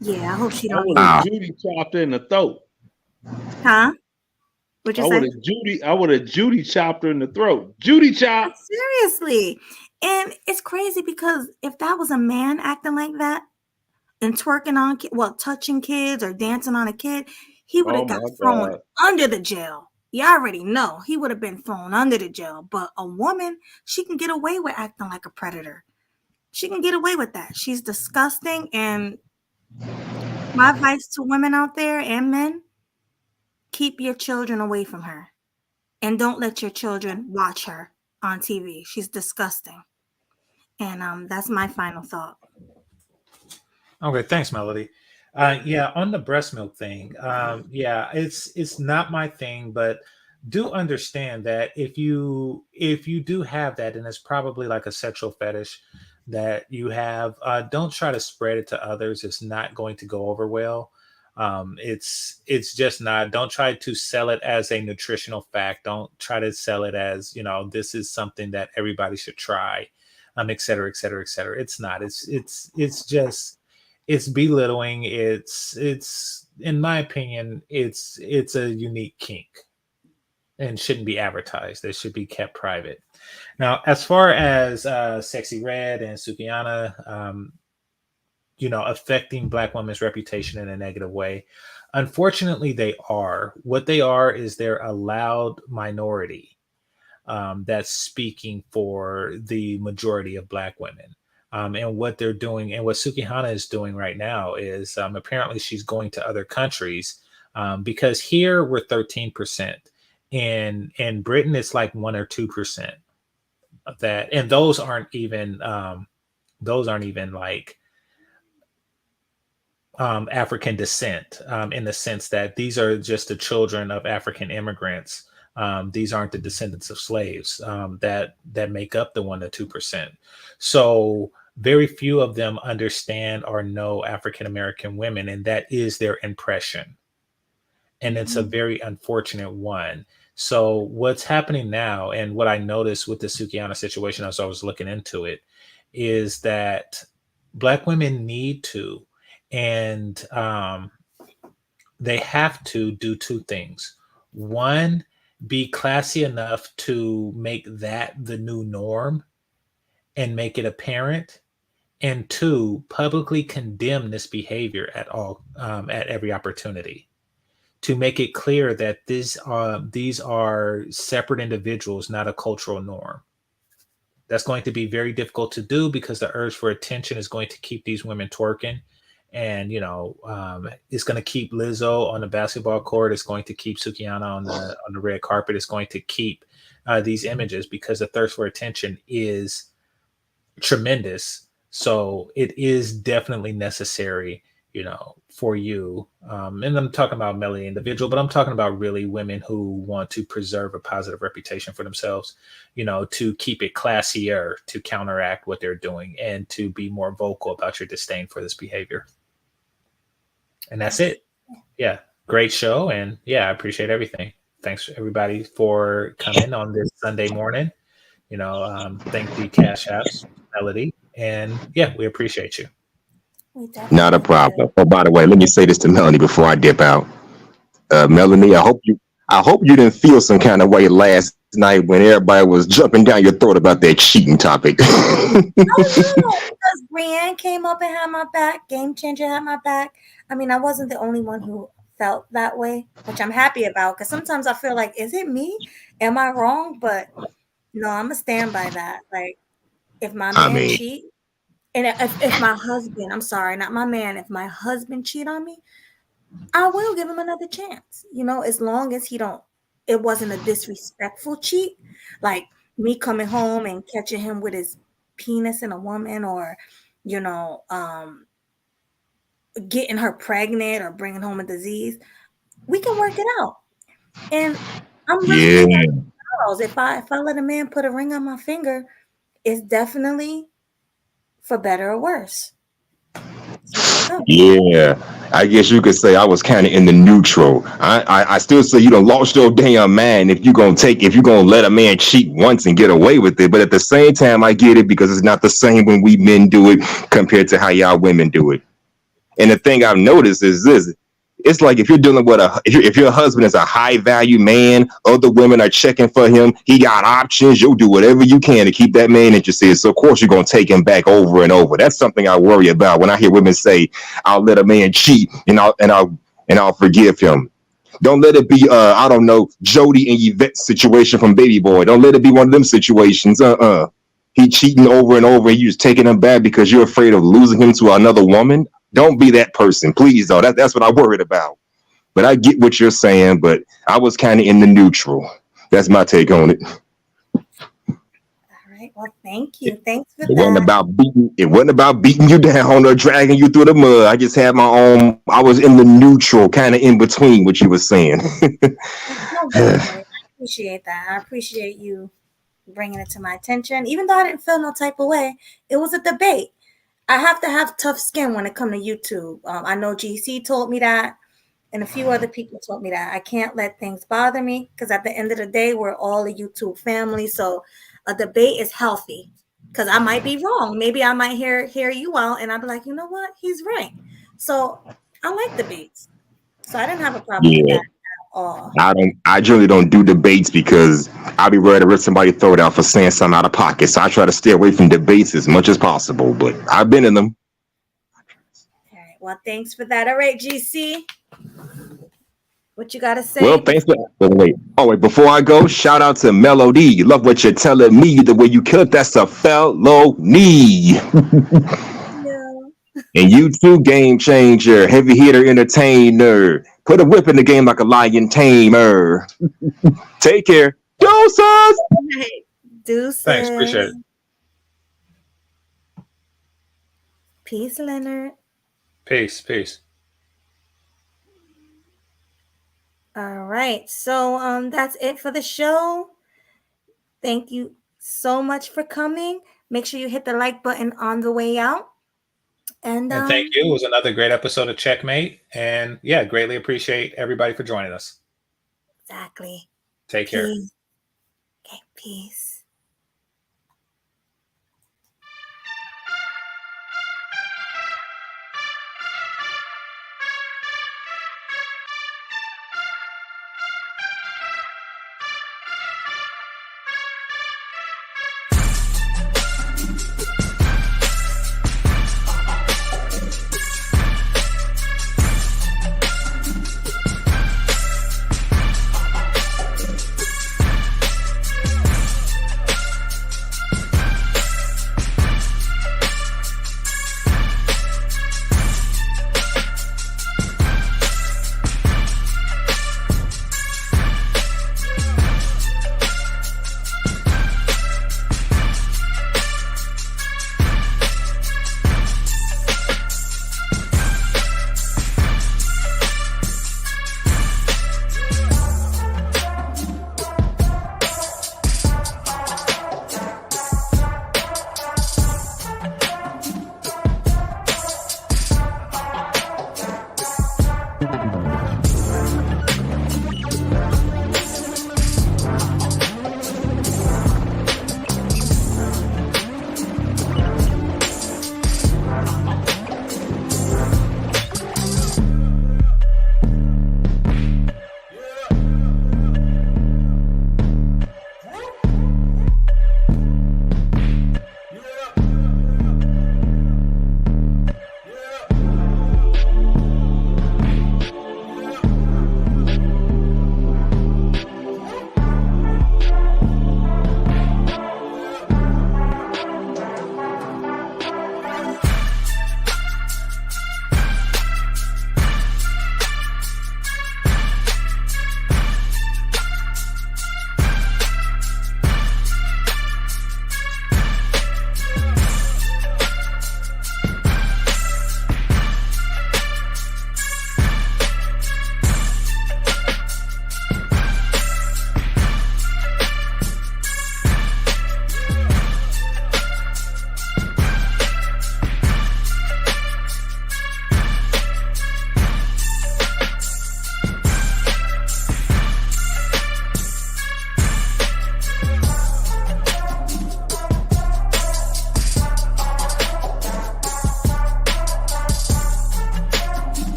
Yeah, I hope she I don't would either. have Judy chopped her in the throat. Huh? What'd you say? I would have Judy chopped her in the throat. Judy chop. Seriously. And it's crazy because if that was a man acting like that and twerking on, touching kids or dancing on a kid, he would have Oh got my thrown God. under the jail. You already know he would have been thrown under the jail. But a woman, she can get away with acting like a predator. She can get away with that. She's disgusting. And my advice to women out there and men, keep your children away from her. And don't let your children watch her on TV. She's disgusting. And that's my final thought. Okay, thanks, Melody. Yeah, on the breast milk thing, yeah, it's not my thing, but do understand that if you do have that, and it's probably like a sexual fetish that you have, don't try to spread it to others. It's not going to go over well. It's just not. Don't try to sell it as a nutritional fact. Don't try to sell it as, this is something that everybody should try, et cetera, et cetera, et cetera. It's not. It's just it's belittling. It's in my opinion, it's a unique kink and shouldn't be advertised. It should be kept private. Now, as far as Sexy Red and Sukihana, affecting Black women's reputation in a negative way, unfortunately, they are. What they are is they're a loud minority that's speaking for the majority of Black women. And what they're doing, and what Sukihana is doing right now, is apparently she's going to other countries, because here we're 13%. In Britain, it's like 1 or 2% of that, and those aren't even like African descent, in the sense that these are just the children of African immigrants. These aren't the descendants of slaves, that make up the 1 to 2%. So very few of them understand or know African American women, and that is their impression. And it's a very unfortunate one. So what's happening now, and what I noticed with the Sukihana situation as I was looking into it, is that Black women need to, and they have to do two things. One, be classy enough to make that the new norm and make it apparent. And two, publicly condemn this behavior at every opportunity, to make it clear that these are separate individuals, not a cultural norm. That's going to be very difficult to do because the urge for attention is going to keep these women twerking. And, it's going to keep Lizzo on the basketball court. It's going to keep Sukihana on the red carpet. It's going to keep these images, because the thirst for attention is tremendous. So it is definitely necessary, for you. And I'm talking about Melody individual, but I'm talking about really women who want to preserve a positive reputation for themselves, to keep it classier, to counteract what they're doing, and to be more vocal about your disdain for this behavior. And that's it. Yeah. Great show. And yeah, I appreciate everything. Thanks everybody for coming on this Sunday morning. Thank the Cash Apps, Melody. And yeah, we appreciate you. Not a problem. Oh, by the way, let me say this to Melanie before I dip out. Melanie, I hope you didn't feel some kind of way last night when everybody was jumping down your throat about that cheating topic. Oh no, because Brienne came up and had my back. Game Changer had my back. I mean, I wasn't the only one who felt that way, which I'm happy about. Because sometimes I feel like, is it me? Am I wrong? But no, I'm gonna stand by that. Like, if my I man mean, cheat, and if my husband, I'm sorry, not my man, if my husband cheat on me, I will give him another chance. As long as it wasn't a disrespectful cheat, like me coming home and catching him with his penis in a woman, or you know, um, getting her pregnant or bringing home a disease. We can work it out. And I'm really yeah, in that Charles. If I let a man put a ring on my finger, it's definitely for better or worse. So there you go. yeah. I guess you could say I was kind of in the neutral. I still say you don't lost your damn mind if you're gonna let a man cheat once and get away with it. But at the same time, I get it because it's not the same when we men do it compared to how y'all women do it. And the thing I've noticed is this: it's like if you're dealing with if your husband is a high value man, other women are checking for him. He got options. You'll do whatever you can to keep that man interested. So of course you're gonna take him back over and over. That's something I worry about when I hear women say, "I'll let a man cheat and I'll forgive him." Don't let it be I don't know, Jody and Yvette situation from Baby Boy. Don't let it be one of them situations. He cheating over and over and you just taking him back because you're afraid of losing him to another woman. Don't be that person, please. Though that's what I worried about. But I get what you're saying. But I was kind of in the neutral. That's my take on it. All right. Well, thank you. Thanks for It wasn't that. about beating. It wasn't about beating you down or dragging you through the mud. I just had my own. I was in the neutral, kind of in between what you were saying. No, definitely. I appreciate that. I appreciate you bringing it to my attention. Even though I didn't feel no type of way, it was a debate. I have to have tough skin when it comes to YouTube. I know GC told me that, and a few other people told me that. I can't let things bother me because at the end of the day, we're all a YouTube family. So a debate is healthy because I might be wrong. Maybe I might hear you out, and I'll be like, you know what? He's right. So I like debates. So I didn't have a problem with Yeah. that at all. I generally don't do debates because I'll be ready to rip somebody throat out for saying something out of pocket. So I try to stay away from debates as much as possible. But I've been in them. All right. Well, thanks for that. All right, GC, what you got to Well, say thanks for before? wait. Oh wait, before I go, shout out to Melody. Love what you're telling me. The way you kill it, that's a felony. Yeah. And you too, game changer, heavy hitter, entertainer. Put a whip in the game like a lion tamer. Take care. Doses. All right. Thanks, appreciate Deuces. it. Peace, Leonard. Peace, peace. All right. So that's it for the show. Thank you so much for coming. Make sure you hit the like button on the way out. And And thank you. It was another great episode of Checkmate. And yeah, greatly appreciate everybody for joining us. exactly. Take care. Peace. Okay, peace.